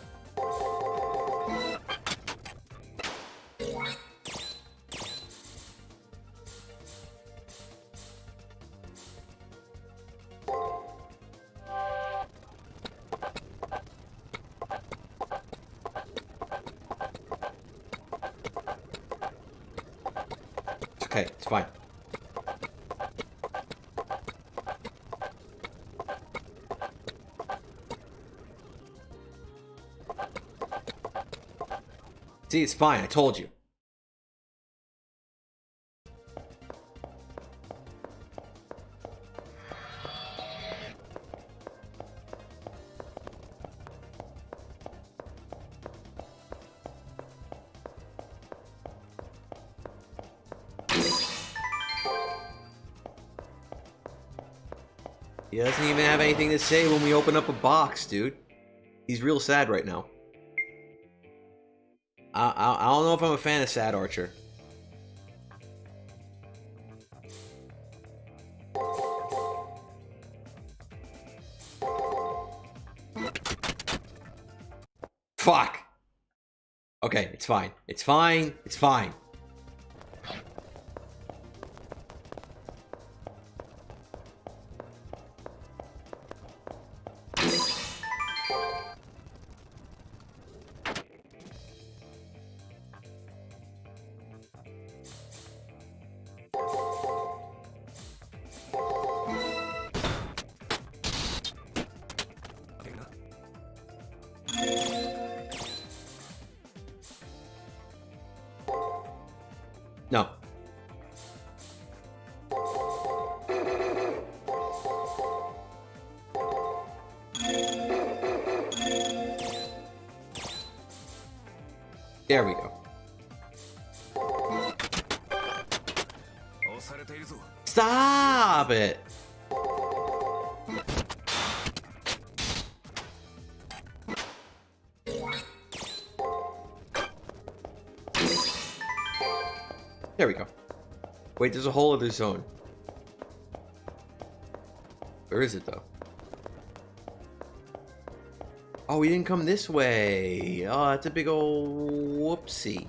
It's okay, it's fine. See, it's fine. I told you. He doesn't even have anything to say when we open up a box, dude. He's real sad right now. I don't know if I'm a fan of Sad Archer. Fuck! Okay, it's fine. It's fine. It's fine. No. There we go. Stop it! There we go. Wait, there's a whole other zone. Where is it, though? Oh, we didn't come this way. Oh, that's a big old whoopsie.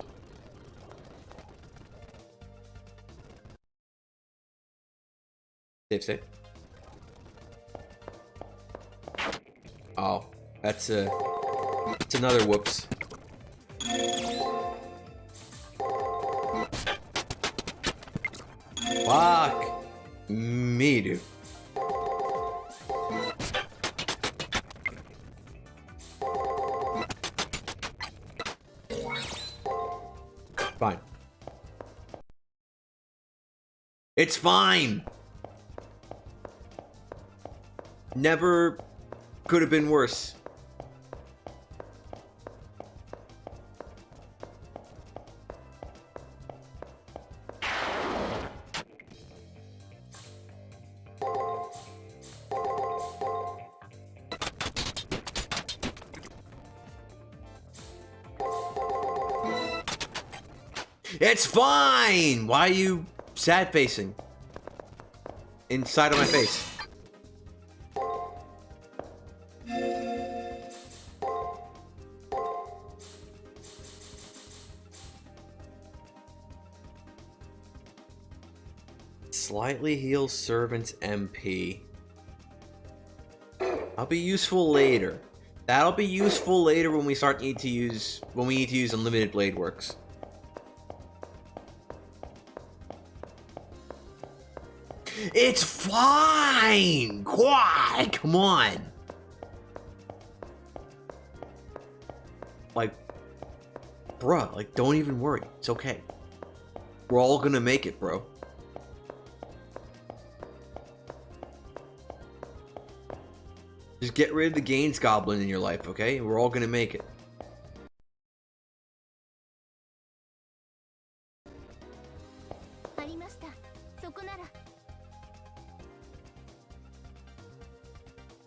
Save, save. Oh, that's another whoops. Fuck me, dude. Fine. It's fine. Never could have been worse. It's fine! Why are you sad facing? Inside of my face. Slightly heal servant's MP. I'll be useful later. That'll be useful later when we need to use unlimited blade works. It's fine! Why? Come on! Like, bruh, like, don't even worry. It's okay. We're all gonna make it, bro. Just get rid of the Gaines Goblin in your life, okay? We're all gonna make it.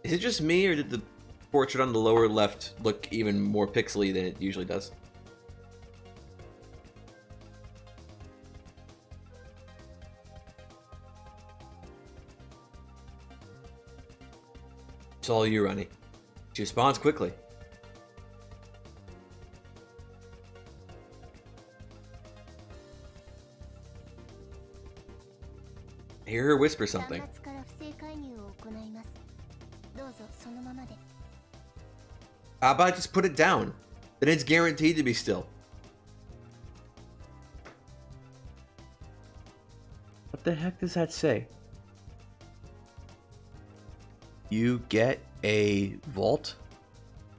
Is it just me, or did the portrait on the lower left look even more pixely than it usually does? It's all you, Ronnie. She responds quickly. I hear her whisper something. How about I just put it down? Then it's guaranteed to be still. What the heck does that say? You get a vault?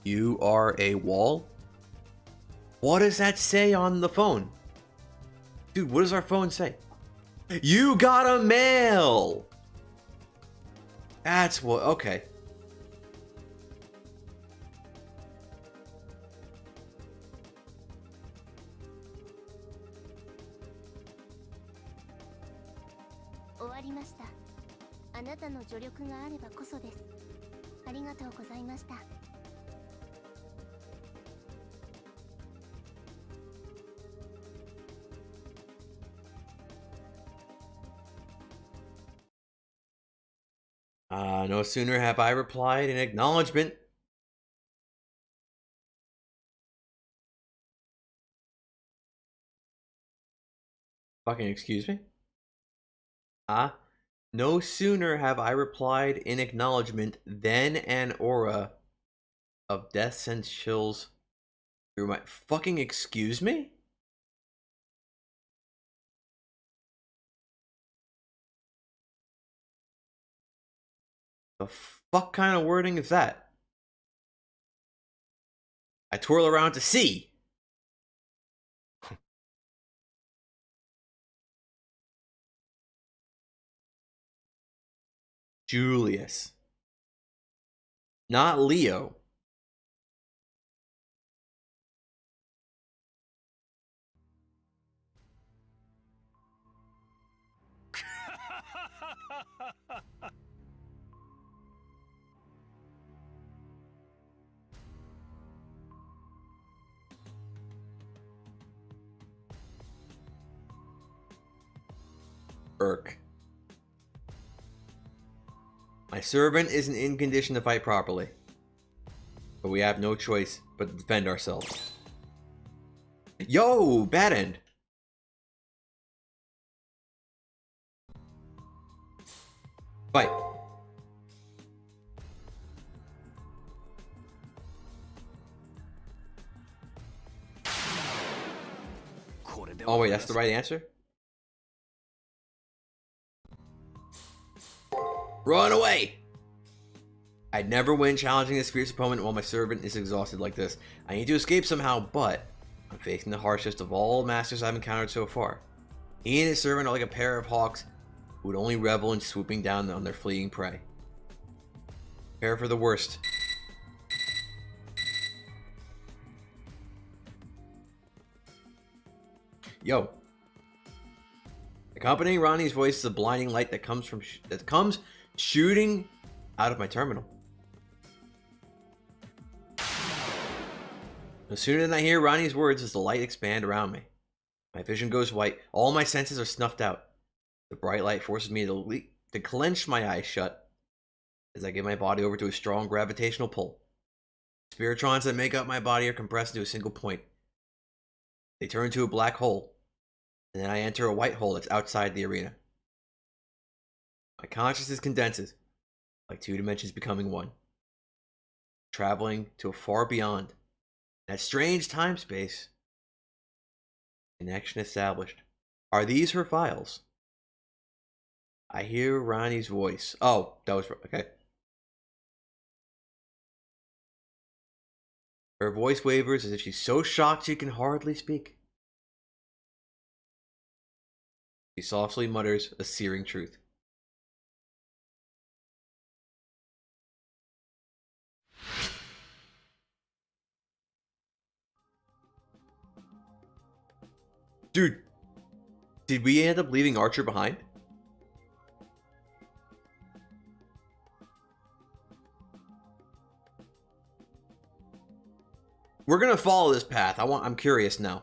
You are a wall? What does that say on the phone? Dude, what does our phone say? You got a mail! That's what, okay. あなたの助力があればこそです。ありがとうございました。No sooner have I replied in acknowledgement. Fucking excuse me? No sooner have I replied in acknowledgement than an aura of death sends chills through my fucking excuse me? The fuck kind of wording is that? I twirl around to see. Julius. Not Leo. Irk. My servant isn't in condition to fight properly, but we have no choice but to defend ourselves. Yo, bad end. Fight. Oh wait, that's the right answer? Run away! I'd never win challenging this fierce opponent while my servant is exhausted like this. I need to escape somehow, but I'm facing the harshest of all masters I've encountered so far. He and his servant are like a pair of hawks who would only revel in swooping down on their fleeing prey. Prepare for the worst. Yo. Accompanying Ronnie's voice is a blinding light that comes shooting out of my terminal. No sooner than I hear Ronnie's words does the light expand around me. My vision goes white. All my senses are snuffed out. The bright light forces me to clench my eyes shut as I give my body over to a strong gravitational pull. Spiritrons that make up my body are compressed into a single point. They turn into a black hole, and then I enter a white hole that's outside the arena. My consciousness condenses, like two dimensions becoming one, traveling to a far beyond. That strange time-space. Connection established. Are these her files? I hear Ronnie's voice. Oh, that was okay. Her voice wavers as if she's so shocked she can hardly speak. She softly mutters a searing truth. Dude, did we end up leaving Archer behind? We're gonna follow this path. I'm curious now.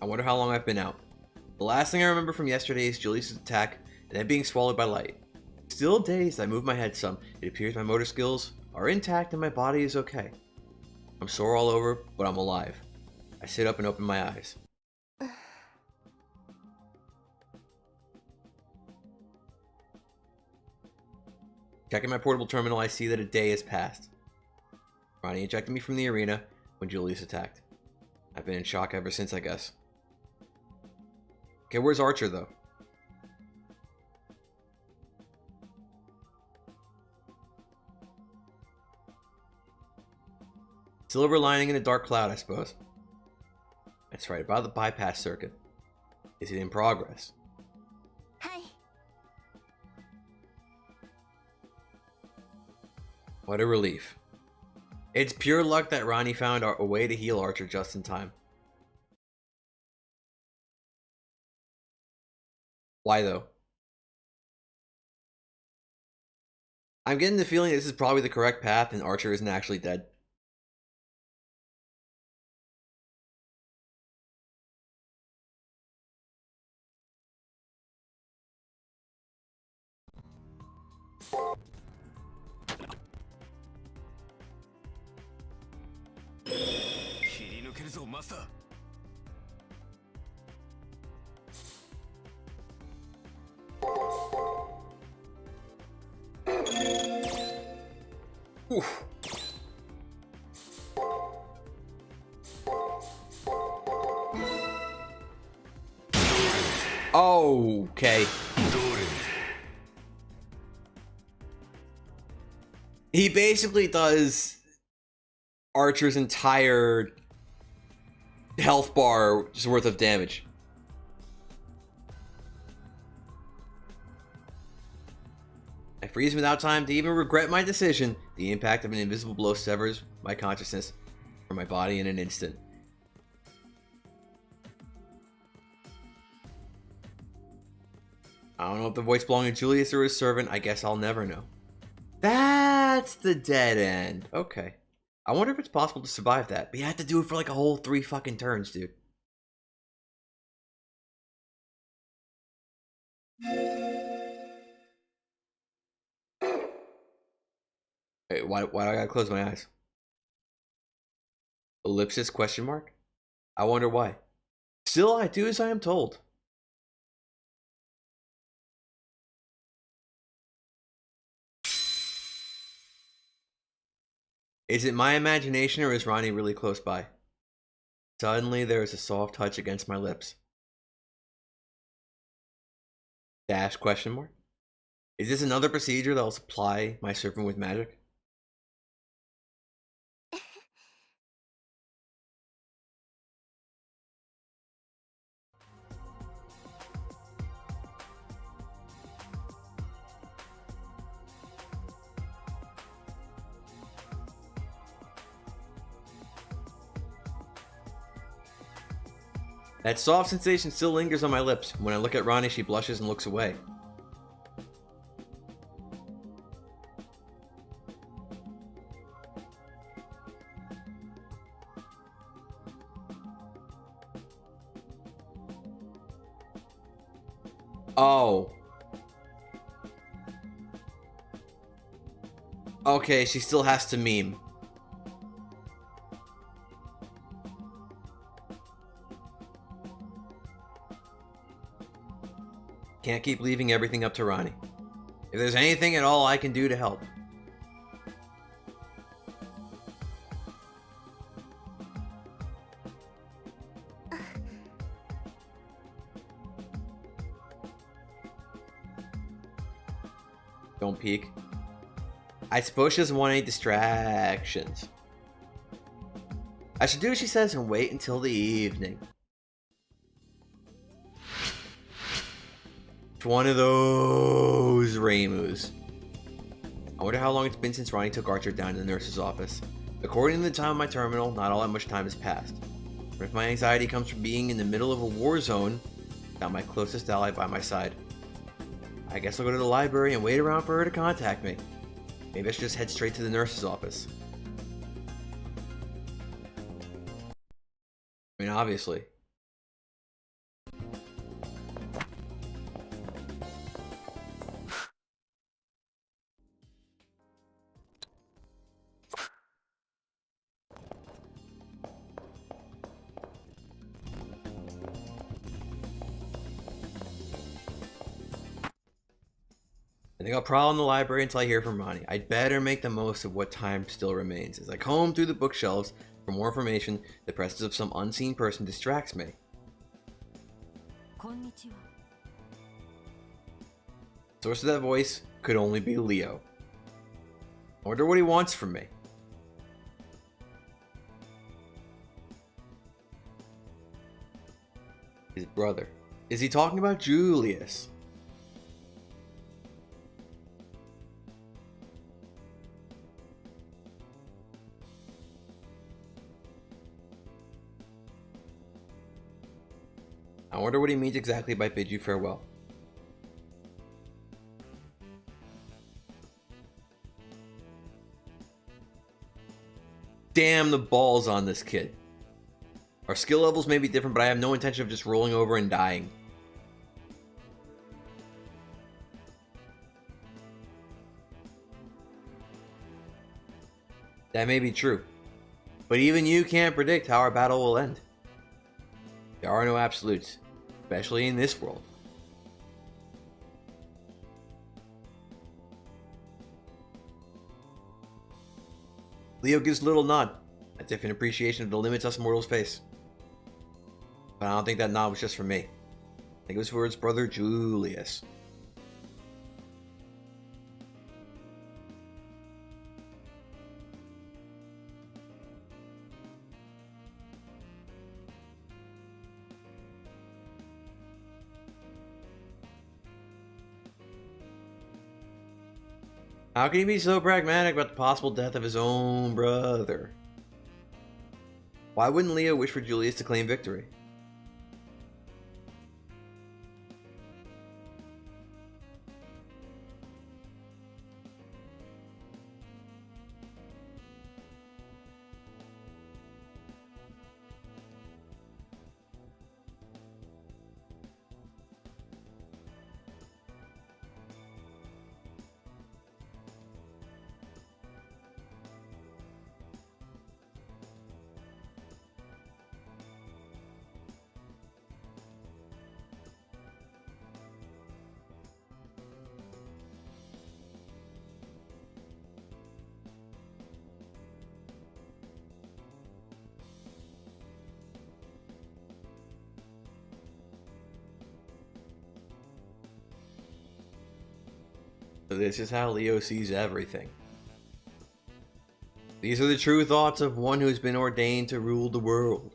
I wonder how long I've been out. The last thing I remember from yesterday is Julius' attack and then being swallowed by light. Still dazed, I move my head some. It appears my motor skills are intact and my body is okay. I'm sore all over, but I'm alive. I sit up and open my eyes. Checking my portable terminal, I see that a day has passed. Ronnie ejected me from the arena when Julius attacked. I've been in shock ever since, I guess. Okay, where's Archer, though? Silver lining in a dark cloud, I suppose. That's right, about the bypass circuit. Is it in progress? はい。 What a relief. It's pure luck that Ronnie found a way to heal Archer just in time. Why though? I'm getting the feeling this is probably the correct path and Archer isn't actually dead. Oof. Okay. He basically does Archer's entire health bar's worth of damage. I freeze without time to even regret my decision. The impact of an invisible blow severs my consciousness from my body in an instant. I don't know if the voice belonged to Julius or his servant. I guess I'll never know. That's the dead end. Okay. I wonder if it's possible to survive that. But you have to do it for like a whole 3 fucking turns, dude. Wait, why do I gotta close my eyes? Ellipsis question mark? I wonder why. Still, I do as I am told. Is it my imagination or is Ronnie really close by? Suddenly, there is a soft touch against my lips. Dash question mark? Is this another procedure that will supply my servant with magic? That soft sensation still lingers on my lips. When I look at Ronnie, she blushes and looks away. Oh. Okay, she still has to meme. Can't keep leaving everything up to Ronnie. If there's anything at all I can do to help. Don't peek. I suppose she doesn't want any distractions. I should do what she says and wait until the evening. It's one of those Raymus. I wonder how long it's been since Ronnie took Archer down to the nurse's office. According to the time on my terminal, not all that much time has passed. But if my anxiety comes from being in the middle of a war zone, without my closest ally by my side, I guess I'll go to the library and wait around for her to contact me. Maybe I should just head straight to the nurse's office. I mean, obviously. I think I'll prowl in the library until I hear from Ronnie. I'd better make the most of what time still remains. As I comb through the bookshelves for more information, the presence of some unseen person distracts me. Source of that voice could only be Leo. I wonder what he wants from me. His brother. Is he talking about Julius? I wonder what he means exactly by bid you farewell. Damn the balls on this kid. Our skill levels may be different, but I have no intention of just rolling over and dying. That may be true. But even you can't predict how our battle will end. There are no absolutes, especially in this world. Leo gives a little nod, as if in appreciation of the limits us mortals face. But I don't think that nod was just for me. I think it was for his brother Julius. How can he be so pragmatic about the possible death of his own brother? Why wouldn't Leo wish for Julius to claim victory? So this is how Leo sees everything. These are the true thoughts of one who has been ordained to rule the world.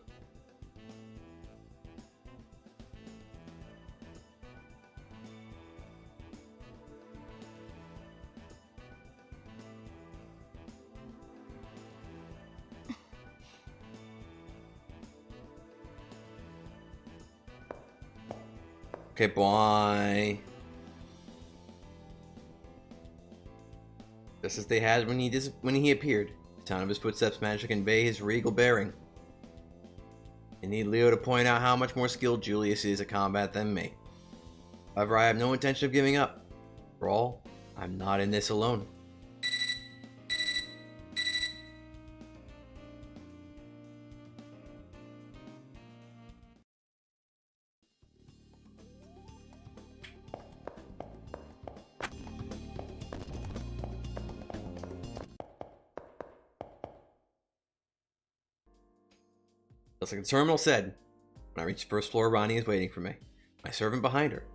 Okay, bye. Just as they had when he appeared, the sound of his footsteps managed to convey his regal bearing. I need Leo to point out how much more skilled Julius is at combat than me. However, I have no intention of giving up. For all, I'm not in this alone. Just like the terminal said, when I reach the first floor, Ronnie is waiting for me. My servant behind her.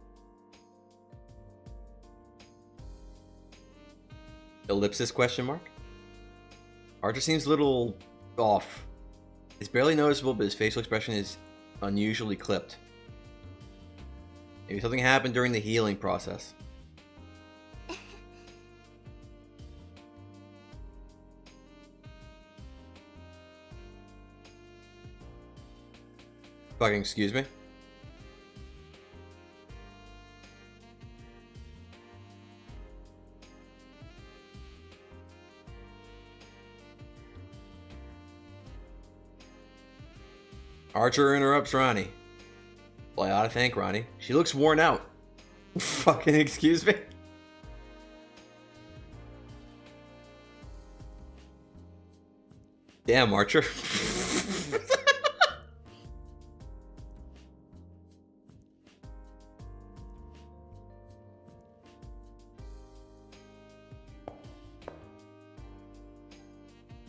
Ellipsis question mark? Archer seems a little off. It's barely noticeable, but his facial expression is unusually clipped. Maybe something happened during the healing process. Fucking excuse me? Archer interrupts Ronnie. Well, I ought to thank Ronnie. She looks worn out. Fucking excuse me? Damn, Archer.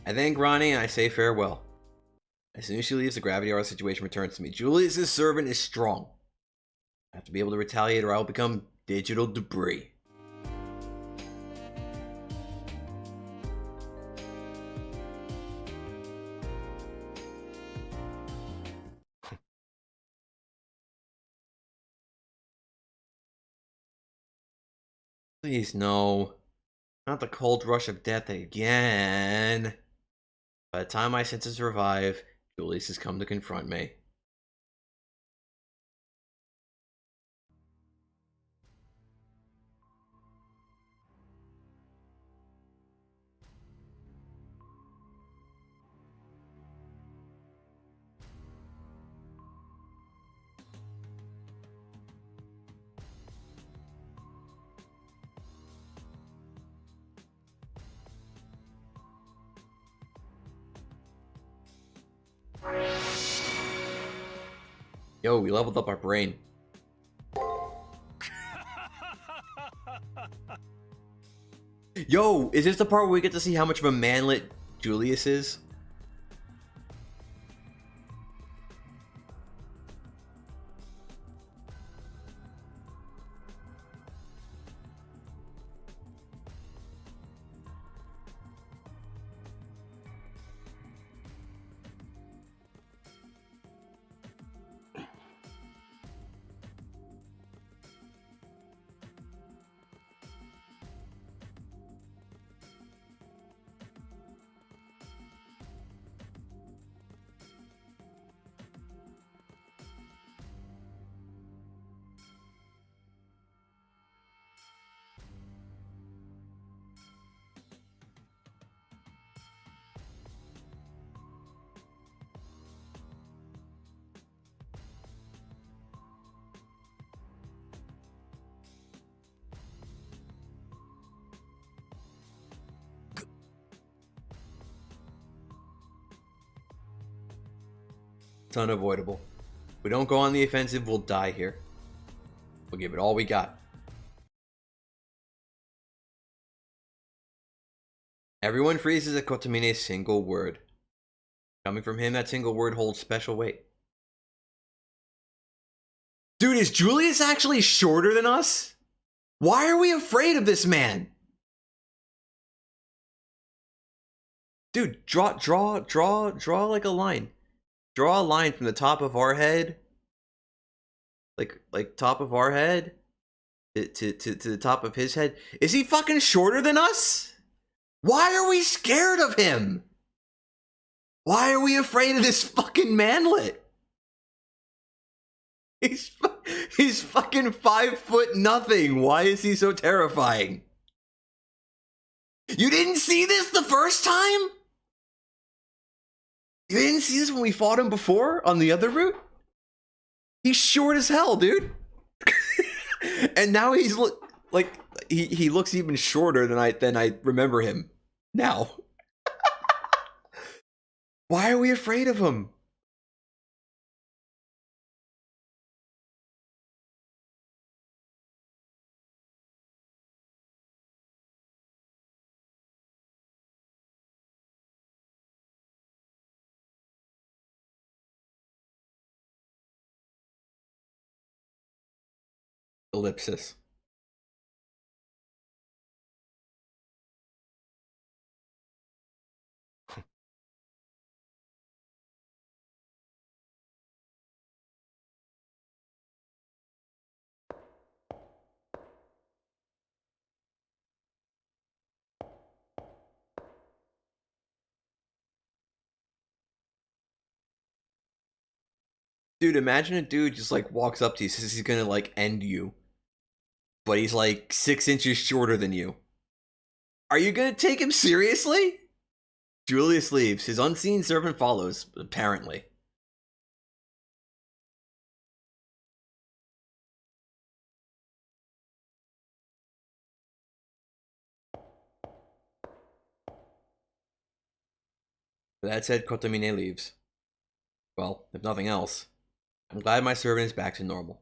I thank Ronnie and I say farewell. As soon as she leaves, the gravity of our situation returns to me. Julius's servant is strong. I have to be able to retaliate or I will become digital debris. Please, no. Not the cold rush of death again. By the time my senses revive, Julius has come to confront me. Yo, we leveled up our brain. Yo, is this the part where we get to see how much of a manlet Julius is? It's unavoidable. If we don't go on the offensive, we'll die here. We'll give it all we got. Everyone freezes at Kotomine's single word. Coming from him, that single word holds special weight. Dude, is Julius actually shorter than us? Why are we afraid of this man? Dude, draw like a line. Draw a line from the top of our head, like top of our head, to the top of his head. Is he fucking shorter than us? Why are we scared of him? Why are we afraid of this fucking manlet? He's fucking 5 foot nothing. Why is he so terrifying? You didn't see this the first time? You didn't see this when we fought him before on the other route? He's short as hell, dude. And now he's he looks even shorter than I remember him now. Why are we afraid of him? Ellipsis. Dude, imagine a dude just like walks up to you, says he's gonna like end you, but he's like 6 inches shorter than you. Are you gonna take him seriously? Julius leaves. His unseen servant follows, apparently. That said, Kotomine leaves. Well, if nothing else, I'm glad my servant is back to normal.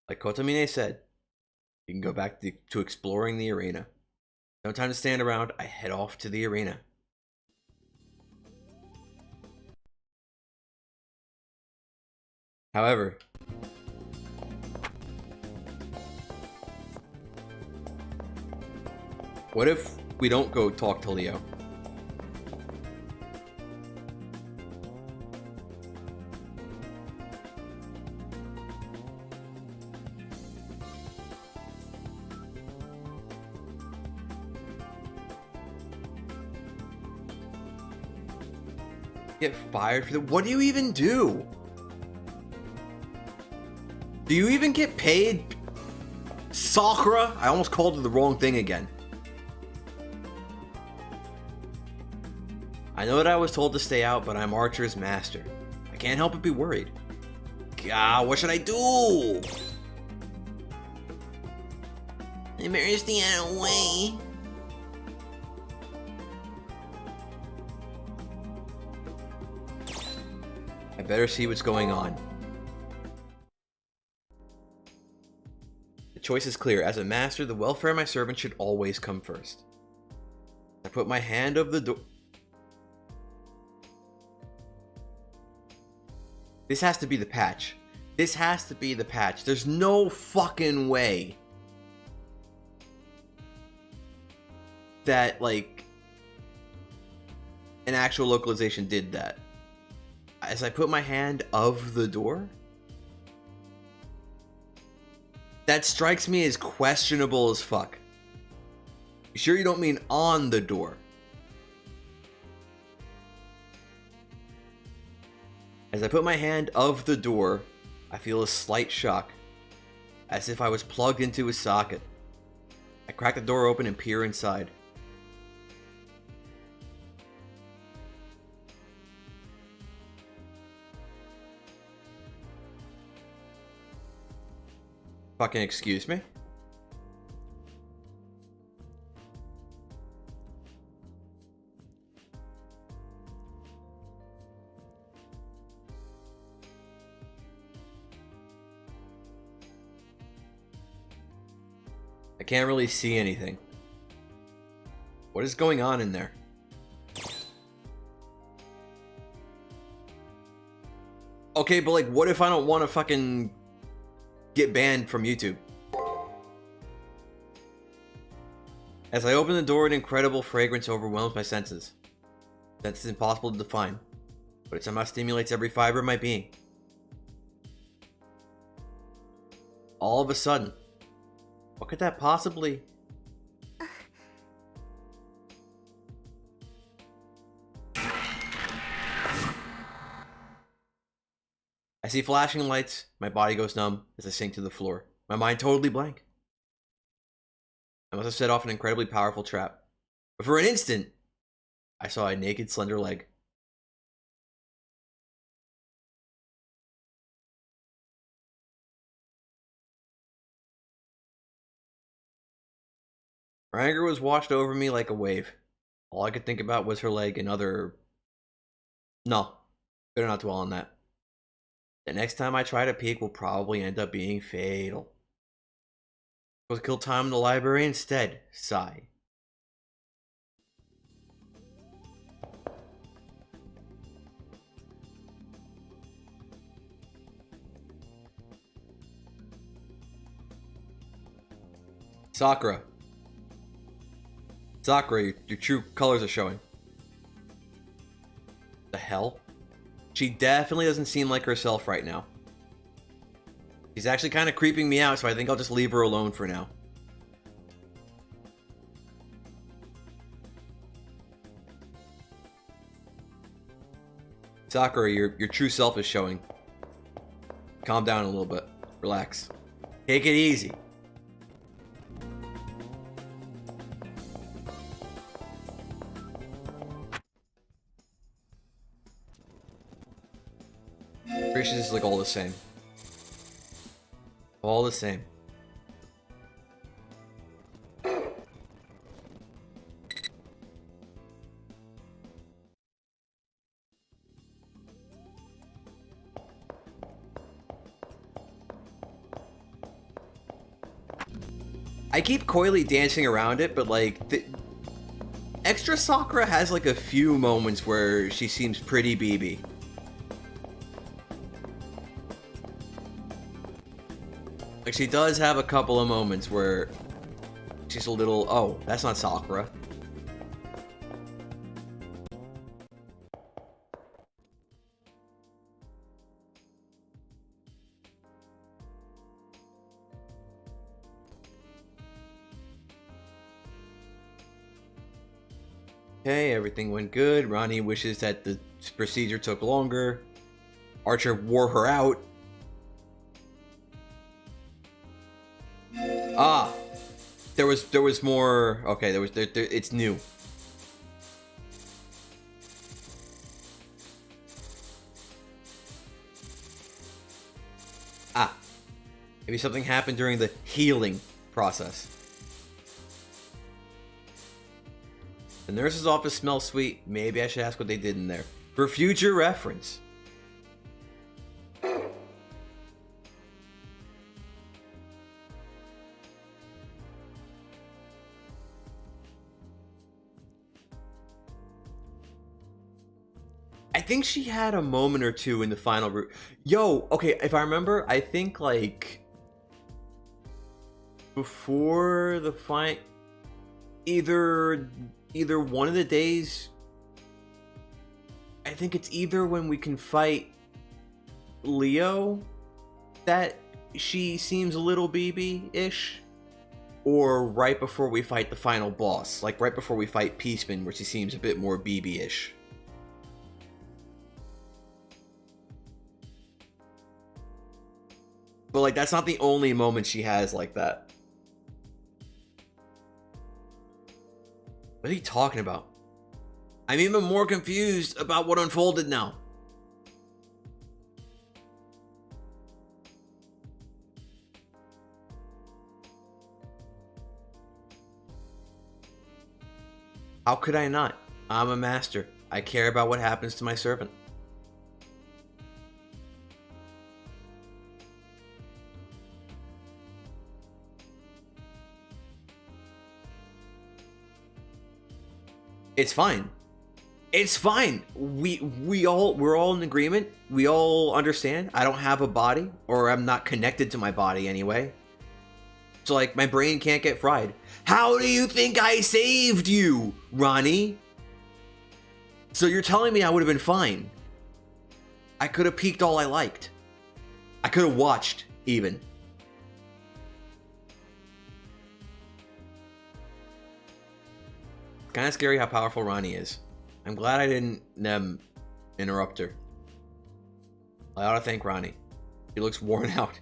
Like Kotomine said, you can go back to exploring the arena. No time to stand around, I head off to the arena. However, what if we don't go talk to Leo? Get fired for that? What do you even do? Do you even get paid? Sakura? I almost called her the wrong thing again. I know that I was told to stay out, but I'm Archer's master. I can't help but be worried. God, what should I do? I better stay out of the way. I better see what's going on. The choice is clear. As a master, the welfare of my servant should always come first. I put my hand over the door. This has to be the patch. This has to be the patch. There's no fucking way that, like, an actual localization did that. As I put my hand of the door? That strikes me as questionable as fuck. You sure you don't mean on the door? As I put my hand of the door, I feel a slight shock, as if I was plugged into a socket. I crack the door open and peer inside. Fucking excuse me? I can't really see anything. What is going on in there? Okay, but like, what if I don't want to fucking get banned from YouTube? As I open the door, an incredible fragrance overwhelms my senses. Sense is impossible to define, but it somehow stimulates every fiber of my being. All of a sudden, what could that possibly... I see flashing lights, my body goes numb as I sink to the floor. My mind totally blank. I must have set off an incredibly powerful trap. But for an instant, I saw a naked, slender leg. Her anger was washed over me like a wave. All I could think about was her leg and other... No, better not dwell on that. The next time I try to peek will probably end up being fatal. I'll kill time in the library instead. Sigh. Sakura. Sakura, your true colors are showing. The hell? She definitely doesn't seem like herself right now. She's actually kind of creeping me out, so I think I'll just leave her alone for now. Sakura, your true self is showing. Calm down a little bit. Relax. Take it easy. Pretty sure this is like all the same. All the same. I keep coyly dancing around it, but like the extra Sakura has like a few moments where she seems pretty BB. Like, she does have a couple of moments where she's a little, oh, that's not Sakura. Okay, everything went good. Ronnie wishes that the procedure took longer. Archer wore her out. Ah, there was more. Okay, there it's new. Ah, maybe something happened during the healing process. The nurse's office smells sweet. Maybe I should ask what they did in there for future reference. I think she had a moment or two in the final route. Yo, okay, if I remember, I think like before the fight, either one of the days. I think it's either when we can fight Leo that she seems a little BB-ish, or right before we fight the final boss, like right before we fight Peaceman, where she seems a bit more BB-ish. But like that's not the only moment she has like that. What are you talking about? I'm even more confused about what unfolded now. How could I not? I'm a master. I care about what happens to my servant. It's fine. It's fine. We're all in agreement. We all understand. I don't have a body, or I'm not connected to my body anyway. So like my brain can't get fried. How do you think I saved you, Ronnie? So you're telling me I would have been fine? I could have peeked all I liked. I could have watched even. Kind of scary how powerful Ronnie is. I'm glad I didn't interrupt her. I ought to thank Ronnie. He looks worn out.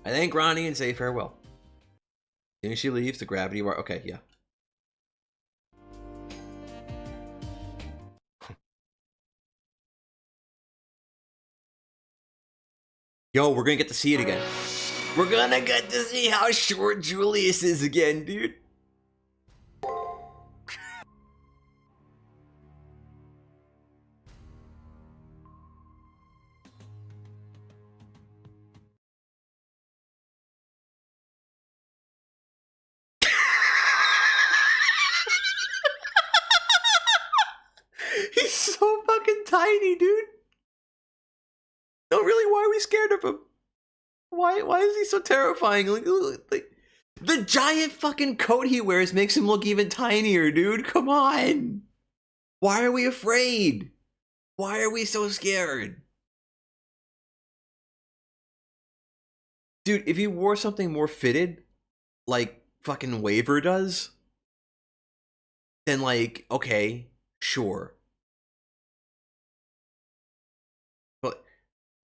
I thank Ronnie and say farewell. As soon as she leaves, the gravity war. Okay, yeah. Yo, we're gonna get to see it again. We're gonna get to see how short Julius is again, dude. He's so fucking tiny, dude. No, really, why are we scared of him? Why is he so terrifying? Like, the giant fucking coat he wears makes him look even tinier, dude. Come on. Why are we afraid? Why are we so scared? Dude, if he wore something more fitted, like fucking Waver does, then like, okay, sure. But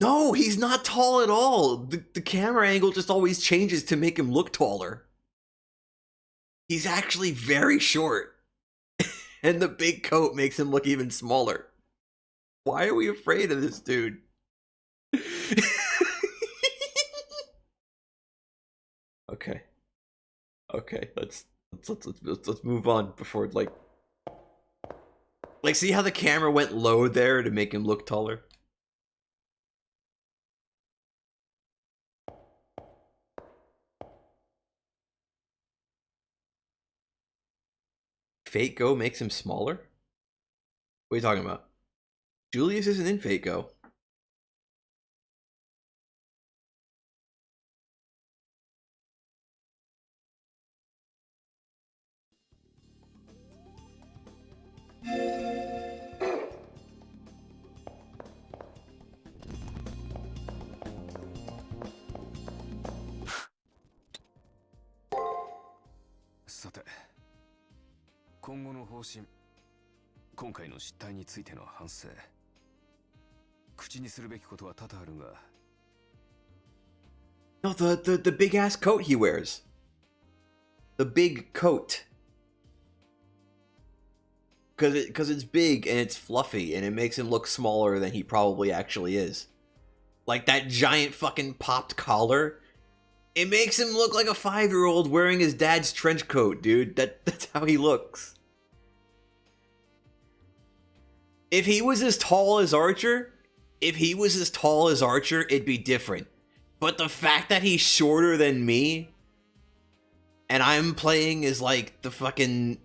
no, he's not tall at all. The camera angle just always changes to make him look taller. He's actually very short. And the big coat makes him look even smaller. Why are we afraid of this dude? Okay. Okay, let's move on before like see how the camera went low there to make him look taller? Fate Go makes him smaller? What are you talking about? Julius isn't in Fate Go. さて、今後の方針、今回の失態についての反省、口にするべきことは多々あるが。 No, the big ass coat he wears. The big coat. Because it's big and it's fluffy and it makes him look smaller than he probably actually is. Like that giant fucking popped collar. It makes him look like a 5-year-old wearing his dad's trench coat, dude. That's how he looks. If he was as tall as Archer, it'd be different. But the fact that he's shorter than me, and I'm playing as like the fucking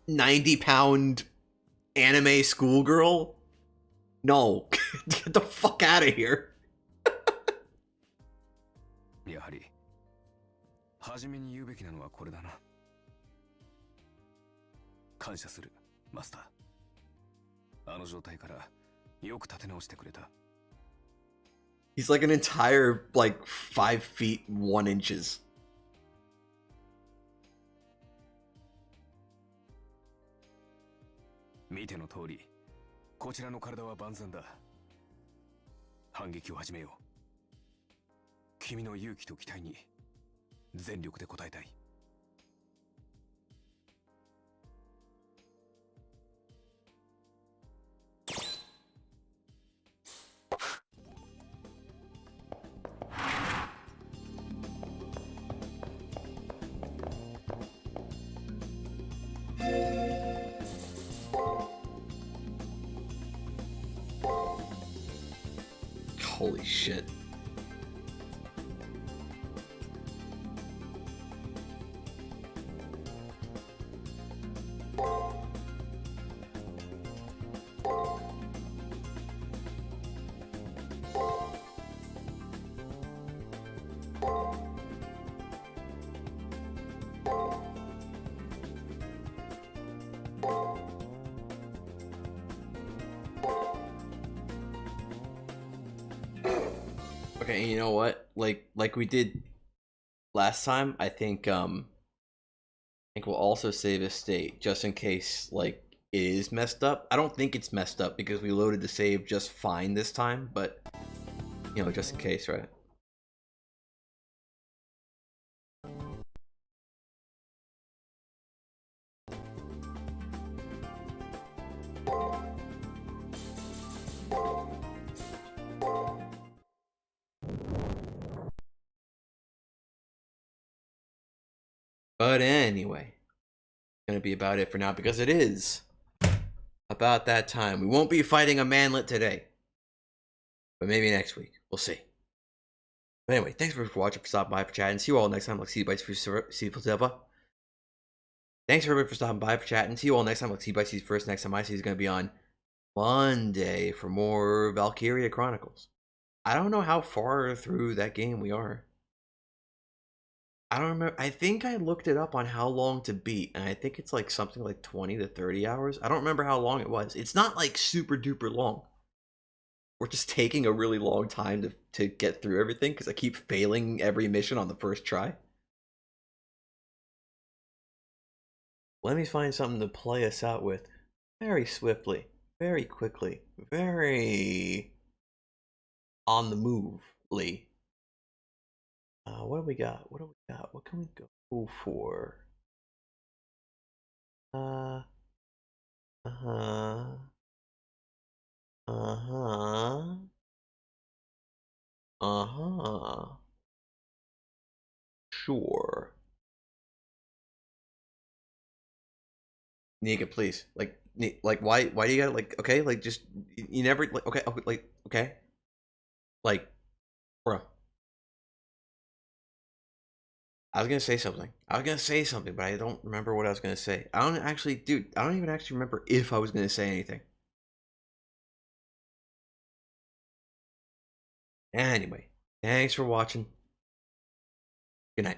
90-pound anime schoolgirl, no, get the fuck out of here. やはり初めに言うべきなのはこれだな。感謝する、マスター。あの状態からよく立て直してくれた。 He's like an entire, like, 5 feet 1 inches. 見ての通り、こちらの体は万全だ。反撃を始めよう。君の勇気と期待に全力で応えたい。 Holy shit. Okay, you know what? Like we did last time, I think we'll also save a state just in case like it is messed up. I don't think it's messed up because we loaded the save just fine this time, but you know, just in case, right? But anyway, gonna be about it for now because it is about that time. We won't be fighting a manlet today, but maybe next week. We'll see. But anyway, thanks for watching, for stopping by, for chatting. See you all next time. Like xHitoBitez for xHitoBitez. Thanks everybody for stopping by, for chatting. See you all next time. Like xHitoBitez first. Next time I see is gonna be on Monday for more Valkyria Chronicles. I don't know how far through that game we are. I don't remember. I think I looked it up on how long to beat, and I think it's like something like 20 to 30 hours. I don't remember how long it was. It's not like super duper long. We're just taking a really long time to get through everything because I keep failing every mission on the first try. Let me find something to play us out with very swiftly, very quickly, very on the move, Lee. What do we got? What do we got? What can we go for? Uh-huh. Sure. Nika, please. Like why do you gotta, like, okay, like, just, you never, like, okay, like, okay. Like, bro. I was gonna say something, but I don't remember what I was gonna say. I don't actually, dude, I don't even actually remember if I was gonna say anything. Anyway, thanks for watching. Good night.